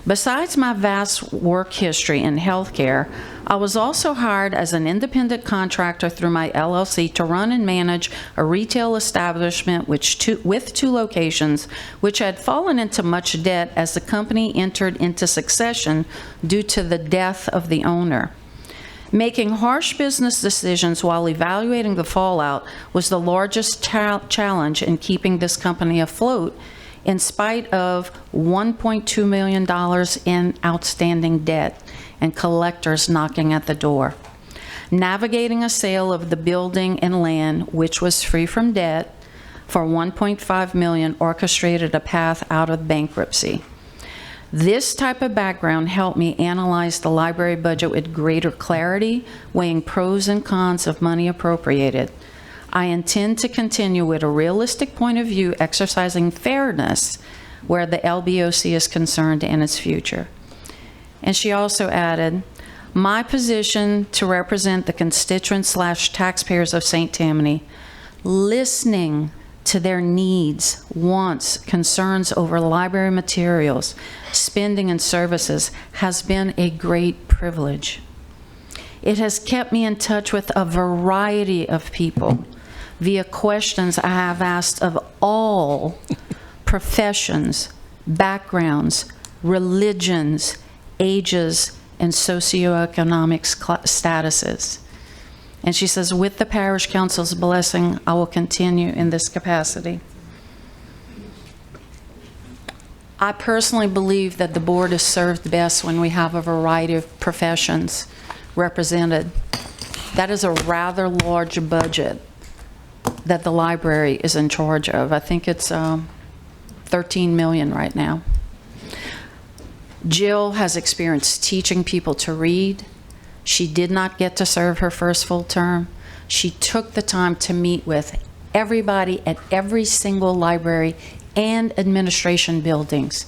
Besides my vast work history in healthcare, I was also hired as an independent contractor through my LLC to run and manage a retail establishment with 2 locations, which had fallen into much debt as the company entered into succession due to the death of the owner. Making harsh business decisions while evaluating the fallout was the largest challenge in keeping this company afloat, in spite of $1.2 million in outstanding debt and collectors knocking at the door. Navigating a sale of the building and land, which was free from debt, for $1.5 million orchestrated a path out of bankruptcy. This type of background helped me analyze the library budget with greater clarity, weighing pros and cons of money appropriated. I intend to continue with a realistic point of view, exercising fairness where the LBOC is concerned in its future. And she also added, my position to represent the constituents/taxpayers of St. Tammany, listening to their needs, wants, concerns over library materials, spending and services has been a great privilege. It has kept me in touch with a variety of people via questions I have asked of all professions, backgrounds, religions, ages, and socioeconomic statuses. And she says, with the Parish Council's blessing, I will continue in this capacity. I personally believe that the board is served best when we have a variety of professions represented. That is a rather large budget that the library is in charge of. I think it's $13 million right now. Jill has experience teaching people to read. She did not get to serve her first full term. She took the time to meet with everybody at every single library and administration buildings.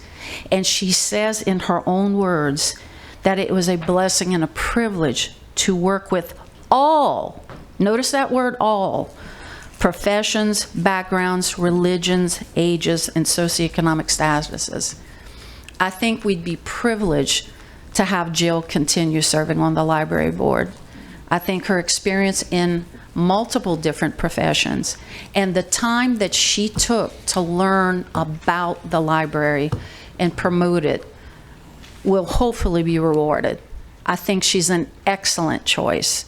And she says in her own words that it was a blessing and a privilege to work with all, notice that word all, professions, backgrounds, religions, ages, and socioeconomic statuses. I think we'd be privileged to have Jill continue serving on the library board. I think her experience in multiple different professions and the time that she took to learn about the library and promote it will hopefully be rewarded. I think she's an excellent choice.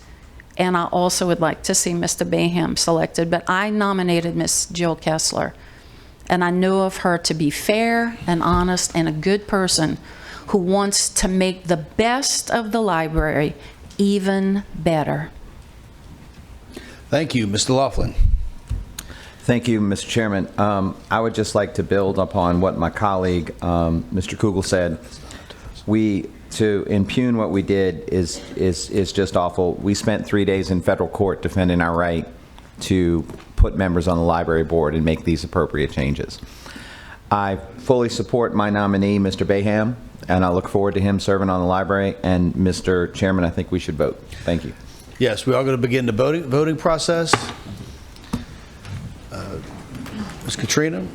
And I also would like to see Mr. Bayham selected, but I nominated Ms. Jill Kessler. And I know of her to be fair and honest and a good person who wants to make the best of the library even better. Thank you. Mr. Laughlin. Thank you, Mr. Chairman. I would just like to build upon what my colleague, Mr. Kugel, said. We to impugn what we did is just awful. We spent 3 days in federal court defending our right to put members on the library board and make these appropriate changes. I fully support my nominee, Mr. Bayham, and I look forward to him serving on the library. And Mr. Chairman, I think we should vote. Thank you. Yes, we are going to begin the voting process. Ms. Katrina?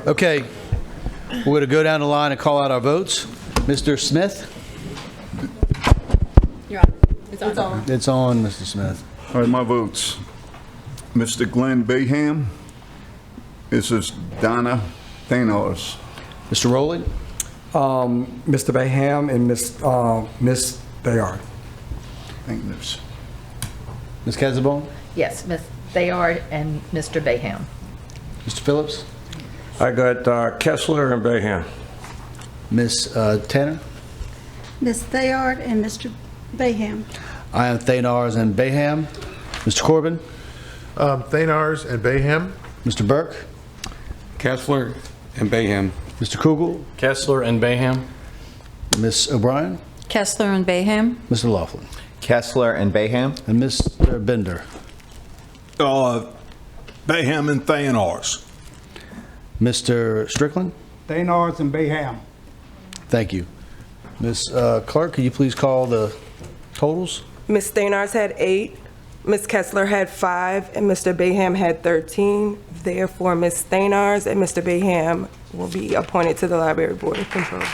Okay, we're going to go down the line and call out our votes. Mr. Smith? You're on. It's on. It's on, Mr. Smith. All right, my votes. Mr. Glenn Bayham, Mrs. Donna Thanos. Mr. Rowley? Mr. Bayham and Miss Bayard. Thank you. Ms. Kazabon? Yes, Ms. Bayard and Mr. Bayham. Mr. Phillips? I got Kessler and Bayham. Ms. Tanner? Ms. Thayard and Mr. Bayham. I am Thanars and Bayham. Mr. Corbin? Thanars and Bayham. Mr. Burke? Kessler and Bayham. Mr. Kugel? Kessler and Bayham. Ms. O'Brien? Kessler and Bayham. Mr. Laughlin? Kessler and Bayham. And Mr. Bender? Bayham and Thanos. Mr. Strickland? Thanars and Bayham. Thank you. Ms. Clark, could you please call the totals? Ms. Thanars had 8, Ms. Kessler had 5, and Mr. Bayham had 13. Therefore, Ms. Thanars and Mr. Bayham will be appointed to the Library Board of Control.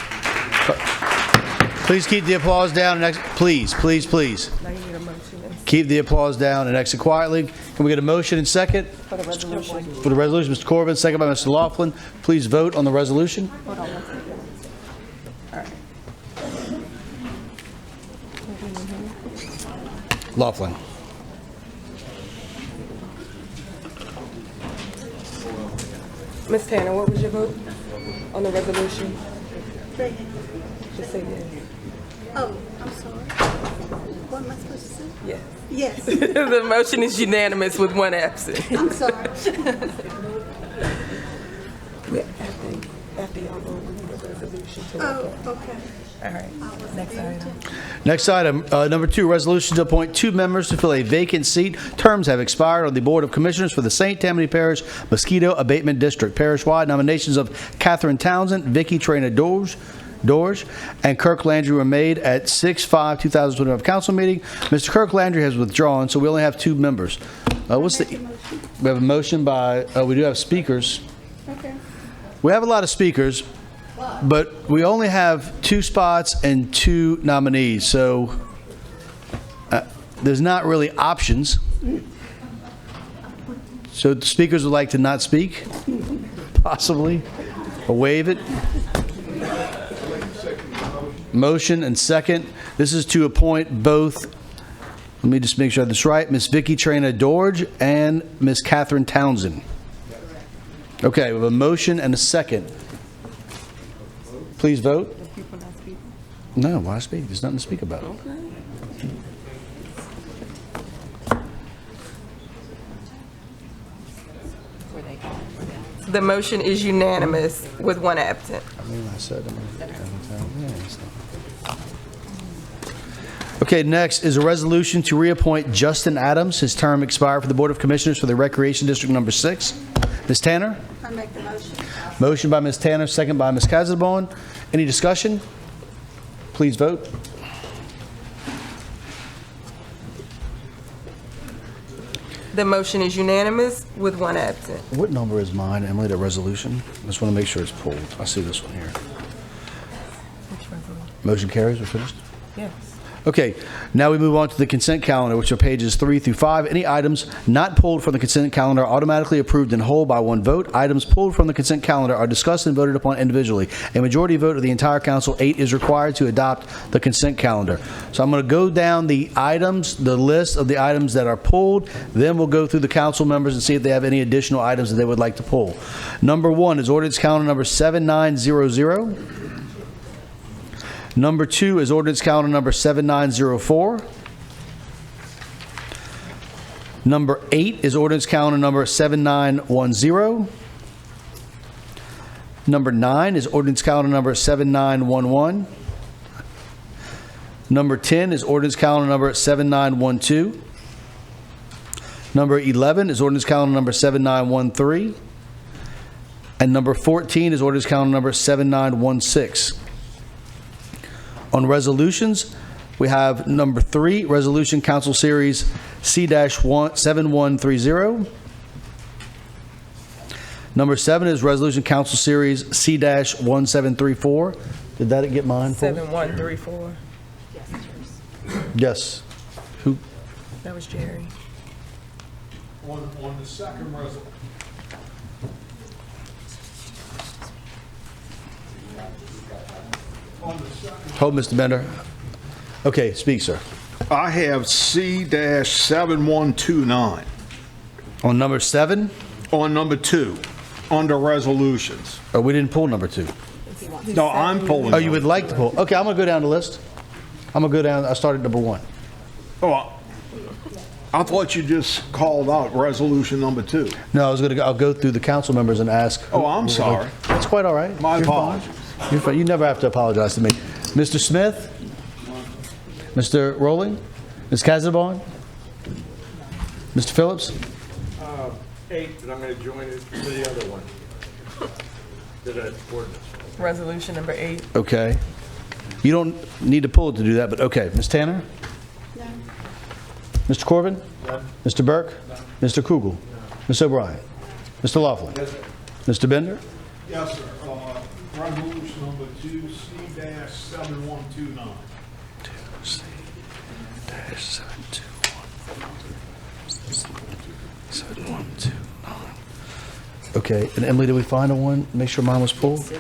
Please keep the applause down and please. Keep the applause down and exit quietly. Can we get a motion and second? For the resolution. For the resolution, Mr. Corbin, second by Mr. Laughlin. Please vote on the resolution. Hold on 1 second. All right. Laughlin. Ms. Tanner, what was your vote on the resolution? Just say yes. Oh, I'm sorry. What am I supposed to say? Yes. Yes. The motion is unanimous with 1 absent. I'm sorry. After y'all vote on the resolution. Oh, okay. All right, next item. Next item, number 2, resolution to appoint 2 members to fill a vacant seat. Terms have expired on the Board of Commissioners for the St. Tammany Parish Mosquito Abatement District. Parish-wide nominations of Catherine Townsend, Vicky Traina-Dorge, and Kirk Landry were made at 6/5/2025 council meeting. Mr. Kirk Landry has withdrawn, so we only have 2 members. We have a motion by, we do have speakers. Okay. We have a lot of speakers, but we only have 2 spots and 2 nominees, so there's not really options. So the speakers would like to not speak, possibly, or waive it. Motion and second. This is to appoint both, let me just make sure I have this right, Ms. Vicky Traina-Dorge and Ms. Catherine Townsend. Okay, we have a motion and a second. Please vote. No, why speak? There's nothing to speak about. The motion is unanimous with 1 absent. Okay, next is a resolution to reappoint Justin Adams. His term expired for the Board of Commissioners for the Recreation District number 6. Ms. Tanner? I make the motion. Motion by Ms. Tanner, second by Ms. Kazabon. Any discussion? Please vote. The motion is unanimous with 1 absent. What number is mine, Emily, the resolution? I just want to make sure it's pulled. I see this one here. Motion carries, we're finished? Yes. Okay, now we move on to the consent calendar, which are pages 3 through 5. Any items not pulled from the consent calendar are automatically approved in whole by 1 vote. Items pulled from the consent calendar are discussed and voted upon individually. A majority vote of the entire council, 8, is required to adopt the consent calendar. So I'm going to go down the items, the list of the items that are pulled. Then we'll go through the council members and see if they have any additional items that they would like to pull. Number 1 is ordinance calendar number 7900. Number 2 is ordinance calendar number 7904. Number 8 is ordinance calendar number 7910. Number 9 is ordinance calendar number 7911. Number 10 is ordinance calendar number 7912. Number 11 is ordinance calendar number 7913. And number 14 is ordinance calendar number 7916. On resolutions, we have number 3, Resolution Council Series C-7130. Number 7 is Resolution Council Series C-1734. Did that get mine? pulled? 7134. Yes. Who? That was Jerry. On the second resolution. Hold, Mr. Bender. Okay, speak, sir. I have C-7129. On number 7? On number 2, under resolutions. Oh, we didn't pull number 2. No, I'm pulling. Oh, you would like to pull? Okay, I'm going to go down the list. I'm going to go down. I started number 1. Oh, I thought you just called out resolution number 2. No, I'll go through the council members and ask. Oh, I'm sorry. That's quite all right. My You're apologies. fine. You're fine. You never have to apologize to me. Mr. Smith? Mr. Rowling? Ms. Casabon? Mr. Phillips? 8, but I'm going to join it to the other one. Resolution number 8. Okay. You don't need to pull it to do that, but okay. Ms. Tanner? No. Mr. Corbin? No. Mr. Burke? No. Mr. Kugel? No. Ms. O'Brien? Mr. Laughlin? Yes, sir. Mr. Bender? Yes, sir. Resolution number 2, C-7129. Okay, and Emily, did we find a one? Make sure mine was pulled?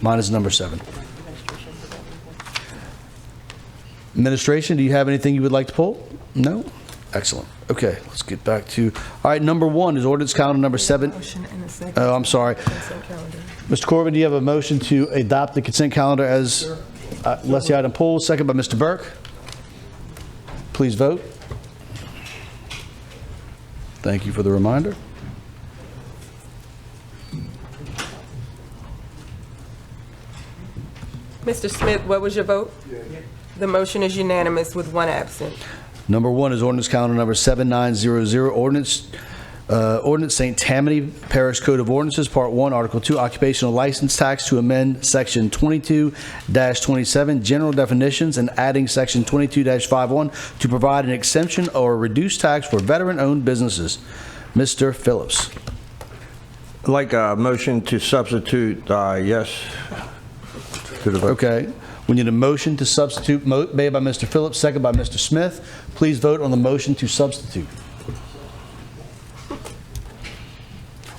Mine is number 7. Administration, do you have anything you would like to pull? No? Excellent. Okay, let's get back to, all right, number 1 is ordinance calendar number 7. Oh, I'm sorry. Mr. Corbin, do you have a motion to adopt the consent calendar as, less the item pulled? Second by Mr. Burke. Please vote. Thank you for the reminder. Mr. Smith, what was your vote? The motion is unanimous with 1 absent. Number 1 is ordinance calendar number 7900, ordinance St. Tammany Parish Code of Ordinances, Part 1, Article 2, Occupational License Tax to amend Section 22-27, General Definitions, and adding Section 22-51 to provide an exemption or a reduced tax for veteran-owned businesses. Mr. Phillips. I'd like a motion to substitute yes to the vote. Okay. We need a motion to substitute, made by Mr. Phillips, second by Mr. Smith. Please vote on the motion to substitute.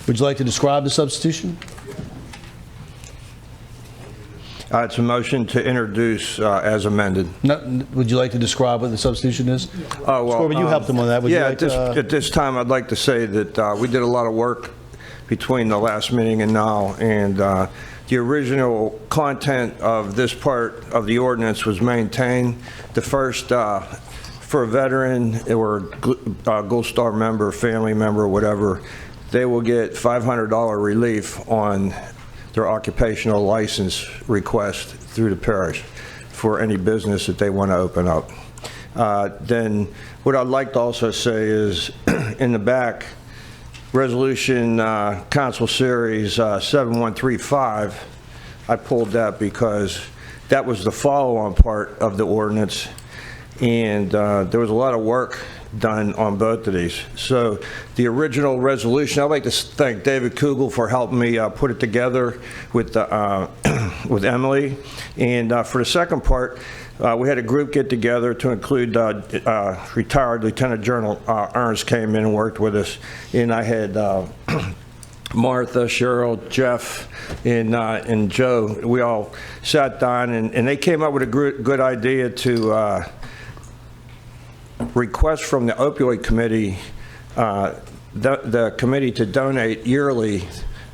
Would you like to describe the substitution? It's a motion to introduce as amended. No, would you like to describe what the substitution is? Oh, well, Corbin, you helped him on that. Would you like at this time, I'd like to say that we did a lot of work between the last meeting and now, and the original content of this part of the ordinance was maintained. The first, for a veteran or Gold Star member, family member, whatever, they will get $500 relief on their occupational license request through the parish for any business that they want to open up. Then what I'd like to also say is in the back, Resolution Council Series 7135, I pulled that because that was the follow-on part of the ordinance, and there was a lot of work done on both of these. So the original resolution, I'd like to thank David Kugel for helping me put it together with with Emily. And for the second part, we had a group get together to include retired Lieutenant General Ernst came in and worked with us, and I had Martha, Cheryl, Jeff, and Joe. We all sat down, and they came up with a good idea to request from the opioid committee, the committee to donate yearly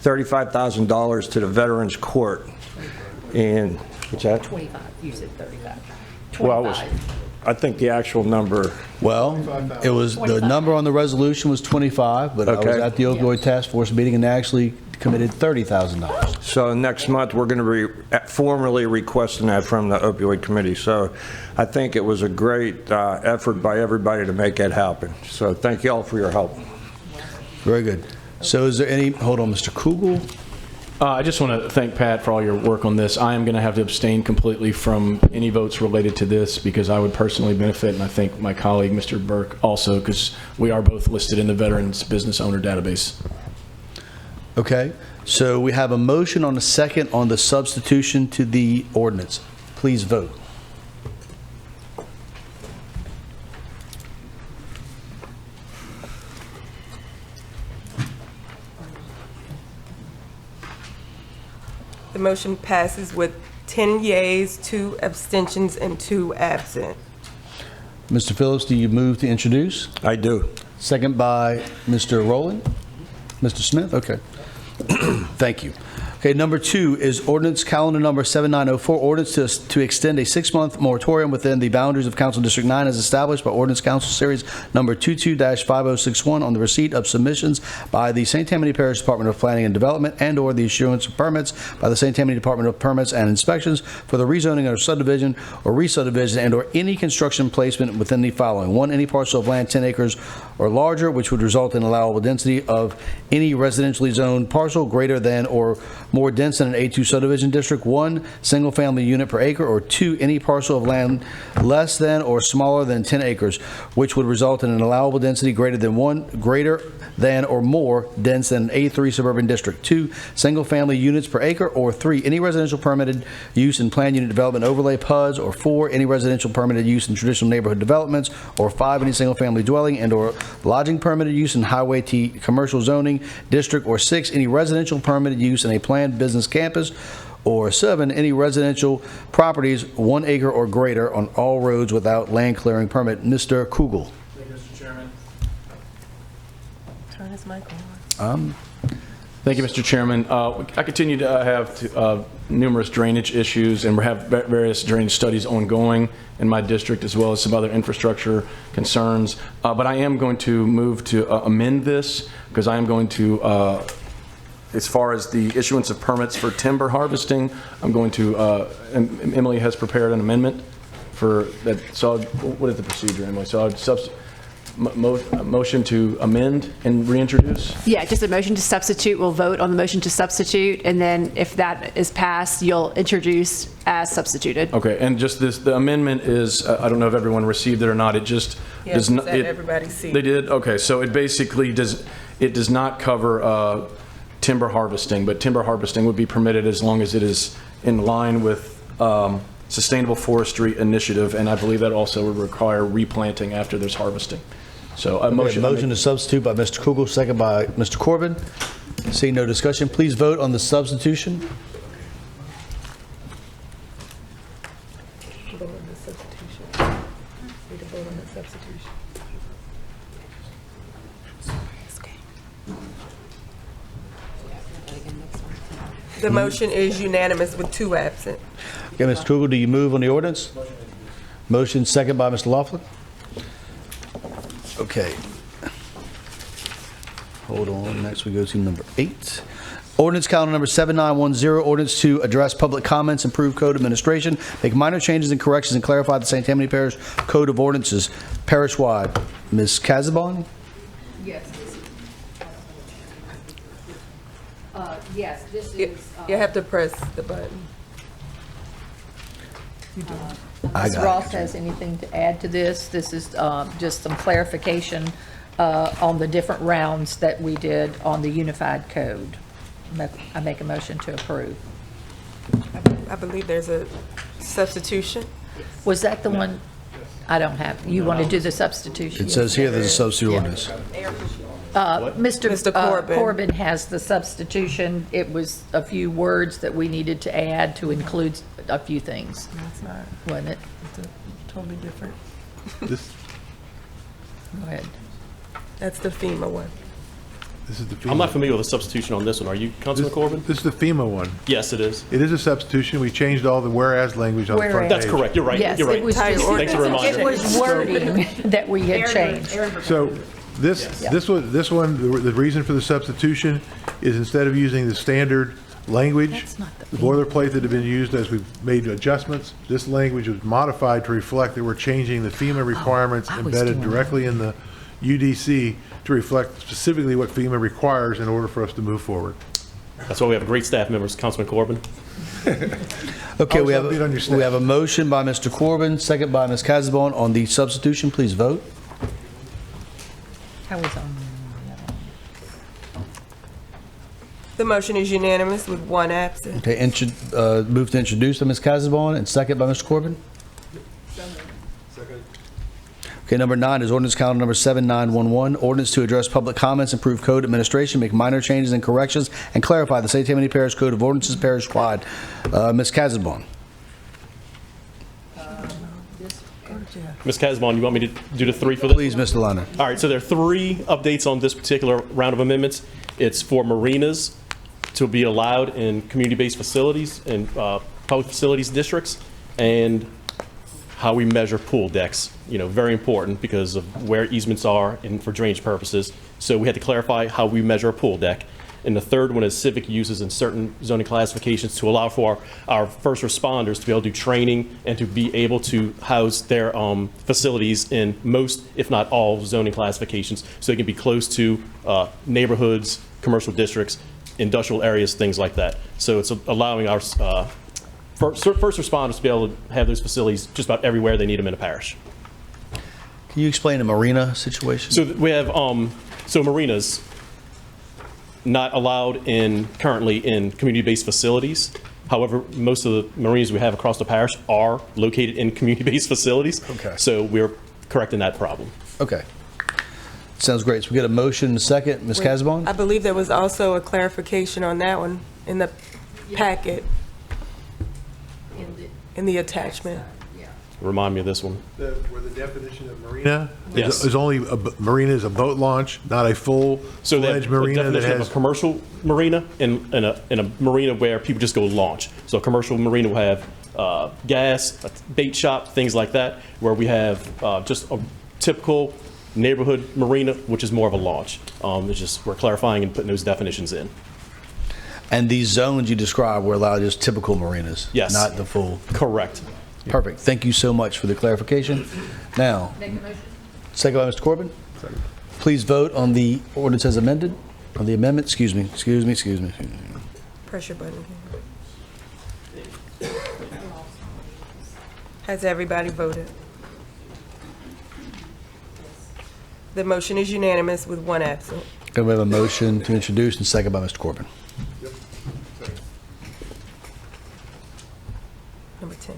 $35,000 to the Veterans Court. And what's that? 25. You said 35. 25. Well, I think the actual number. Well, it was, the number on the resolution was 25, but I was at the opioid task force meeting and they actually committed $30,000. So next month, we're going to be formally requesting that from the opioid committee. So I think it was a great effort by everybody to make that happen. So thank you all for your help. Very good. So is there any, hold on, Mr. Kugel? I just want to thank Pat for all your work on this. I am going to have to abstain completely from any votes related to this because I would personally benefit, and I think my colleague, Mr. Burke, also, because we are both listed in the Veterans Business Owner Database. Okay, so we have a motion on the second on the substitution to the ordinance. Please vote. The motion passes with 10 yeas, 2 abstentions, and 2 absent. Mr. Phillips, do you move to introduce? I do. Second by Mr. Rowland? Mr. Smith? Okay. Thank you. Okay, number 2 is ordinance calendar number 7904, ordinance to extend a 6-month moratorium within the boundaries of Council District 9 as established by Ordinance Council Series number 22-5061 on the receipt of submissions by the St. Tammany Parish Department of Planning and Development and/or the issuance of permits by the St. Tammany Department of Permits and Inspections for the rezoning or subdivision or re-subdivision and/or any construction placement within the following: 1, any parcel of land 10 acres or larger, which would result in allowable density of any residentially zoned parcel greater than or more dense than an A2 subdivision district; 1, single-family unit per acre; or 2, any parcel of land less than or smaller than 10 acres, which would result in an allowable density greater than or more dense than an A3 suburban district; 2, single-family units per acre; or 3, any residential permitted use in planned unit development overlay PUDs; or 4, any residential permitted use in traditional neighborhood developments; or 5, any single-family dwelling and/or lodging permitted use in highway T commercial zoning district; or 6, any residential permitted use in a planned business campus; or 7, any residential properties 1 acre or greater on all roads without land clearing permit. Mr. Kugel. Thank you, Mr. Chairman. Turn his mic on. Thank you, Mr. Chairman. I continue to have numerous drainage issues, and we have various drainage studies ongoing in my district, as well as some other infrastructure concerns. But I am going to move to amend this, because I am going to, as far as the issuance of permits for timber harvesting, I'm going to, Emily has prepared an amendment for that. So what is the procedure, Emily? So I'll motion to amend and reintroduce? Yeah, just a motion to substitute. We'll vote on the motion to substitute, and then if that is passed, you'll introduce as substituted. Okay, and just this, the amendment is, I don't know if everyone received it or not, it just Yes, does not. everybody see. They did? Okay, so it basically does not cover timber harvesting, but timber harvesting would be permitted as long as it is in line with Sustainable Forestry Initiative, and I believe that also would require replanting after there's harvesting. So a motion to substitute by Mr. Kugel, second by Mr. Corbin. Seeing no discussion, please vote on the substitution. Vote on the substitution. Need to vote on the substitution. The motion is unanimous with 2 absent. Okay, Mr. Kugel, do you move on the ordinance? Motion second by Mr. Laughlin. Okay. Hold on. Next we go to number 8. Ordinance calendar number 7910, ordinance to address public comments, improve code administration, make minor changes and corrections, and clarify the St. Tammany Parish Code of Ordinances parish-wide. Ms. Casabon? Yes. Yes, this is. You have to press the button. Ms. Ross has anything to add to this? This is just some clarification on the different rounds that we did on the unified code. I make a motion to approve. I believe there's a substitution. Was that the one? I don't have. You want to do the substitution? It says here there's a substitute ordinance. Mr. Corbin has the substitution. It was a few words that we needed to add to include a few things. That's not, Wasn't it? it's totally different. Go ahead. That's the FEMA one. This is the FEMA. I'm not familiar with the substitution on this one. Are you, Councilman Corbin? This is the FEMA one. Yes, it is. It is a substitution. We changed all the whereas language on the front page. That's correct. You're right. Yes, You're right. it was just, Thanks for reminding it was wording that we had changed. So this one, the reason for the substitution is instead of using the standard language, the boilerplate that had been used as we've made adjustments, this language was modified to reflect that we're changing the FEMA requirements embedded directly in the UDC to reflect specifically what FEMA requires in order for us to move forward. That's why we have great staff members, Councilman Corbin. Okay, we have a motion by Mr. Corbin, second by Ms. Casabon on the substitution. Please vote. How was on? The motion is unanimous with one absent. Okay, move to introduce by Ms. Casabon and second by Mr. Corbin. Okay, number 9 is ordinance calendar number 7911, ordinance to address public comments, improve code administration, make minor changes and corrections, and clarify the St. Tammany Parish Code of Ordinances parish-wide. Ms. Casabon. Ms. Casbon, you want me to do the 3 for this? Please, Mr. Liner. All right, so there are 3 updates on this particular round of amendments. It's for marinas to be allowed in community-based facilities and public facilities districts, and how we measure pool decks. You know, very important because of where easements are and for drainage purposes. So we had to clarify how we measure a pool deck. And the third one is civic uses in certain zoning classifications to allow for our first responders to be able to do training and to be able to house their facilities in most, if not all, zoning classifications, so they can be close to neighborhoods, commercial districts, industrial areas, things like that. So it's allowing our first responders to be able to have those facilities just about everywhere they need them in a parish. Can you explain the marina situation? So we have, so marinas not allowed currently in community-based facilities. However, most of the marinas we have across the parish are located in community-based facilities. Okay. So we're correcting that problem. Okay. Sounds great. So we get a motion and a second. Ms. Casabon? I believe there was also a clarification on that one in the packet, in the attachment. Remind me of this one. Where the definition of marina Yes. is only, marina is a boat launch, not a So that full-fledged marina that definition has. of a commercial marina and a marina where people just go launch. So a commercial marina will have gas, a bait shop, things like that, where we have just a typical neighborhood marina, which is more of a launch. It's just we're clarifying and putting those definitions in. And these zones you described were allowed just typical marinas? Yes. Not the full? Correct. Perfect. Thank you so much for the clarification. Now, second by Mr. Corbin. Please vote on the ordinance as amended, on the amendment, excuse me. Pressure button. Has everybody voted? The motion is unanimous with one absent. Can we have a motion to introduce and second by Mr. Corbin? Number 10.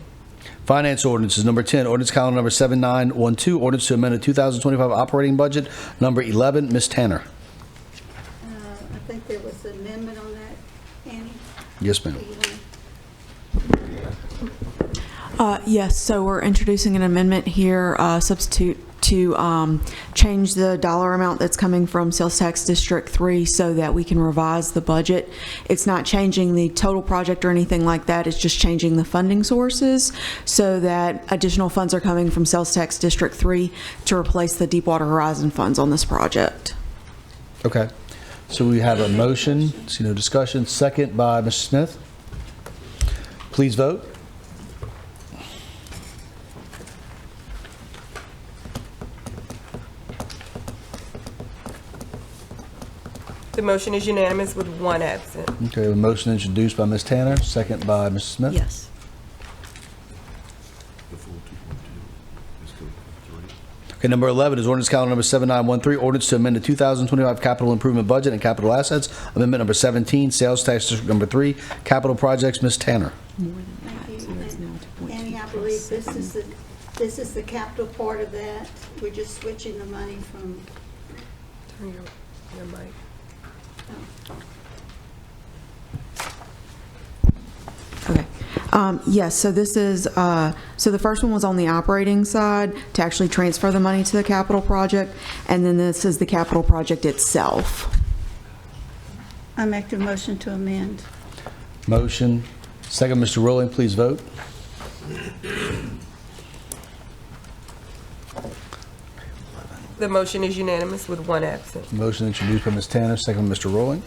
Finance ordinances, number 10, ordinance calendar number 7912, ordinance to amend the 2025 operating budget, number 11, Ms. Tanner. I think there was an amendment on that, Annie. Yes, ma'am. Yes, so we're introducing an amendment here, substitute to change the dollar amount that's coming from Sales Tax District 3 so that we can revise the budget. It's not changing the total project or anything like that. It's just changing the funding sources so that additional funds are coming from Sales Tax District 3 to replace the Deepwater Horizon funds on this project. Okay. So we have a motion, see no discussion, second by Mr. Smith. Please vote. The motion is unanimous with one absent. Okay, a motion introduced by Ms. Tanner, second by Mr. Smith. Yes. Okay, number 11 is ordinance calendar number 7913, ordinance to amend the 2025 capital improvement budget and capital assets. Amendment number 17, sales tax district number 3, capital projects. Ms. Tanner. Annie, I believe this is the capital part of that. We're just switching the money from. Turn your mic. Okay. Yes, so this is, so the first one was on the operating side to actually transfer the money to the capital project, and then this is the capital project itself. I make the motion to amend. Motion, second, Mr. Rowling, please vote. The motion is unanimous with one absent. Motion introduced by Ms. Tanner, second by Mr. Rowling.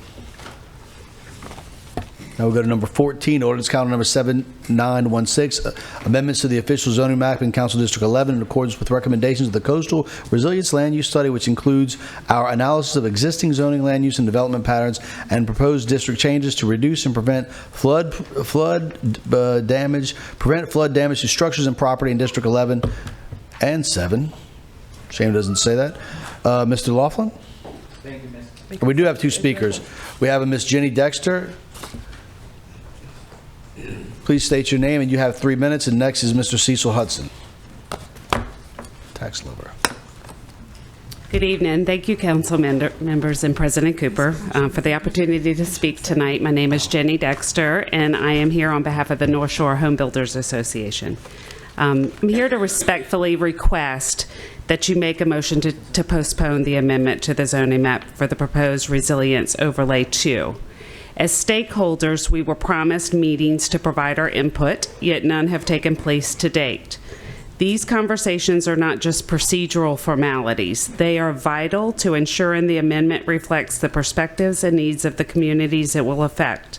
Now we'll go to number 14, ordinance calendar number 7916, amendments to the official zoning map in Council District 11 in accordance with recommendations of the Coastal Resilience Land Use Study, which includes our analysis of existing zoning land use and development patterns and proposed district changes to reduce and prevent flood damage to structures and property in District 11 and 7. Shame it doesn't say that. Mr. Laughlin? Thank you, Ms. We do have two speakers. We have a Ms. Jenny Dexter. Please state your name, and you have 3 minutes. And next is Mr. Cecil Hudson, tax lover. Good evening. Thank you, council members and President Cooper, for the opportunity to speak tonight. My name is Jenny Dexter, and I am here on behalf of the North Shore Home Builders Association. I'm here to respectfully request that you make a motion to postpone the amendment to the zoning map for the proposed Resilience Overlay 2. As stakeholders, we were promised meetings to provide our input, yet none have taken place to date. These conversations are not just procedural formalities. They are vital to ensuring the amendment reflects the perspectives and needs of the communities it will affect.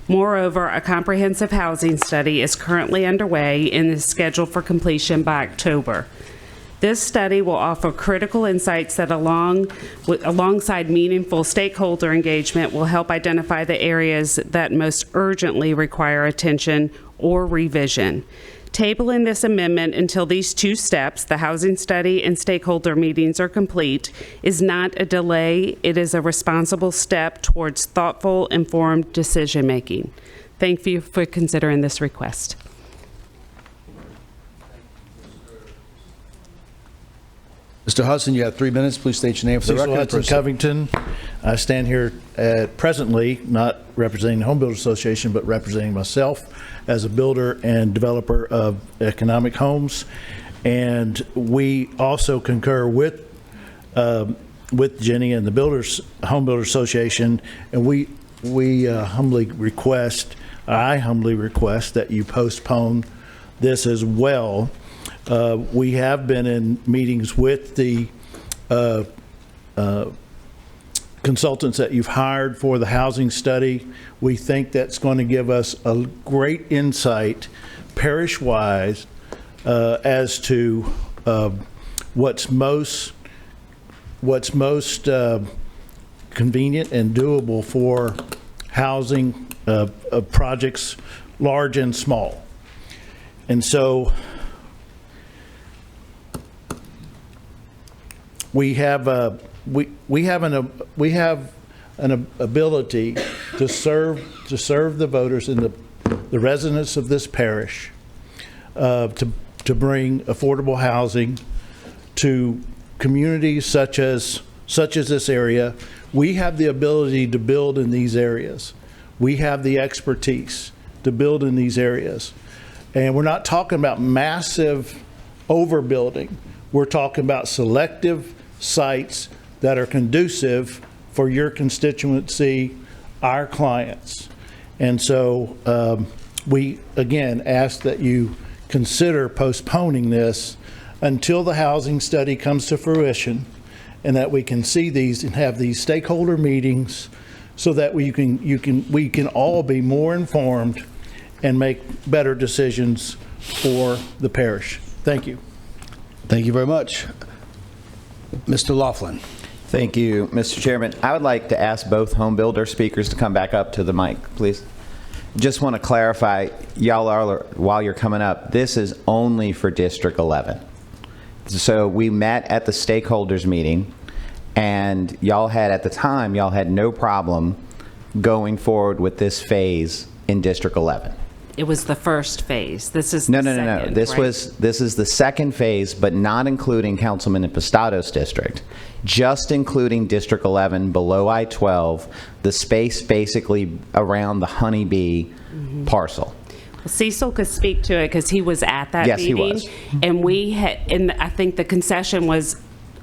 Moreover, a comprehensive housing study is currently underway and is scheduled for completion by October. This study will offer critical insights that alongside meaningful stakeholder engagement will help identify the areas that most urgently require attention or revision. Tabling this amendment until these two steps, the housing study and stakeholder meetings, are complete is not a delay. It is a responsible step towards thoughtful, informed decision-making. Thank you for considering this request. Mr. Hudson, you have 3 minutes. Please state your name for the Cecil record. Hudson, Covington. I stand here presently not representing the Home Builders Association, but representing myself as a builder and developer of economic homes. And we also concur with Jenny and the Home Builders Association, and I humbly request that you postpone this as well. We have been in meetings with the consultants that you've hired for the housing study. We think that's going to give us a great insight parish-wise as to what's most convenient and doable for housing projects large and small. And so we have an ability to serve the voters and the residents of this parish, to bring affordable housing to communities such as this area. We have the ability to build in these areas. We have the expertise to build in these areas. And we're not talking about massive overbuilding. We're talking about selective sites that are conducive for your constituency, our clients. And so we, again, ask that you consider postponing this until the housing study comes to fruition, and that we can see these and have these stakeholder meetings so that we can all be more informed and make better decisions for the parish. Thank you. Thank you very much. Mr. Laughlin. Thank you, Mr. Chairman. I would like to ask both home builder speakers to come back up to the mic, please. Just want to clarify, while you're coming up, this is only for District 11. So we met at the stakeholders meeting, and at the time, y'all had no problem going forward with this phase in District 11. It was the first phase. This is No. second, This right? this is the second phase, but not including Councilman Impastado's district, just including District 11 below I-12, the space basically around the Honeybee parcel. Well, Cecil could speak to it because he was at that Yes, he meeting. was. And I think the concession was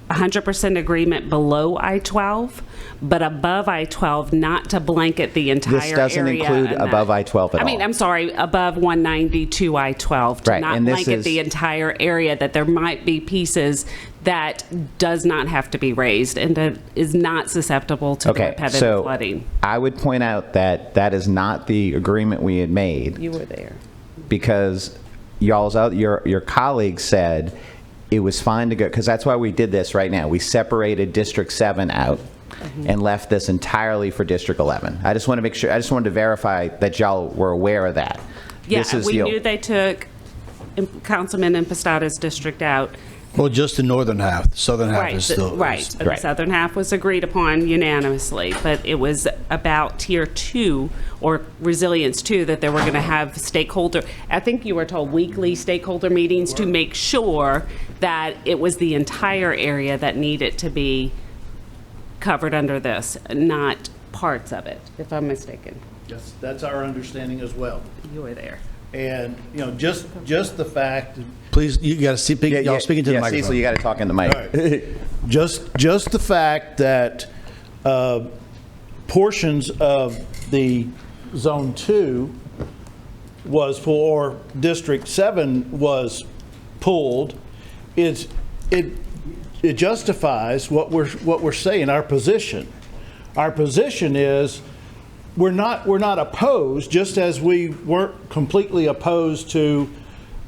100% agreement below I-12, but above I-12, not to blanket the entire area. This doesn't include and that- above I-12 at all. I mean, I'm sorry, above 192 I-12, to Right, not and this blanket is- the entire area, that there might be pieces that does not have to be raised and that is not susceptible to the repetitive flooding. I would point out that that is not the agreement we had made, You were there. because your colleagues said it was fine to go, because that's why we did this right now. We separated District 7 out and left this entirely for District 11. I just want to make sure, I just wanted to verify that y'all were aware of that. Yeah, This is we the- knew they took Councilman Impastado's district out. Well, just the northern half. The southern half Right, is still. right. is- The southern half was agreed upon unanimously, but it was about Tier 2 or Resilience 2 that they were going to have stakeholder, I think you were told weekly stakeholder meetings to make sure that it was the entire area that needed to be covered under this, not parts of it, if I'm mistaken. Yes, that's our understanding as well. You were there. And, just the fact. Please, you got to speak, y'all speaking to the microphone. Cecil, you got to talk in the mic. All right. Just the fact that portions of the Zone 2 was or District 7 was pulled, it justifies what we're saying, our position. Our position is we're not opposed, just as we weren't completely opposed to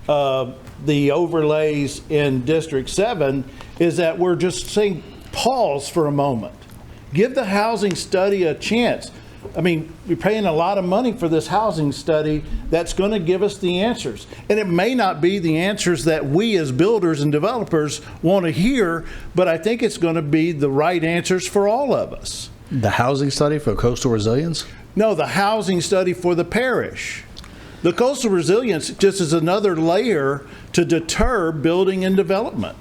the overlays in District 7, is that we're just saying pause for a moment. Give the housing study a chance. I mean, we're paying a lot of money for this housing study that's going to give us the answers. And it may not be the answers that we as builders and developers want to hear, but I think it's going to be the right answers for all of us. The housing study for coastal resilience? No, the housing study for the parish. The coastal resilience just is another layer to deter building and development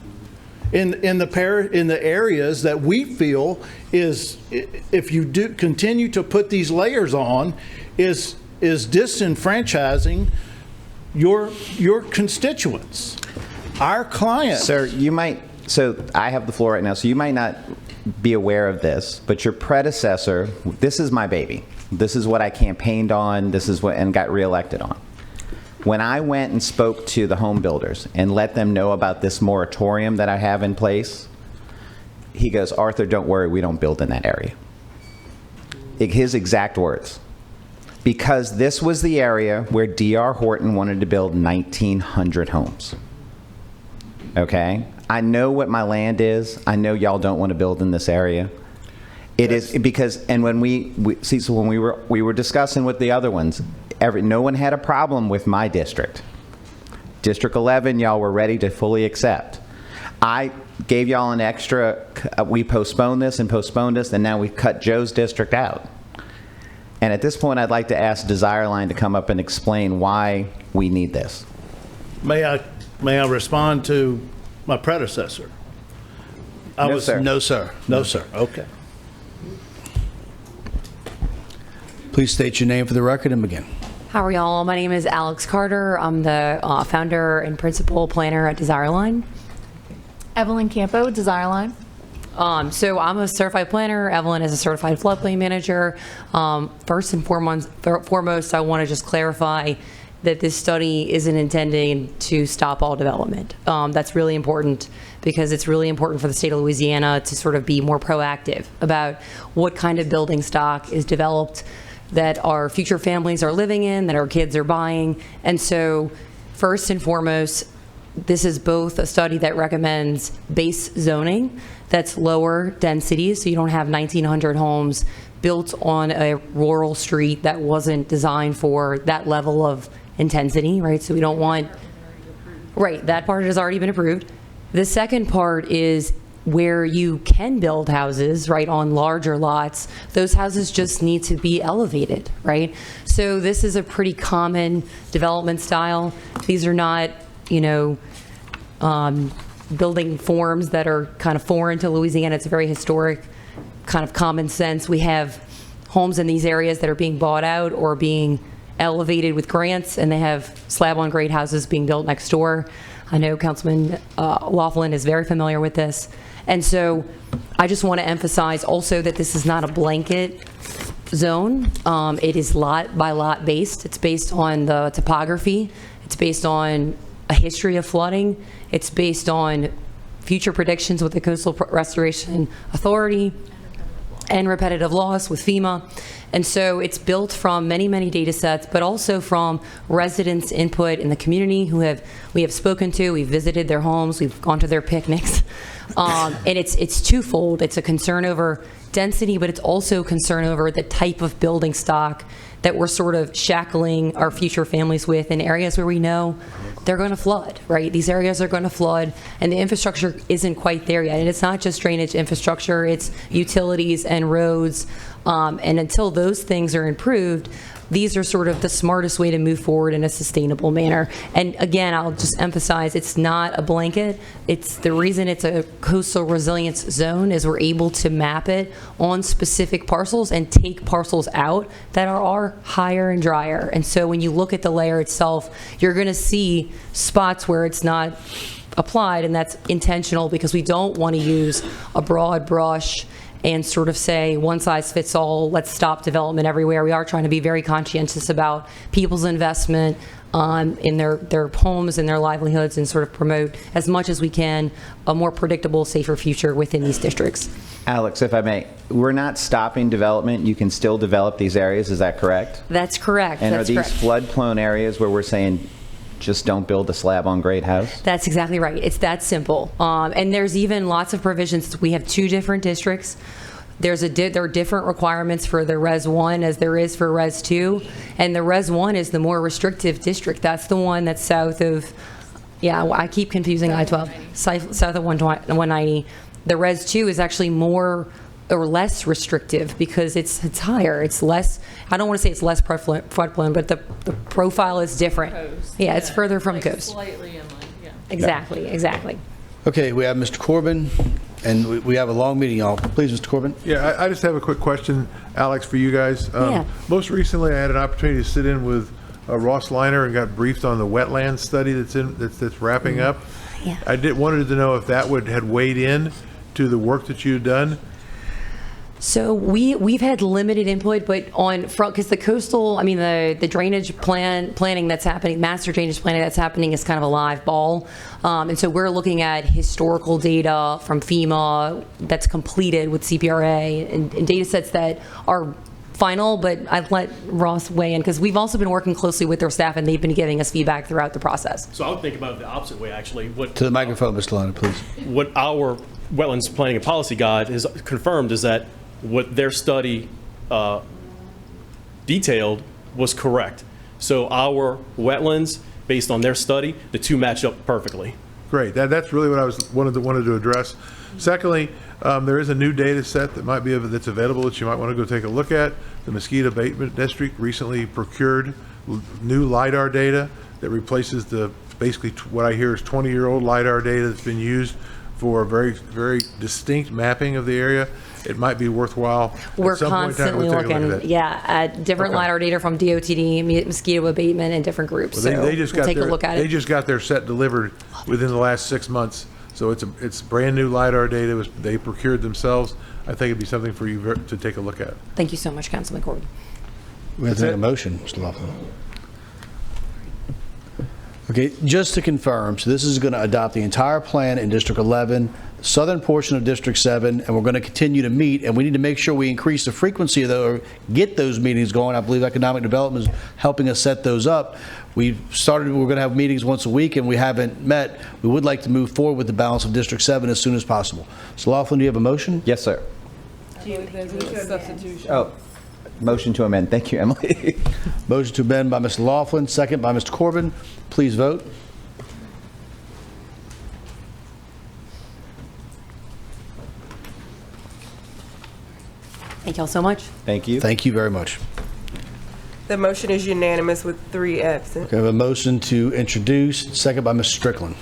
in the areas that we feel is, if you do continue to put these layers on, is disenfranchising your constituents, our clients. Sir, you might, so I have the floor right now, so you might not be aware of this, but your predecessor, this is my baby. This is what I campaigned on, this is what, and got reelected on. When I went and spoke to the home builders and let them know about this moratorium that I have in place, he goes, Arthur, don't worry, we don't build in that area. His exact words. Because this was the area where D.R. Horton wanted to build 1,900 homes. Okay? I know what my land is. I know y'all don't want to build in this area. It is because, and when so when we were discussing with the other ones, no one had a problem with my district. District 11, y'all were ready to fully accept. I gave y'all an extra, we postponed this, and now we cut Joe's district out. And at this point, I'd like to ask Desireline to come up and explain why we need this. May I respond to my predecessor? No, sir. No, sir. No, sir. Okay. Please state your name for the record and begin. How are y'all? My name is Alex Carter. I'm the founder and principal planner at Desireline. Evelyn Campo, Desireline. So I'm a certified planner. Evelyn is a certified floodplain manager. First and foremost, I want to just clarify that this study isn't intending to stop all development. That's really important because it's really important for the state of Louisiana to sort of be more proactive about what kind of building stock is developed that our future families are living in, that our kids are buying. And so first and foremost, this is both a study that recommends base zoning that's lower densities, so you don't have 1,900 homes built on a rural street that wasn't designed for that level of intensity, right? So we don't want, right, that part has already been approved. The second part is where you can build houses, right, on larger lots, those houses just need to be elevated, right? So this is a pretty common development style. These are not, building forms that are kind of foreign to Louisiana. It's a very historic, kind of common sense. We have homes in these areas that are being bought out or being elevated with grants, and they have slab-on-grade houses being built next door. I know Councilman Laughlin is very familiar with this. And so I just want to emphasize also that this is not a blanket zone. It is lot by lot based. It's based on the topography. It's based on a history of flooding. It's based on future predictions with the Coastal Restoration Authority and repetitive loss with FEMA. And so it's built from many, many data sets, but also from residents' input in the community we have spoken to. We've visited their homes. We've gone to their picnics. And it's twofold. It's a concern over density, but it's also a concern over the type of building stock that we're sort of shackling our future families with in areas where we know they're going to flood, right? These areas are going to flood, and the infrastructure isn't quite there yet. And it's not just drainage infrastructure, it's utilities and roads. And until those things are improved, these are sort of the smartest way to move forward in a sustainable manner. And again, I'll just emphasize, it's not a blanket. It's the reason it's a coastal resilience zone is we're able to map it on specific parcels and take parcels out that are higher and drier. And so when you look at the layer itself, you're going to see spots where it's not applied, and that's intentional because we don't want to use a broad brush and sort of say one size fits all, let's stop development everywhere. We are trying to be very conscientious about people's investment in their homes and their livelihoods, and sort of promote as much as we can a more predictable, safer future within these districts. Alex, if I may, we're not stopping development. You can still develop these areas. Is that correct? That's correct. And That's are these correct. flood-prone areas where we're saying just don't build a slab-on-grade house? That's exactly right. It's that simple. And there's even lots of provisions. We have 2 different districts. There are different requirements for the Res 1 as there is for Res 2. And the Res 1 is the more restrictive district. That's the one that's south of, I keep confusing I-12, south of 190. The Res 2 is actually more or less restrictive because it's higher. It's less, I don't want to say it's less floodplain, but the profile is different. Yeah, it's further from coast. Slightly inland, yeah. Exactly. Okay, we have Mr. Corbin, and we have a long meeting, y'all. Please, Mr. Corbin. Yeah, I just have a quick question, Alex, for you guys. Yeah. Most recently, I had an opportunity to sit in with Ross Liner and got briefed on the wetland study that's wrapping up. Yeah. I wanted to know if that had weighed in to the work that you've done. So we've had limited input, but on front, because the coastal, the drainage planning that's happening, master drainage planning that's happening is kind of a live ball. And so we're looking at historical data from FEMA that's completed with CPRA and data sets that are final, but I've let Ross weigh in because we've also been working closely with their staff and they've been giving us feedback throughout the process. So I would think about it the opposite way, actually. To the microphone, Mr. Liner, please. What our Wetlands Planning and Policy Guide has confirmed is that what their study detailed was correct. So our wetlands, based on their study, the 2 match up perfectly. Great. That's really what I wanted to address. Secondly, there is a new data set that might be that's available that you might want to go take a look at. The Mosquito Abatement District recently procured new LiDAR data that replaces basically what I hear is 20-year-old LiDAR data that's been used for a very, very distinct mapping of the area. It might be worthwhile. We're at some point in time, constantly we'll take a look looking, at that. at different Okay. LiDAR data from DOTD, mosquito abatement, and different groups. Well, So they just we'll got take a look at They it. just got their set delivered within the last 6 months. So it's brand new LiDAR data. They procured themselves. I think it'd be something for you to take a look at. Thank you so much, Councilman Corbin. We have to make a motion, Mr. Laughlin. Okay, just to confirm, so this is going to adopt the entire plan in District 11, the southern portion of District 7, and we're going to continue to meet, and we need to make sure we increase the frequency of those, or get those meetings going. I believe economic development is helping us set those up. We're going to have meetings once a week, and we haven't met. We would like to move forward with the balance of District 7 as soon as possible. So Laughlin, do you have a motion? Yes, sir. Oh, motion to amend. Thank you, Emily. Motion to amend by Mr. Laughlin, second by Mr. Corbin. Please vote. Thank y'all so much. Thank you. Thank you very much. The motion is unanimous with 3 absent. Okay, I have a motion to introduce, second by Mr. Strickland.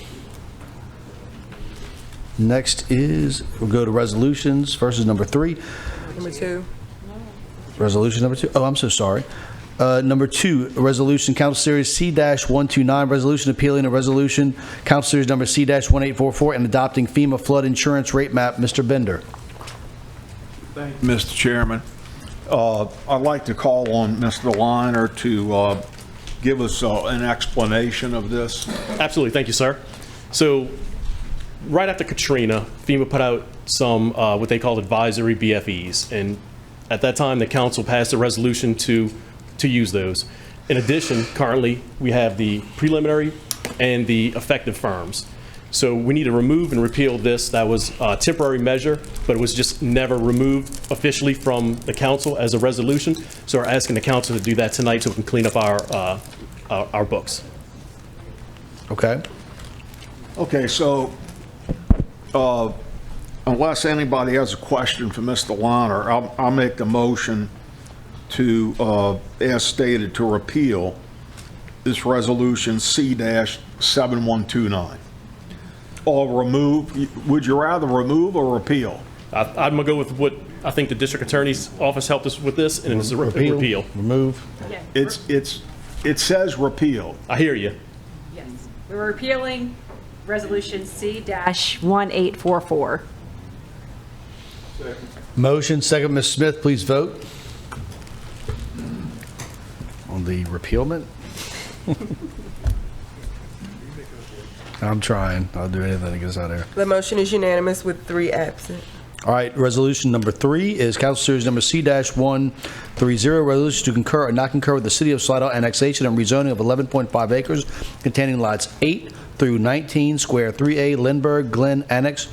Next we'll go to resolutions. First is number 3. Number 2. Resolution number 2. Oh, I'm so sorry. Number 2, Resolution Council Series C-129, resolution appealing a resolution Council Series number C-1844 and adopting FEMA flood insurance rate map. Mr. Bender. Thank you, Mr. Chairman. I'd like to call on Mr. Liner to give us an explanation of this. Absolutely. Thank you, sir. So right after Katrina, FEMA put out some what they called advisory BFEs. And at that time, the council passed a resolution to use those. In addition, currently, we have the preliminary and the effective firms. So we need to remove and repeal this. That was a temporary measure, but it was just never removed officially from the council as a resolution. So we're asking the council to do that tonight so we can clean up our books. Okay. Okay, so unless anybody has a question for Mr. Liner, I'll make the motion to, as stated, to repeal this resolution C-7129. Or remove, would you rather remove or repeal? I'm going to go with what I think the district attorney's office helped us with this, and it's a repeal. Remove. It says repeal. I hear you. Yes. We're repealing Resolution C-1844. Motion, second, Ms. Smith, please vote. On the repealment? I'm trying. I'll do anything to get us out of here. The motion is unanimous with 3 absent. All right, resolution number 3 is Council Series number C-130, resolution to concur or not concur with the City of Slidell annexation and rezoning of 11.5 acres containing lots 8 through 19, Square 3A, Lindbergh, Glen Annex.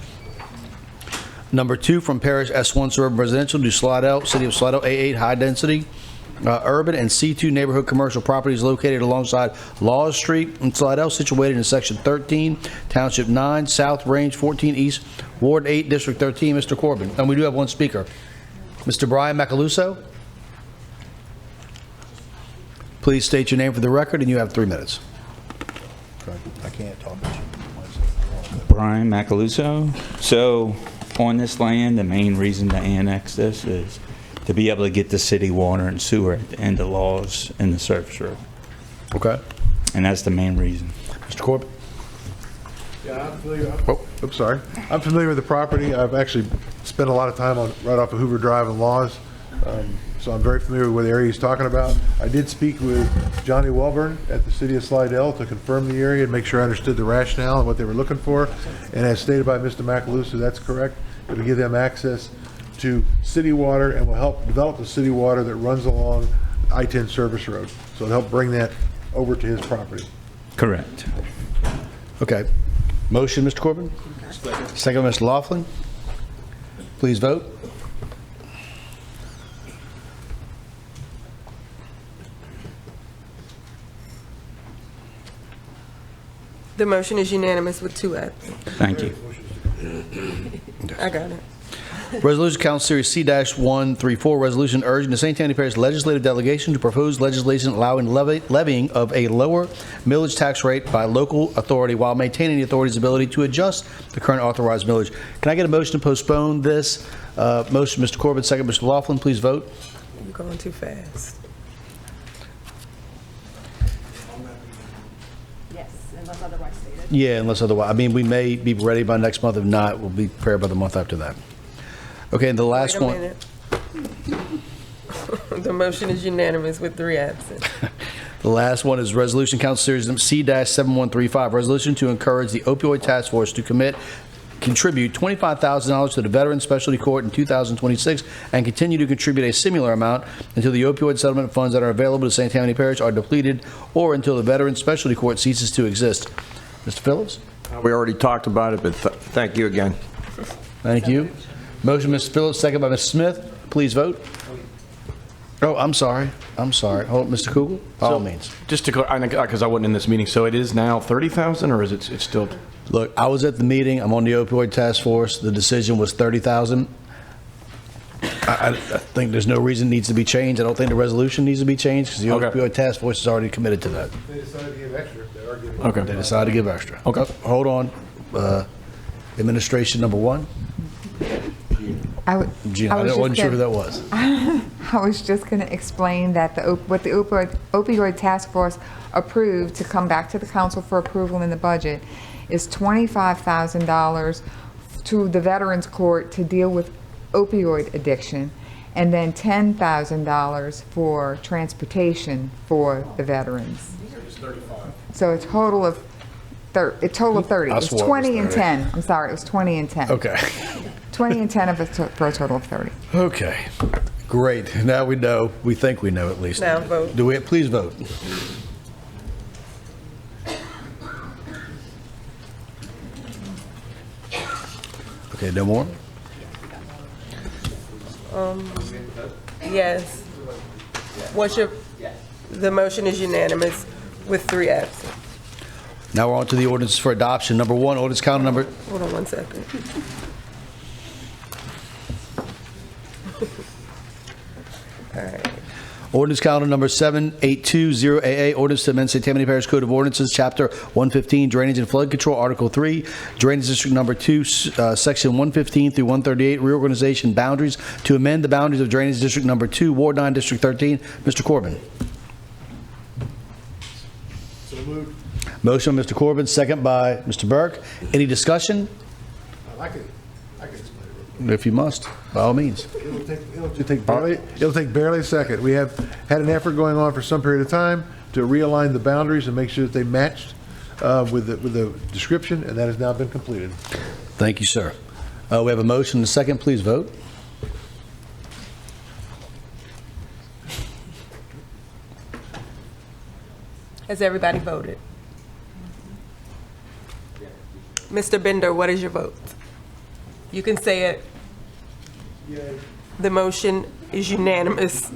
Number 2 from Parish S1 Suburban Residential to Slidell, City of Slidell A8 High Density Urban and C2 Neighborhood Commercial Properties located alongside Laws Street in Slidell, situated in Section 13, Township 9, South Range 14 East, Ward 8, District 13. Mr. Corbin. And we do have one speaker. Mr. Brian Macaluso. Please state your name for the record, and you have 3 minutes. I can't talk. Brian Macaluso. So on this land, the main reason to annex this is to be able to get the city water and sewer at the end of Laws and the surface road. Okay. And that's the main reason. Mr. Corbin. Yeah, I'm familiar. Oops, sorry. I'm familiar with the property. I've actually spent a lot of time on right off of Hoover Drive and Laws, so I'm very familiar with what area he's talking about. I did speak with Johnny Welburn at the City of Slidell to confirm the area and make sure I understood the rationale and what they were looking for. And as stated by Mr. Macaluso, that's correct. It'll give them access to city water and will help develop the city water that runs along I-10 service road. So it'll help bring that over to his property. Correct. Okay. Motion, Mr. Corbin? Second, Mr. Laughlin. Please vote. The motion is unanimous with 2 absent. Thank you. I got it. Resolution Council Series C-134, resolution urging the St. Tammany Parish Legislative Delegation to propose legislation allowing levying of a lower millage tax rate by local authority while maintaining the authority's ability to adjust the current authorized millage. Can I get a motion to postpone this? Motion, Mr. Corbin, second, Mr. Laughlin. Please vote. You're going too fast. Yes, unless otherwise stated. Yeah, unless otherwise. I mean, we may be ready by next month. If not, we'll be prepared by the month after that. Okay, and the last Wait a one. minute. The motion is unanimous with 3 absent. The last one is Resolution Council Series C-7135, resolution to encourage the opioid task force to contribute $25,000 to the Veterans Specialty Court in 2026 and continue to contribute a similar amount until the opioid settlement funds that are available to St. Tammany Parish are depleted or until the Veterans Specialty Court ceases to exist. Mr. Phillips? We already talked about it, but thank you again. Thank you. Motion, Mr. Phillips, second by Ms. Smith. Please vote. Oh, I'm sorry. Hold on, Mr. Kugel, by all means. Just to, because I wasn't in this meeting, so it is now 30,000, or is it it's still? Look, I was at the meeting. I'm on the opioid task force. The decision was 30,000. I think there's no reason it needs to be changed. I don't think the resolution needs to be changed because the opioid task force is already committed to that. They decided to give extra. They are giving Okay. They decided to give extra. Okay. Hold on. Administration number 1. Gina, I wasn't sure who that was. I was just going to explain that what the opioid task force approved to come back to the council for approval in the budget is $25,000 to the Veterans Court to deal with opioid addiction, and then $10,000 for transportation for the veterans. So a total of 30. It's 20 and 10. I'm sorry, it was 20 and 10. Okay. 20 and 10 for a total of 30. Okay. Great. Now we know. We think we know at least. Now vote. Do we? Please vote. Okay, no more? Yes. The motion is unanimous with 3 absent. Now we're on to the ordinances for adoption. Number 1, ordinance calendar number... Hold on one second. All right. Ordinance calendar number 7820AA, ordinance to amend St. Tammany Parish Code of Ordinances, Chapter 115, Drainage and Flood Control, Article 3, Drainage District Number 2, Section 115 through 138, reorganization boundaries, to amend the boundaries of Drainage District Number 2, Ward 9, District 13. Mr. Corbin. So moved. Motion by Mr. Corbin, second by Mr. Burke. Any discussion? I can explain it. If you must, by all means. It'll take barely a second. We have had an effort going on for some period of time to realign the boundaries and make sure that they matched with the description, and that has now been completed. Thank you, sir. We have a motion and a second. Please vote. Has everybody voted? Mr. Bender, what is your vote? You can say it. The motion is unanimous.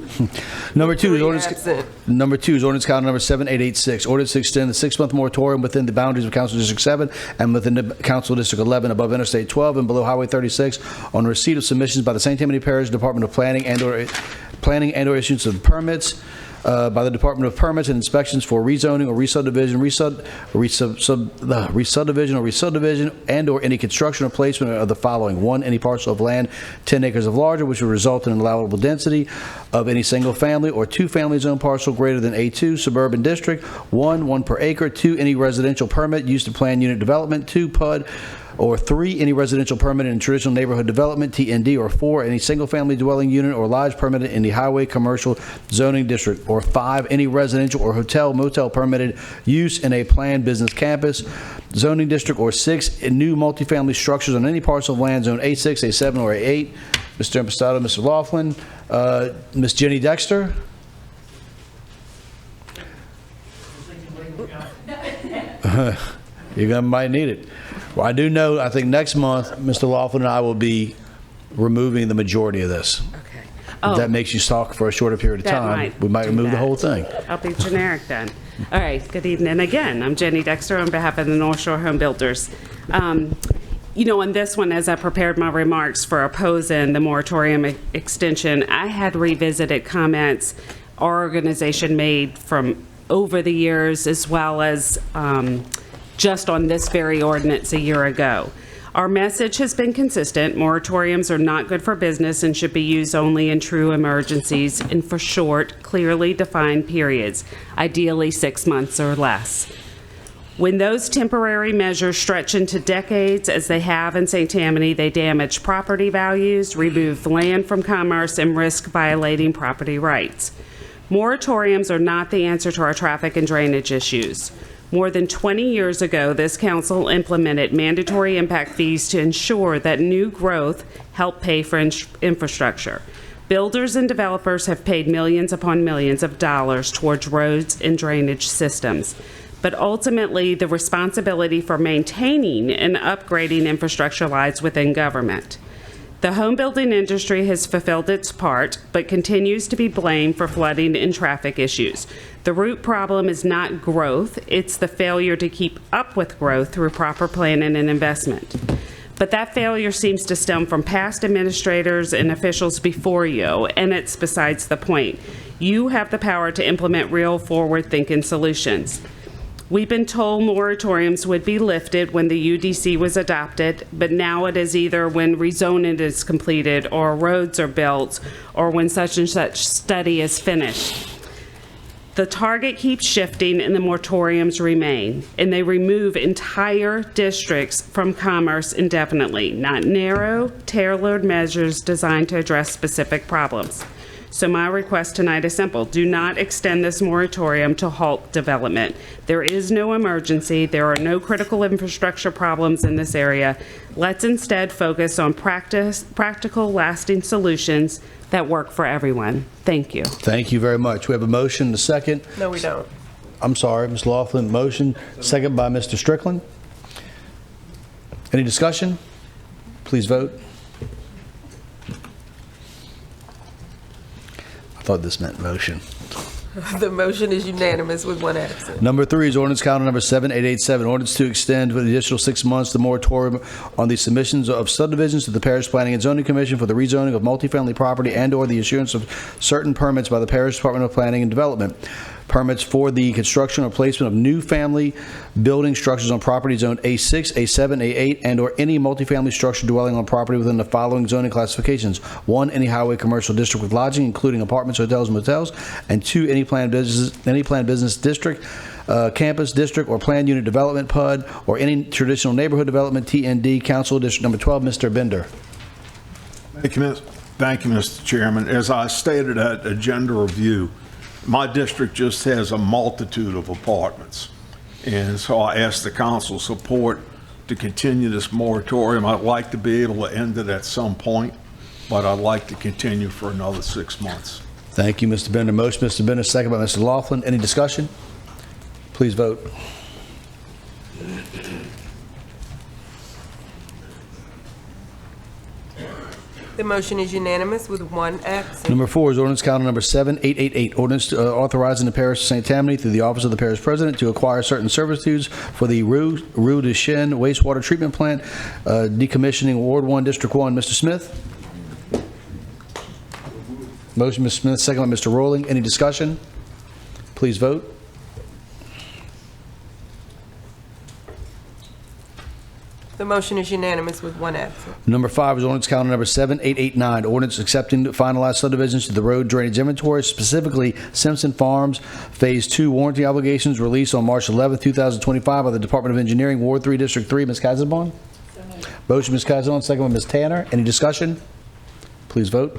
Number 2 is 3 ordinance. absent. Number 2 is ordinance calendar number 7886. Ordinance to extend the 6-month moratorium within the boundaries of Council District 7 and within the Council District 11 above Interstate 12 and below Highway 36 on receipt of submissions by the St. Tammany Parish Department of Planning and/or issuance of permits. By the Department of Permits and Inspections for rezoning or re-subdivision, and/or any construction or placement of the following: 1, any parcel of land 10 acres or larger, which would result in an allowable density of any single-family or two-family zone parcel greater than A2 suburban district. 1 per acre. 2, any residential permit used to plan unit development. 2, PUD. Or 3, any residential permit in traditional neighborhood development, TND. Or 4, any single-family dwelling unit or lodge permitted in the highway commercial zoning district. Or 5, any residential or hotel motel permitted use in a planned business campus zoning district. Or 6, new multifamily structures on any parcel of land zone A6, A7, or A8. Mr. Impastato, Mr. Laughlin, Ms. Jenny Dexter. Might need it. Well, I do know, I think next month, Mr. Laughlin and I will be removing the majority of this. Okay. If that makes you talk for a shorter period of That time, might we might do remove the that. whole thing. I'll be generic then. All right, good evening again. I'm Jenny Dexter on behalf of the North Shore Home Builders. On this one, as I prepared my remarks for opposing the moratorium extension, I had revisited comments our organization made from over the years, as well as just on this very ordinance a year ago. Our message has been consistent. Moratoriums are not good for business and should be used only in true emergencies and for short, clearly defined periods, ideally 6 months or less. When those temporary measures stretch into decades, as they have in St. Tammany, they damage property values, remove land from commerce, and risk violating property rights. Moratoriums are not the answer to our traffic and drainage issues. More than 20 years ago, this council implemented mandatory impact fees to ensure that new growth helped pay for infrastructure. Builders and developers have paid millions upon millions of dollars towards roads and drainage systems. But ultimately, the responsibility for maintaining and upgrading infrastructure lies within government. The home building industry has fulfilled its part, but continues to be blamed for flooding and traffic issues. The root problem is not growth, it's the failure to keep up with growth through proper planning and investment. But that failure seems to stem from past administrators and officials before you, and it's besides the point. You have the power to implement real forward-thinking solutions. We've been told moratoriums would be lifted when the UDC was adopted, but now it is either when rezoning is completed or roads are built or when such and such study is finished. The target keeps shifting and the moratoriums remain, and they remove entire districts from commerce indefinitely, not narrow, tailored measures designed to address specific problems. So my request tonight is simple. Do not extend this moratorium to halt development. There is no emergency. There are no critical infrastructure problems in this area. Let's instead focus on practical, lasting solutions that work for everyone. Thank you. Thank you very much. We have a motion, a second. No, we don't. I'm sorry, Ms. Laughlin, motion, second by Mr. Strickland. Any discussion? Please vote. I thought this meant motion. The motion is unanimous with one absent. Number 3 is ordinance calendar number 7887, ordinance to extend for the additional 6 months the moratorium on the submissions of subdivisions to the Parish Planning and Zoning Commission for the rezoning of multifamily property and/or the issuance of certain permits by the Parish Department of Planning and Development. Permits for the construction or placement of new family building structures on property zoned A6, A7, A8, and/or any multifamily structure dwelling on property within the following zoning classifications. 1, any highway commercial district with lodging, including apartments, hotels, and motels. And 2, any planned business district, campus district, or planned unit development PUD, or any traditional neighborhood development TND. Council District Number 12, Mr. Bender. Thank you, Mr. Chairman. As I stated at agenda review, my district just has a multitude of apartments. And so I asked the council support to continue this moratorium. I'd like to be able to end it at some point, but I'd like to continue for another 6 months. Thank you, Mr. Bender. Motion, Mr. Bender, second by Mr. Laughlin. Any discussion? Please vote. The motion is unanimous with one absent. Number 4 is ordinance calendar number 7888, ordinance authorizing the Parish of St. Tammany through the Office of the Parish President to acquire certain servitudes for the Rue de Chien wastewater treatment plant decommissioning, Ward 1, District 1. Mr. Smith? Motion, Mr. Smith, second by Mr. Rowling. Any discussion? Please vote. The motion is unanimous with one absent. Number 5 is ordinance calendar number 7889, ordinance accepting finalized subdivisions to the road drainage inventory, specifically Simpson Farms Phase 2 warranty obligations released on March 11, 2025 by the Department of Engineering, Ward 3, District 3. Ms. Kazabon? Motion, Ms. Kazabon, second by Ms. Tanner. Any discussion? Please vote.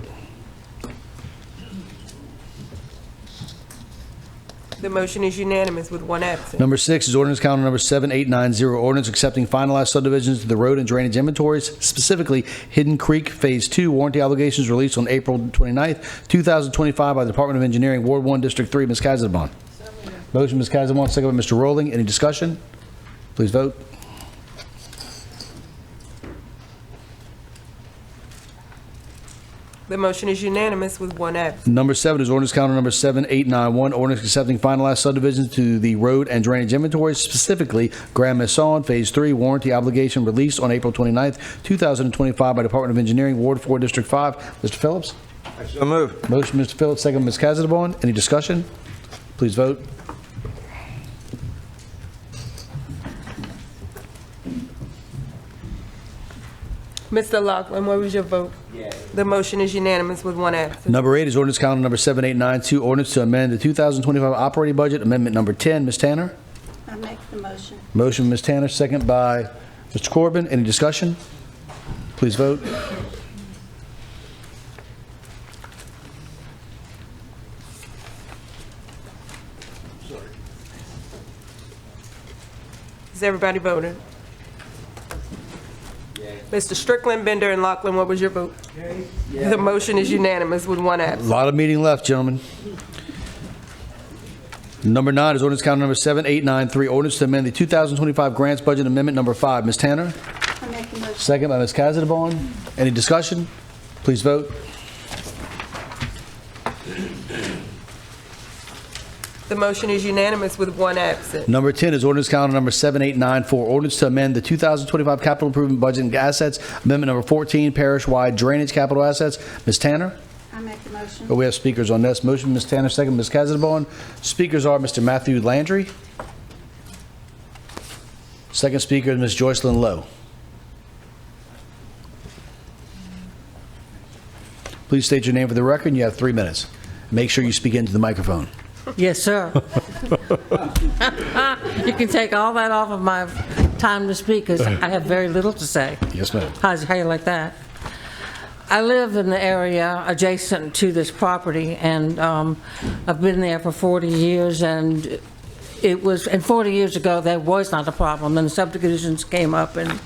The motion is unanimous with one absent. Number 6 is ordinance calendar number 7890, ordinance accepting finalized subdivisions to the road and drainage inventories, specifically Hidden Creek Phase 2 warranty obligations released on April 29th, 2025 by the Department of Engineering, Ward 1, District 3. Ms. Kazabon. Motion, Ms. Kazabon, second by Mr. Rowling. Any discussion? Please vote. The motion is unanimous with one absent. Number 7 is ordinance calendar number 7891, ordinance accepting finalized subdivisions to the road and drainage inventories, specifically Grand Maison Phase 3 warranty obligation released on April 29th, 2025 by Department of Engineering, Ward 4, District 5. Mr. Phillips? I so move. Motion, Mr. Phillips, second, Ms. Kazabon. Any discussion? Please vote. Mr. Laughlin, what was your vote? The motion is unanimous with one absent. Number 8 is ordinance calendar number 7892, ordinance to amend the 2025 operating budget, amendment number 10. Ms. Tanner? I make the motion. Motion, Ms. Tanner, second by Mr. Corbin. Any discussion? Please vote. Has everybody voted? Mr. Strickland, Bender, and Laughlin, what was your vote? The motion is unanimous with one A absent. lot of meeting left, gentlemen. Number 9 is ordinance calendar number 7893, ordinance to amend the 2025 grants budget amendment number 5. Ms. Tanner? I make the motion. Second by Ms. Kazabon. Any discussion? Please vote. The motion is unanimous with one absent. Number 10 is ordinance calendar number 7894, ordinance to amend the 2025 capital improvement budget and assets, amendment number 14, parish-wide drainage capital assets. Ms. Tanner? I make the motion. We have speakers on this. Motion, Ms. Tanner, second, Ms. Kazabon. Speakers are Mr. Matthew Landry. Second speaker is Ms. Joycelyn Lowe. Please state your name for the record, and you have 3 minutes. Make sure you speak into the microphone. Yes, sir. You can take all that off of my time to speak because I have very little to say. Yes, ma'am. How you like that? I live in the area adjacent to this property, and I've been there for 40 years, and 40 years ago, there was not a problem, and the subdivisions came up, and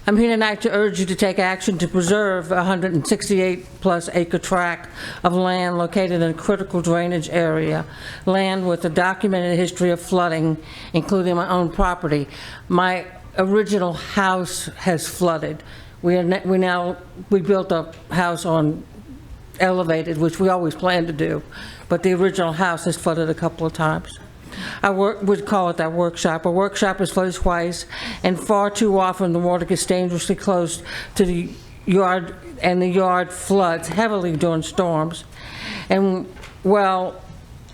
I'm here tonight to urge you to take action to preserve a 168-plus acre tract of land located in a critical drainage area, land with a documented history of flooding, including my own property. My original house has flooded. We built a house on elevated, which we always planned to do, but the original house has flooded a couple of times. We'd call it that workshop. A workshop is flooded twice, and far too often the water gets dangerously close to the yard, and the yard floods heavily during storms. And well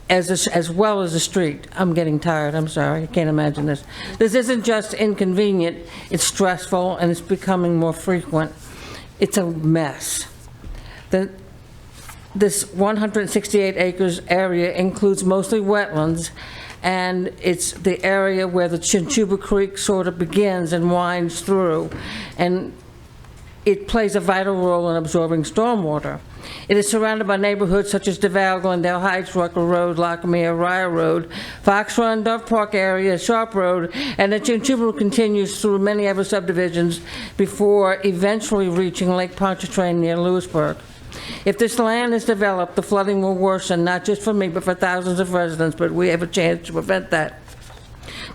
as the street. I'm getting tired, I'm sorry, I can't imagine this. This isn't just inconvenient, it's stressful, and it's becoming more frequent. It's a mess. This 168 acres area includes mostly wetlands, and it's the area where the Chinchuba Creek sort of begins and winds through, and it plays a vital role in absorbing stormwater. It is surrounded by neighborhoods such as DeVal, Glendale Heights, Rucker Road, Lockmere, Rye Road, Fox Run, Dove Park area, Sharp Road, and the Chinchuba continues through many other subdivisions before eventually reaching Lake Pontchartrain near Lewisburg. If this land is developed, the flooding will worsen, not just for me, but for thousands of residents, but we have a chance to prevent that.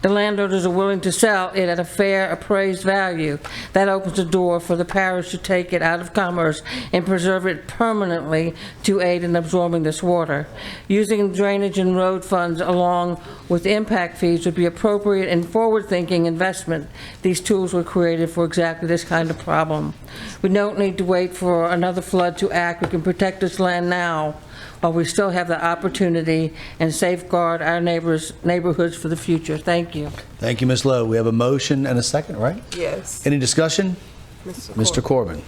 The landowners are willing to sell it at a fair appraised value. That opens the door for the parish to take it out of commerce and preserve it permanently to aid in absorbing this water. Using drainage and road funds along with impact fees would be appropriate and forward-thinking investment. These tools were created for exactly this kind of problem. We don't need to wait for another flood to act. We can protect this land now, while we still have the opportunity, and safeguard our neighborhoods for the future. Thank you. Thank you, Ms. Lowe. We have a motion and a second, right? Yes. Any discussion? Mr. Corbin.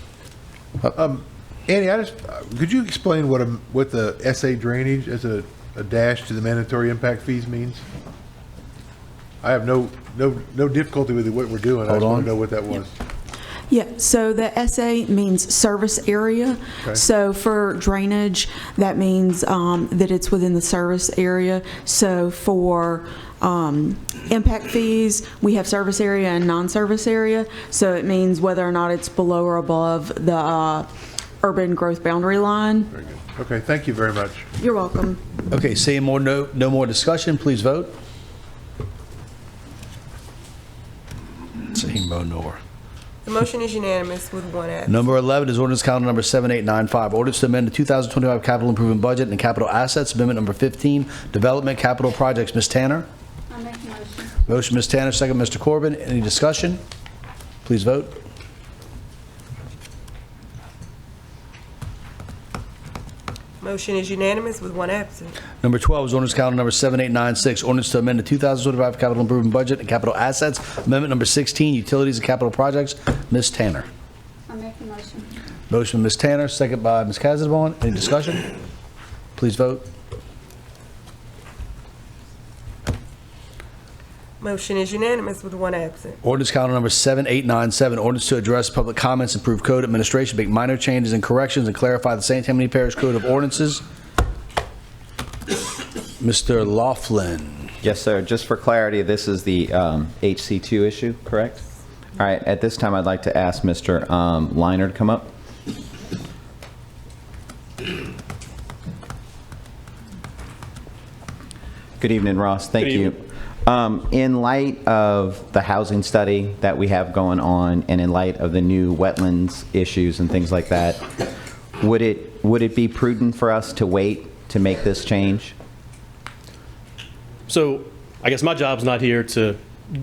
Annie, could you explain what the SA drainage as a dash to the mandatory impact fees means? I have no difficulty with what we're doing. I just want to know what that was. Yeah, so the SA means service area. Okay. So for drainage, that means that it's within the service area. So for impact fees, we have service area and non-service area. So it means whether or not it's below or above the urban growth boundary line. Very good. Okay, thank you very much. You're welcome. Okay, seeing no more discussion, please vote. Seeing no more. The motion is unanimous with one absent. Number 11 is ordinance calendar number 7895. Ordinance to amend the 2025 capital improvement budget and capital assets. Amendment number 15, development capital projects. Ms. Tanner? I make a motion. Motion, Ms. Tanner, second, Mr. Corbin. Any discussion? Please vote. Motion is unanimous with one absent. Number 12 is ordinance calendar number 7896. Ordinance to amend the 2025 capital improvement budget and capital assets. Amendment number 16, utilities and capital projects. Ms. Tanner. I make a motion. Motion, Ms. Tanner, second by Ms. Casabon. Any discussion? Please vote. Motion is unanimous with one absent. Ordinance calendar number 7897, ordinance to address public comments, improve code administration, make minor changes and corrections, and clarify the St. Tammany Parish Code of Ordinances. Mr. Laughlin. Yes, sir. Just for clarity, this is the HC2 issue, correct? All right. At this time, I'd like to ask Mr. Liner to come up. Good evening, Ross. Thank you. In light of the housing study that we have going on, and in light of the new wetlands issues and things like that, would it be prudent for us to wait to make this change? So I guess my job's not here to,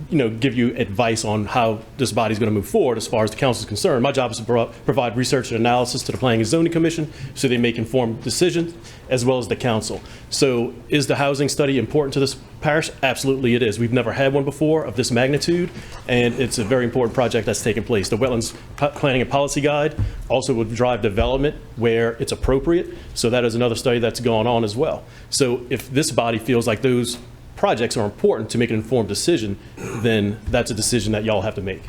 give you advice on how this body's going to move forward as far as the council is concerned. My job is to provide research and analysis to the Planning and Zoning Commission so they make informed decisions, as well as the council. So is the housing study important to this parish? Absolutely it is. We've never had one before of this magnitude, and it's a very important project that's taking place. The Wetlands Planning and Policy Guide also would drive development where it's appropriate. So that is another study that's going on as well. So if this body feels like those projects are important to make an informed decision, then that's a decision that y'all have to make.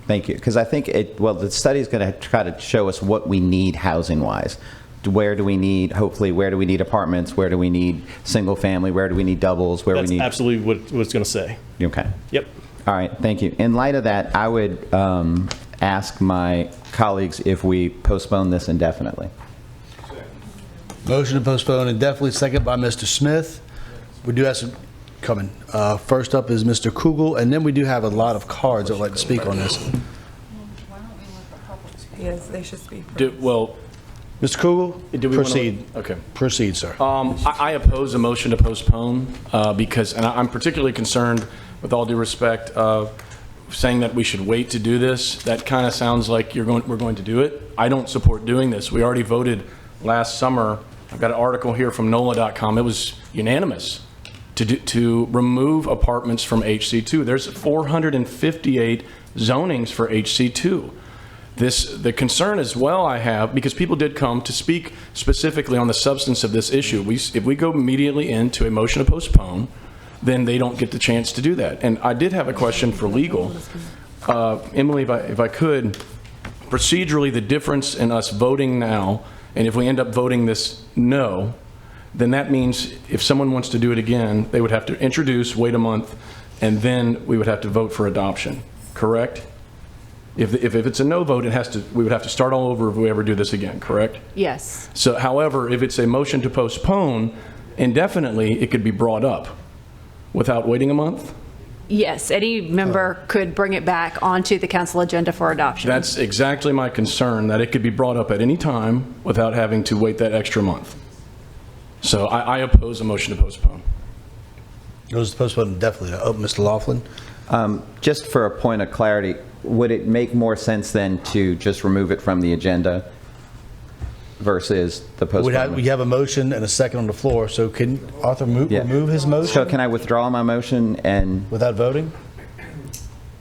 Thank you. Because I think the study is going to try to show us what we need housing-wise. Where do we need apartments? Where do we need single family? Where do we need doubles? That's absolutely what it's going to say. Okay. Yep. All right. Thank you. In light of that, I would ask my colleagues if we postpone this indefinitely. Motion to postpone indefinitely, second by Mr. Smith. We do have some coming. First up is Mr. Kugel, and then we do have a lot of cards that would like to speak on this. Yes, they should speak. Well, Mr. Kugel, do we wanna- proceed. Okay. Proceed, sir. I oppose a motion to postpone because, and I'm particularly concerned, with all due respect, saying that we should wait to do this. That kind of sounds like we're going to do it. I don't support doing this. We already voted last summer. I've got an article here from NOLA.com. It was unanimous to remove apartments from HC2. There's 458 zonings for HC2. The concern as well I have, because people did come to speak specifically on the substance of this issue. If we go immediately into a motion to postpone, then they don't get the chance to do that. And I did have a question for legal. Emily, if I could, procedurally, the difference in us voting now, and if we end up voting this no, then that means if someone wants to do it again, they would have to introduce, wait a month, and then we would have to vote for adoption, correct? If it's a no vote, we would have to start all over if we ever do this again, correct? Yes. So, however, if it's a motion to postpone indefinitely, it could be brought up without waiting a month? Yes, any member could bring it back onto the council agenda for adoption. That's exactly my concern, that it could be brought up at any time without having to wait that extra month. So I oppose a motion to postpone. Goes to postpone indefinitely. Mr. Laughlin? Just for a point of clarity, would it make more sense then to just remove it from the agenda versus the postponement? We have a motion and a second on the floor, so can Arthur remove his motion? So can I withdraw my motion and... Without voting?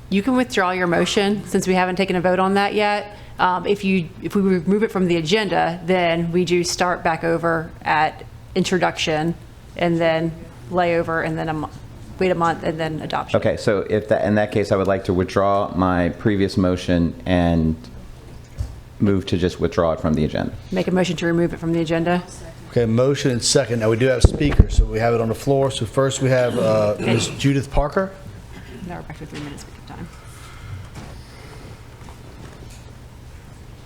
You can withdraw your motion since we haven't taken a vote on that yet. If we remove it from the agenda, then we do start back over at introduction and then lay over and then wait a month and then adoption. Okay, so in that case, I would like to withdraw my previous motion and move to just withdraw it from the agenda. Make a motion to remove it from the agenda. Okay, motion and second. Now, we do have speakers, so we have it on the floor. So first we have Ms. Judith Parker. Now we're back to 3 minutes speaking time.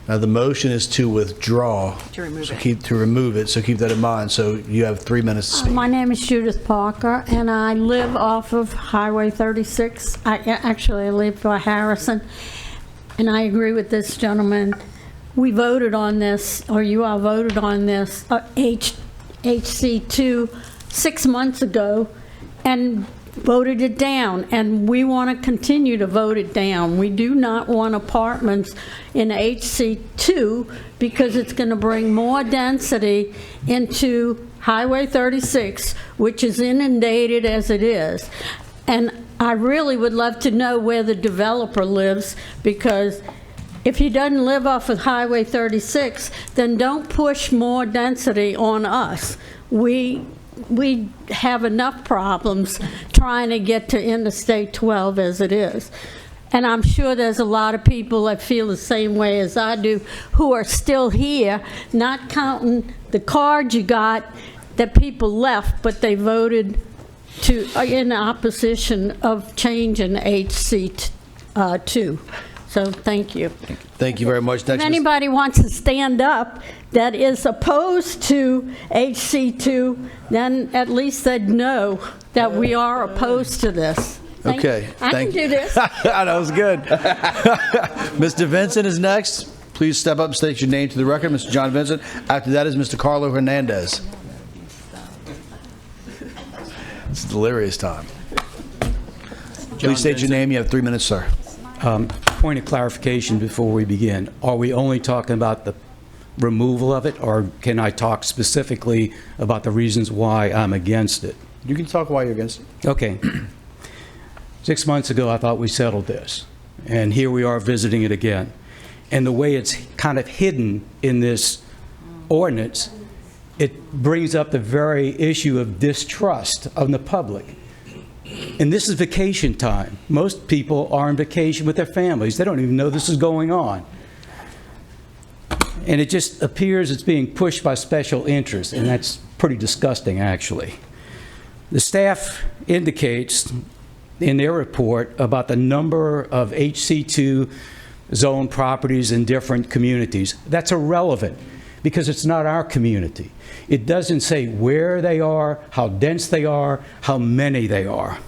Now, the motion is to withdraw. To remove so it. To remove it, so keep that in mind. So you have 3 minutes to speak. My name is Judith Parker, and I live off of Highway 36. I live by Harrison, and I agree with this gentleman. We voted on this, or you all voted on this, HC2 6 months ago, and voted it down, and we want to continue to vote it down. We do not want apartments in HC2 because it's going to bring more density into Highway 36, which is inundated as it is. And I really would love to know where the developer lives, because if he doesn't live off of Highway 36, then don't push more density on us. We have enough problems trying to get to Interstate 12 as it is. And I'm sure there's a lot of people that feel the same way as I do who are still here, not counting the cards you got that people left, but they voted in opposition of changing HC2. So thank you. Thank you very much. Next, If anybody wants to stand up that is opposed to HC2, then at least they'd know that we are opposed to this. Okay. I can do this. That was good. Mr. Vincent is next. Please step up and state your name to the record. Mr. John Vincent. After that is Mr. Carlo Hernandez. It's delirious time. Please state your name. You have 3 minutes, sir. Point of clarification before we begin. Are we only talking about the removal of it, or can I talk specifically about the reasons why I'm against it? You can talk why you're against it. Okay. 6 months ago, I thought we settled this, and here we are visiting it again. And the way it's kind of hidden in this ordinance, it brings up the very issue of distrust of the public. And this is vacation time. Most people are on vacation with their families. They don't even know this is going on. And it just appears it's being pushed by special interests, and that's pretty disgusting, actually. The staff indicates in their report about the number of HC2 zone properties in different communities. That's irrelevant. because it's not our community. It doesn't say where they are, how dense they are, how many they are.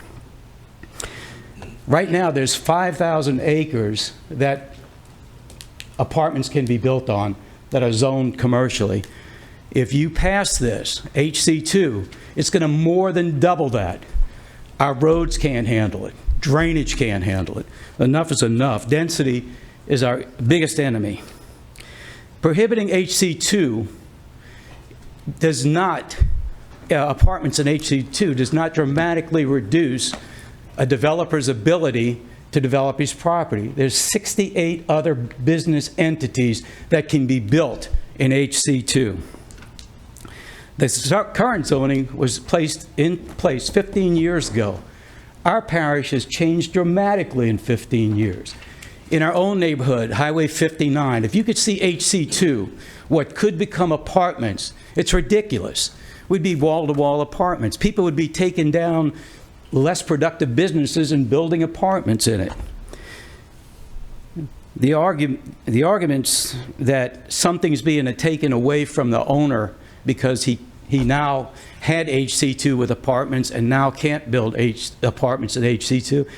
Right now, there's 5,000 acres that apartments can be built on that are zoned commercially. If you pass this, HC2, it's going to more than double that. Our roads can't handle it. Drainage can't handle it. Enough is enough. Density is our biggest enemy. Prohibiting HC2 does not, apartments in HC2 does not dramatically reduce a developer's ability to develop his property. There's 68 other business entities that can be built in HC2. The current zoning was placed in place 15 years ago. Our parish has changed dramatically in 15 years. In our own neighborhood, Highway 59, if you could see HC2, what could become apartments, it's ridiculous. We'd be wall-to-wall apartments. People would be taking down less productive businesses and building apartments in it. The arguments that something's being taken away from the owner because he now had HC2 with apartments and now can't build apartments at HC2,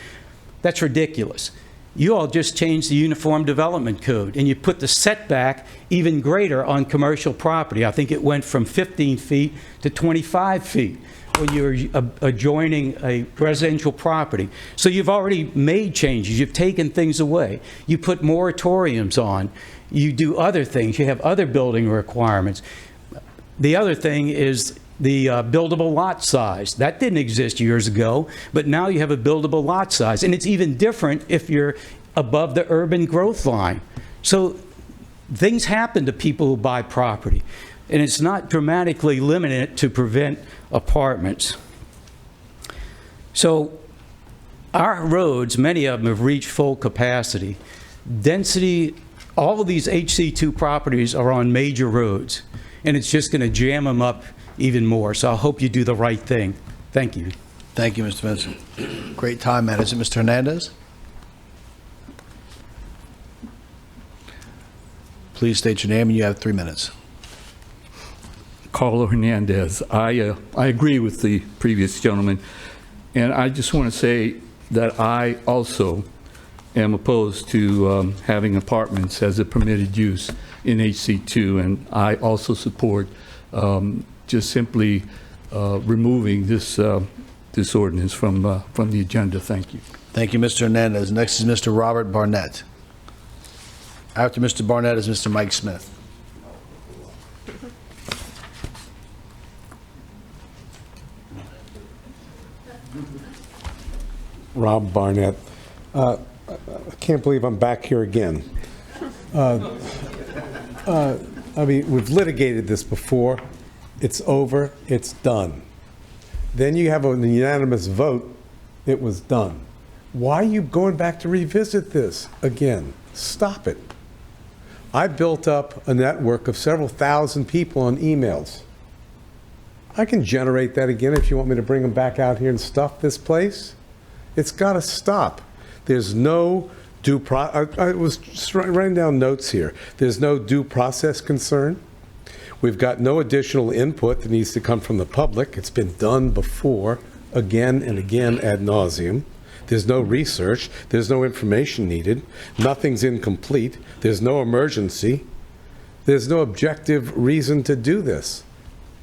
that's ridiculous. You all just changed the Uniform Development Code, and you put the setback even greater on commercial property. I think it went from 15 feet to 25 feet when you're adjoining a residential property. So you've already made changes. You've taken things away. You put moratoriums on. You do other things. You have other building requirements. The other thing is the buildable lot size. That didn't exist years ago, but now you have a buildable lot size. And it's even different if you're above the urban growth line. So things happen to people who buy property. And it's not dramatically limited to prevent apartments. So our roads, many of them have reached full capacity. Density, all of these HC2 properties are on major roads, and it's just going to jam them up even more. So I hope you do the right thing. Thank you. Thank you, Mr. Vincent. Great time management. Mr. Hernandez? Please state your name, and you have 3 minutes. Carlo Hernandez. I agree with the previous gentleman, and I just want to say that I also am opposed to having apartments as a permitted use in HC2, and I also support just simply removing this this ordinance from the agenda. Thank you. Thank you, Mr. Hernandez. Next is Mr. Robert Barnett. After Mr. Barnett is Mr. Mike Smith. Rob Barnett. I can't believe I'm back here again. I mean, we've litigated this before. It's over. It's done. Then you have a unanimous vote. It was done. Why are you going back to revisit this again? Stop it. I built up a network of several thousand people on emails. I can generate that again if you want me to bring them back out here and stuff this place. It's got to stop. There's no due process. I was just writing down notes here. There's no due process concern. We've got no additional input that needs to come from the public. It's been done before, again and again ad nauseum. There's no research. There's no information needed. Nothing's incomplete. There's no emergency. There's no objective reason to do this.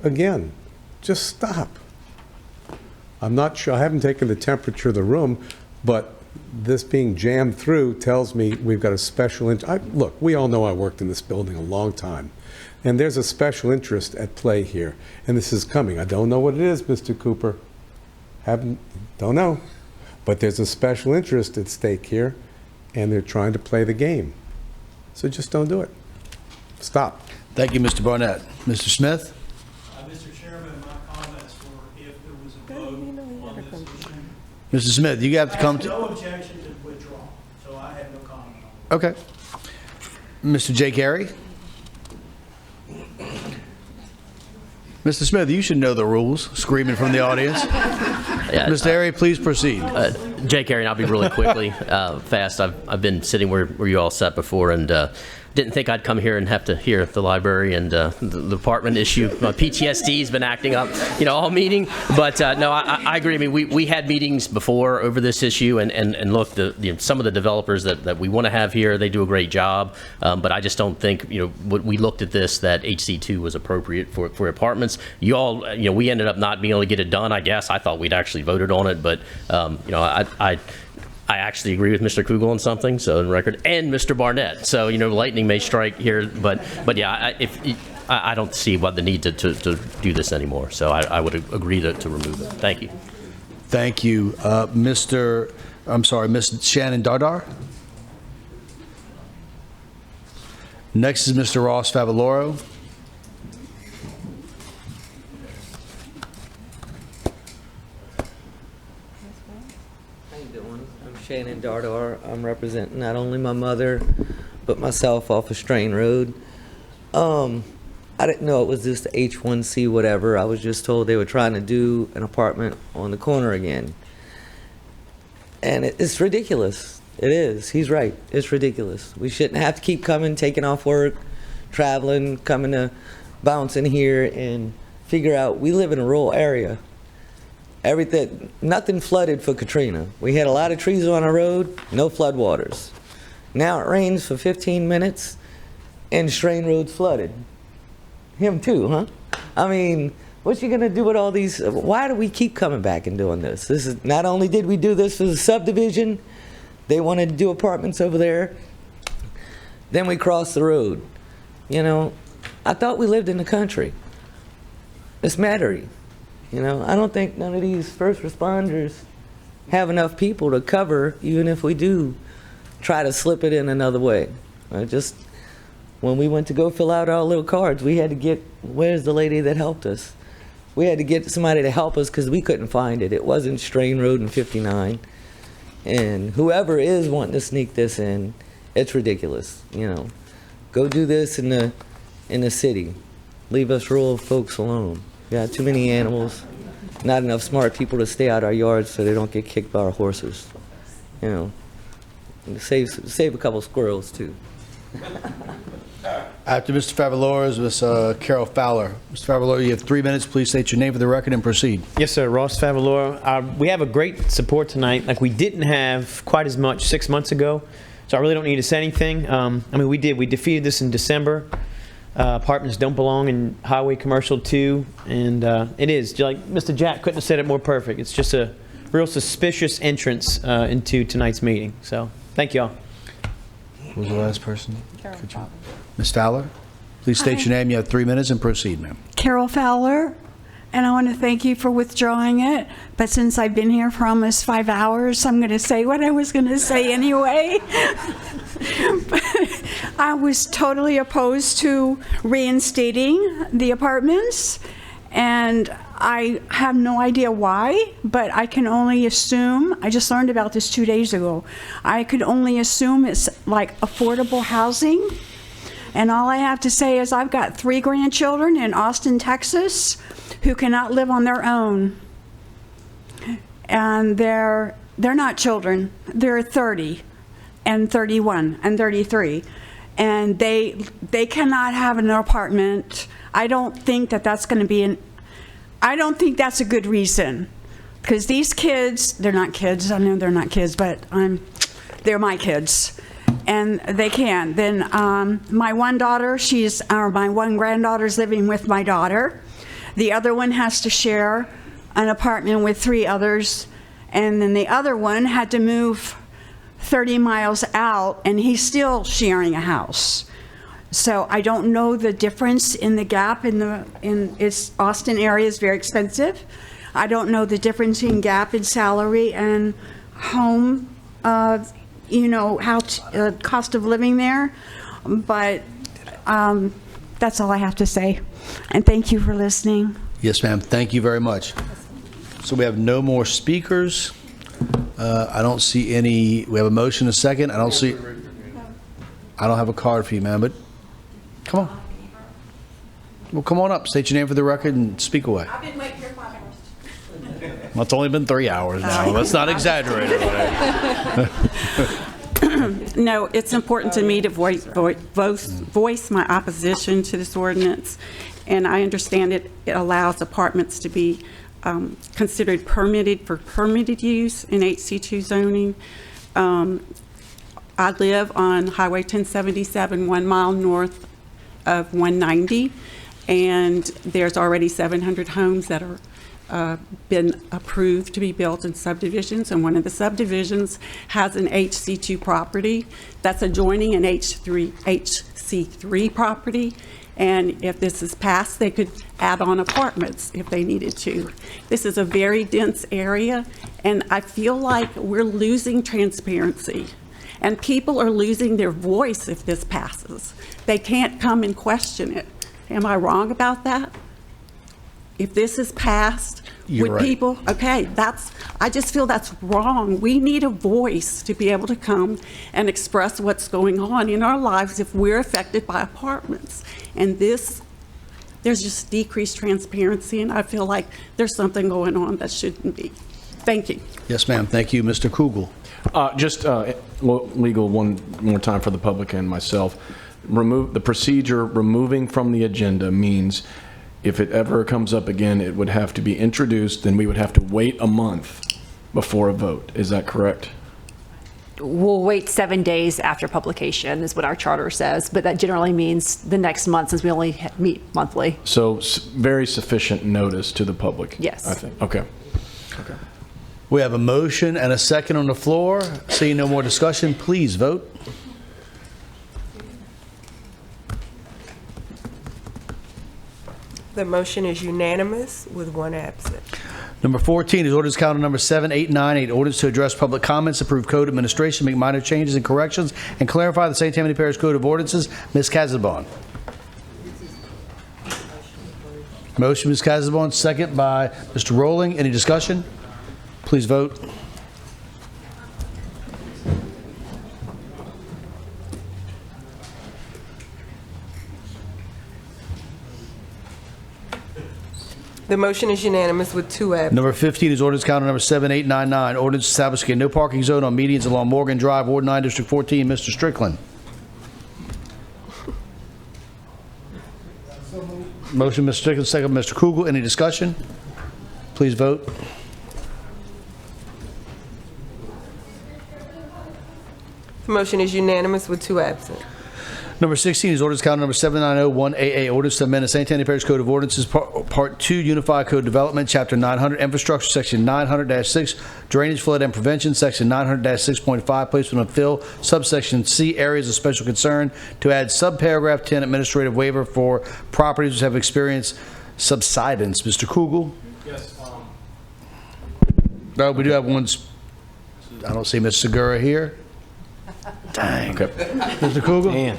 Again, just stop. I'm not sure, I haven't taken the temperature of the room, but this being jammed through tells me we've got a special look, we all know I worked in this building a long time, and there's a special interest at play here, and this is coming. I don't know what it is, Mr. Cooper. Don't know. But there's a special interest at stake here, and they're trying to play the game. So just don't do it. Stop. Thank you, Mr. Barnett. Mr. Smith? Mr. Chairman, my comments were if there was a vote on this issue. Mr. Smith, you have to come to... No objection to withdraw, so I have no comment on it. Okay. Mr. J. Carey? Mr. Smith, you should know the rules, screaming from the audience. Mr. Airy, please proceed. Jay Carey, and I'll be really quickly fast. I've been sitting where you all sat before, and Didn't think I'd come here and have to hear the library and the department issue. My PTSD's been acting up, all meeting. But no, I agree. I mean, we had meetings before over this issue, and look, some of the developers that we want to have here, they do a great job. But I just don't think, we looked at this, that HC2 was appropriate for apartments. You all, we ended up not being able to get it done, I guess. I thought we'd actually voted on it, but, I actually agree with Mr. Kugel on something, so in record, and Mr. Barnett. So, lightning may strike here, but yeah, I don't see what the need to do this anymore. So I would agree to remove it. Thank you. Thank you. Miss Shannon Dardar. Next is Mr. Ross Favaloro. Shannon Dardar. I'm representing not only my mother, but myself off of Strain Road. I didn't know it was just the H1C whatever. I was just told they were trying to do an apartment on the corner again. And it's ridiculous. It is. He's right. It's ridiculous. We shouldn't have to keep coming, taking off work, traveling, coming to bounce in here and figure out. We live in a rural area. Nothing flooded for Katrina. We had a lot of trees on our road, no flood waters. Now it rains for 15 minutes and Strain Road's flooded. Him too, huh? I mean, what you gonna do with all these? Why do we keep coming back and doing this? This is, not only did we do this for the subdivision, they wanted to do apartments over there. Then we crossed the road. I thought we lived in the country. It's Metairie. I don't think none of these first responders have enough people to cover, even if we do try to slip it in another way. When we went to go fill out our little cards, we had to get, where's the lady that helped us? We had to get somebody to help us because we couldn't find it. It wasn't Strain Road and 59. And whoever is wanting to sneak this in, it's ridiculous. Go do this in the city. Leave us rural folks alone. We got too many animals, not enough smart people to stay out our yards so they don't get kicked by our horses. Save a couple squirrels too. After Mr. Favaloro is Ms. Carol Fowler. Mr. Favaloro, you have 3 minutes. Please state your name for the record and proceed. Yes, sir. Ross Favaloro. We have a great support tonight, like we didn't have quite as much 6 months ago. So I really don't need to say anything. We did. We defeated this in December. Apartments don't belong in Highway Commercial 2, and it is, like Mr. Jack couldn't have said it more perfect. It's just a real suspicious entrance into tonight's meeting. So, thank you all. Who was the last person? Ms. Fowler, please state your name. You have 3 minutes and proceed, ma'am. Carol Fowler, and I want to thank you for withdrawing it. But since I've been here for almost 5 hours, I'm going to say what I was going to say anyway. I was totally opposed to reinstating the apartments, and I have no idea why, but I can only assume, I just learned about this 2 days ago, I could only assume it's like affordable housing. And all I have to say is I've got 3 grandchildren in Austin, Texas, who cannot live on their own. And they're not children, they're 30 and 31 and 33. And they cannot have an apartment. I don't think that's going to be I don't think that's a good reason. Because these kids, they're not kids, I know they're not kids, but they're my kids. And they can. Then my one daughter, my one granddaughter's living with my daughter. The other one has to share an apartment with 3 others. And then the other one had to move 30 miles out, and he's still sharing a house. So I don't know the difference in the gap in its Austin area is very expensive. I don't know the difference in gap in salary and home, cost of living there. But that's all I have to say. And thank you for listening. Yes, ma'am. Thank you very much. So we have no more speakers. I don't see any. We have a motion, a second. I don't have a card for you, man, but come on. Well, come on up. State your name for the record and speak away. I've been waiting here 5 hours. Well, it's only been 3 hours now. Let's not exaggerate. No, it's important to me to voice my opposition to this ordinance, and I understand it allows apartments to be considered permitted for permitted use in HC2 zoning. I live on Highway 1077, 1 mile north of 190, and there's already 700 homes that are been approved to be built in subdivisions, and one of the subdivisions has an HC2 property that's adjoining an HC3 property, and if this is passed, they could add on apartments if they needed to. This is a very dense area, and I feel like we're losing transparency, and people are losing their voice if this passes. They can't come and question it. Am I wrong about that? If this is passed, You're with right. people, okay, I just feel that's wrong. We need a voice to be able to come and express what's going on in our lives if we're affected by apartments. And there's just decreased transparency, and I feel like there's something going on that shouldn't be. Thank you. Yes, ma'am. Thank you, Mr. Kugel. Just legal one more time for the public and myself. The procedure removing from the agenda means if it ever comes up again, it would have to be introduced, then we would have to wait a month before a vote. Is that correct? We'll wait 7 days after publication is what our charter says, but that generally means the next month since we only meet monthly. So very sufficient notice to the public? Yes. I think. Okay. Okay. We have a motion and a second on the floor. Seeing no more discussion, please vote. The motion is unanimous with one absent. Number 14 is ordinance calendar number 7898, ordinance to address public comments, approve code administration, make minor changes and corrections, and clarify the St. Tammany Parish Code of Ordinances. Ms. Casabon. Motion, Ms. Casabon, second by Mr. Rowling. Any discussion? Please vote. The motion is unanimous with two absent. Number 15 is ordinance calendar number 7899, ordinance establishing a no parking zone on medians along Morgan Drive, Ward 9, District 14. Mr. Strickland. Motion, Mr. Strickland, second by Mr. Kugel. Any discussion? Please vote. The motion is unanimous with two absent. Number 16 is ordinance calendar number 7901AA, ordinance to amend the St. Tammany Parish Code of Ordinances, Part 2, Unified Code Development, Chapter 900, Infrastructure, Section 900-6, Drainage, Flood, and Prevention, Section 900-6.5, Placement of Fill, Subsection C, Areas of Special Concern, to add subparagraph 10, Administrative Waiver for properties which have experienced subsidence. Mr. Kugel? Yes. No, we do have one. I don't see Ms. Segura here. Dang. Okay. Mr. Kugel?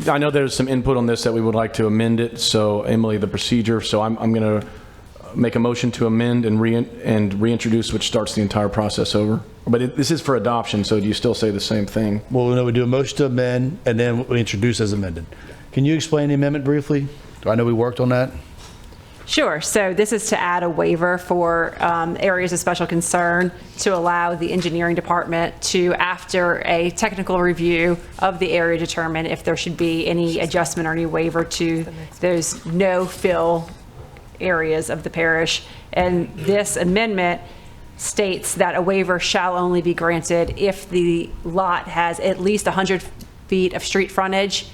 I know there's some input on this that we would like to amend it. So Emily, the procedure. So I'm going to make a motion to amend and reintroduce, which starts the entire process over. But this is for adoption, so do you still say the same thing? Well, no, we do a motion to amend, and then we introduce as amended. Can you explain the amendment briefly? I know we worked on that. Sure. So this is to add a waiver for areas of special concern to allow the engineering department to, after a technical review of the area, determine if there should be any adjustment or any waiver to those no-fill areas of the parish. And this amendment states that a waiver shall only be granted if the lot has at least 100 feet of street frontage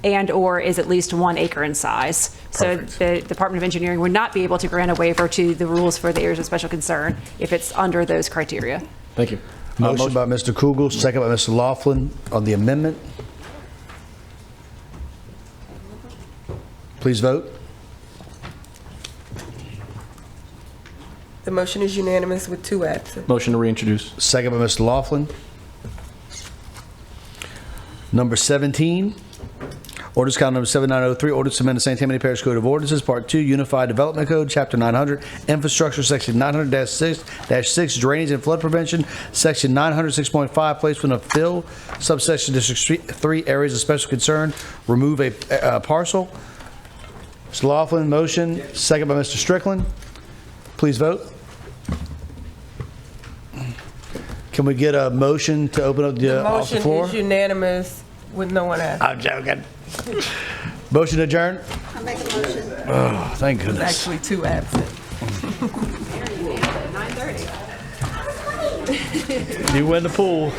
and or is at least 1 acre in size. Perfect. So the Department of Engineering would not be able to grant a waiver to the rules for the areas of special concern if it's under those criteria. Thank you. Motion by Mr. Kugel, second by Mr. Laughlin on the amendment. Please vote. The motion is unanimous with two absent. Motion to reintroduce. Second by Mr. Laughlin. Number 17, ordinance calendar number 7903, ordinance to amend the St. Tammany Parish Code of Ordinances, Part 2, Unified Development Code, Chapter 900, Infrastructure, Section 900-6, Drainage and Flood Prevention, Section 906.5, Placement of Fill, Subsection District 3, Areas of Special Concern, remove a parcel. Mr. Laughlin, motion, second by Mr. Strickland. Please vote. Can we get a motion to open up The off the motion floor? is unanimous with no one asking. I'm joking. Motion adjourned? I make a motion. Oh, thank There's goodness. actually two absent. 9:30. You win the pool.